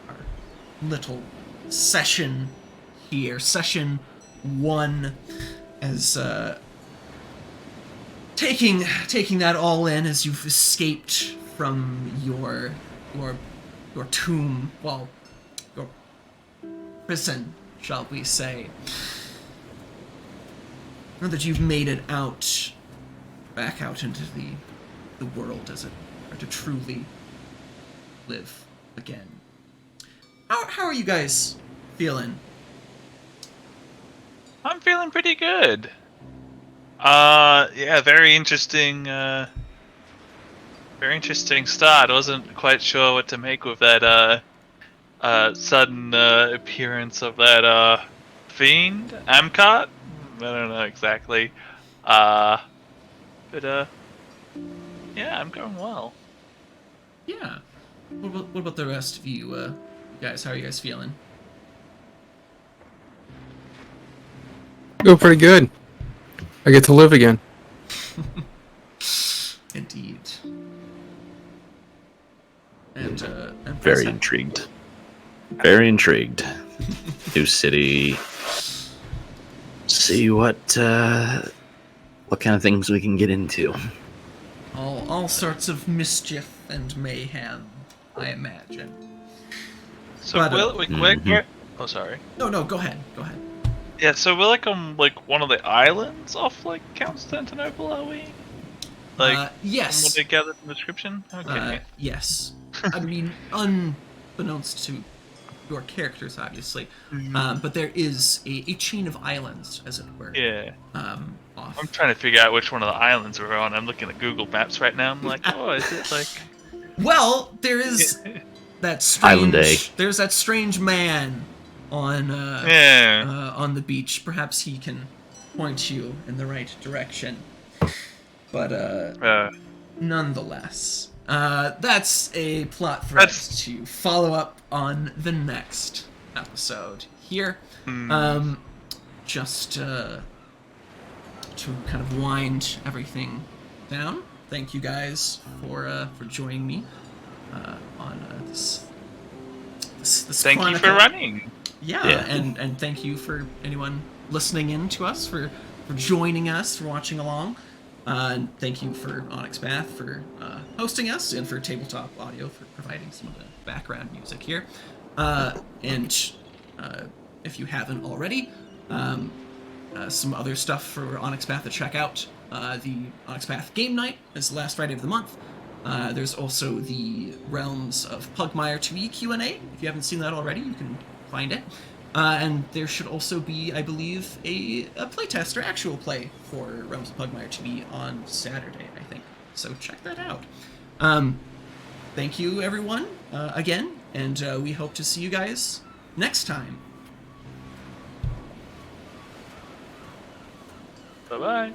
our little session here. Session 1, as taking that all in as you've escaped from your tomb, well, your prison, shall we say. Now that you've made it out, back out into the world, as it were, to truly live again. How are you guys feeling? I'm feeling pretty good. Yeah, very interesting Very interesting start. I wasn't quite sure what to make with that sudden appearance of that fiend Amcart. I don't know exactly. But yeah, I'm going well. Yeah. What about the rest of you guys? How are you guys feeling? Feel pretty good. I get to live again. Indeed. And Very Press- intrigued. Very intrigued. New city. See what kind of things we can get into. all sorts of mischief and mayhem, I imagine. So But, we're oh sorry. No, go ahead. Yeah, so we're like on like one of the islands off like Constantinople, are we? Like yes. from what I gathered from the description? Okay. Yes. I mean, unbeknownst to your characters, obviously, but there is a chain of islands, as it were. Yeah. Off. I'm trying to figure out which one of the islands we're on. I'm looking at Google Maps right now. I'm like, oh, is it like? Well, there is that Island A. strange. There's that strange man on on the beach. Perhaps he can point you in the right direction. But nonetheless, that's a plot thread to follow up on the next episode here. Just to kind of wind everything down. Thank you guys for joining me on this Thank chronicle. you for running. Yeah. And thank you for anyone listening in to us, for joining us, for watching along. And thank you for Onyx Path for hosting us, and for Tabletop Audio for providing some of the background music here. And if you haven't already, some other stuff for Onyx Path to check out. The Onyx Path Game Night is the last Friday of the month. There's also the Realms of Pugmire 2e Q&A. If you haven't seen that already, you can find it. And there should also be, I believe, a playtest or actual play for Realms of Pugmire 2e on Saturday, I think. So check that out. Thank you, everyone, again, and we hope to see you guys next time. Bye bye.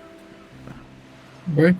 Right.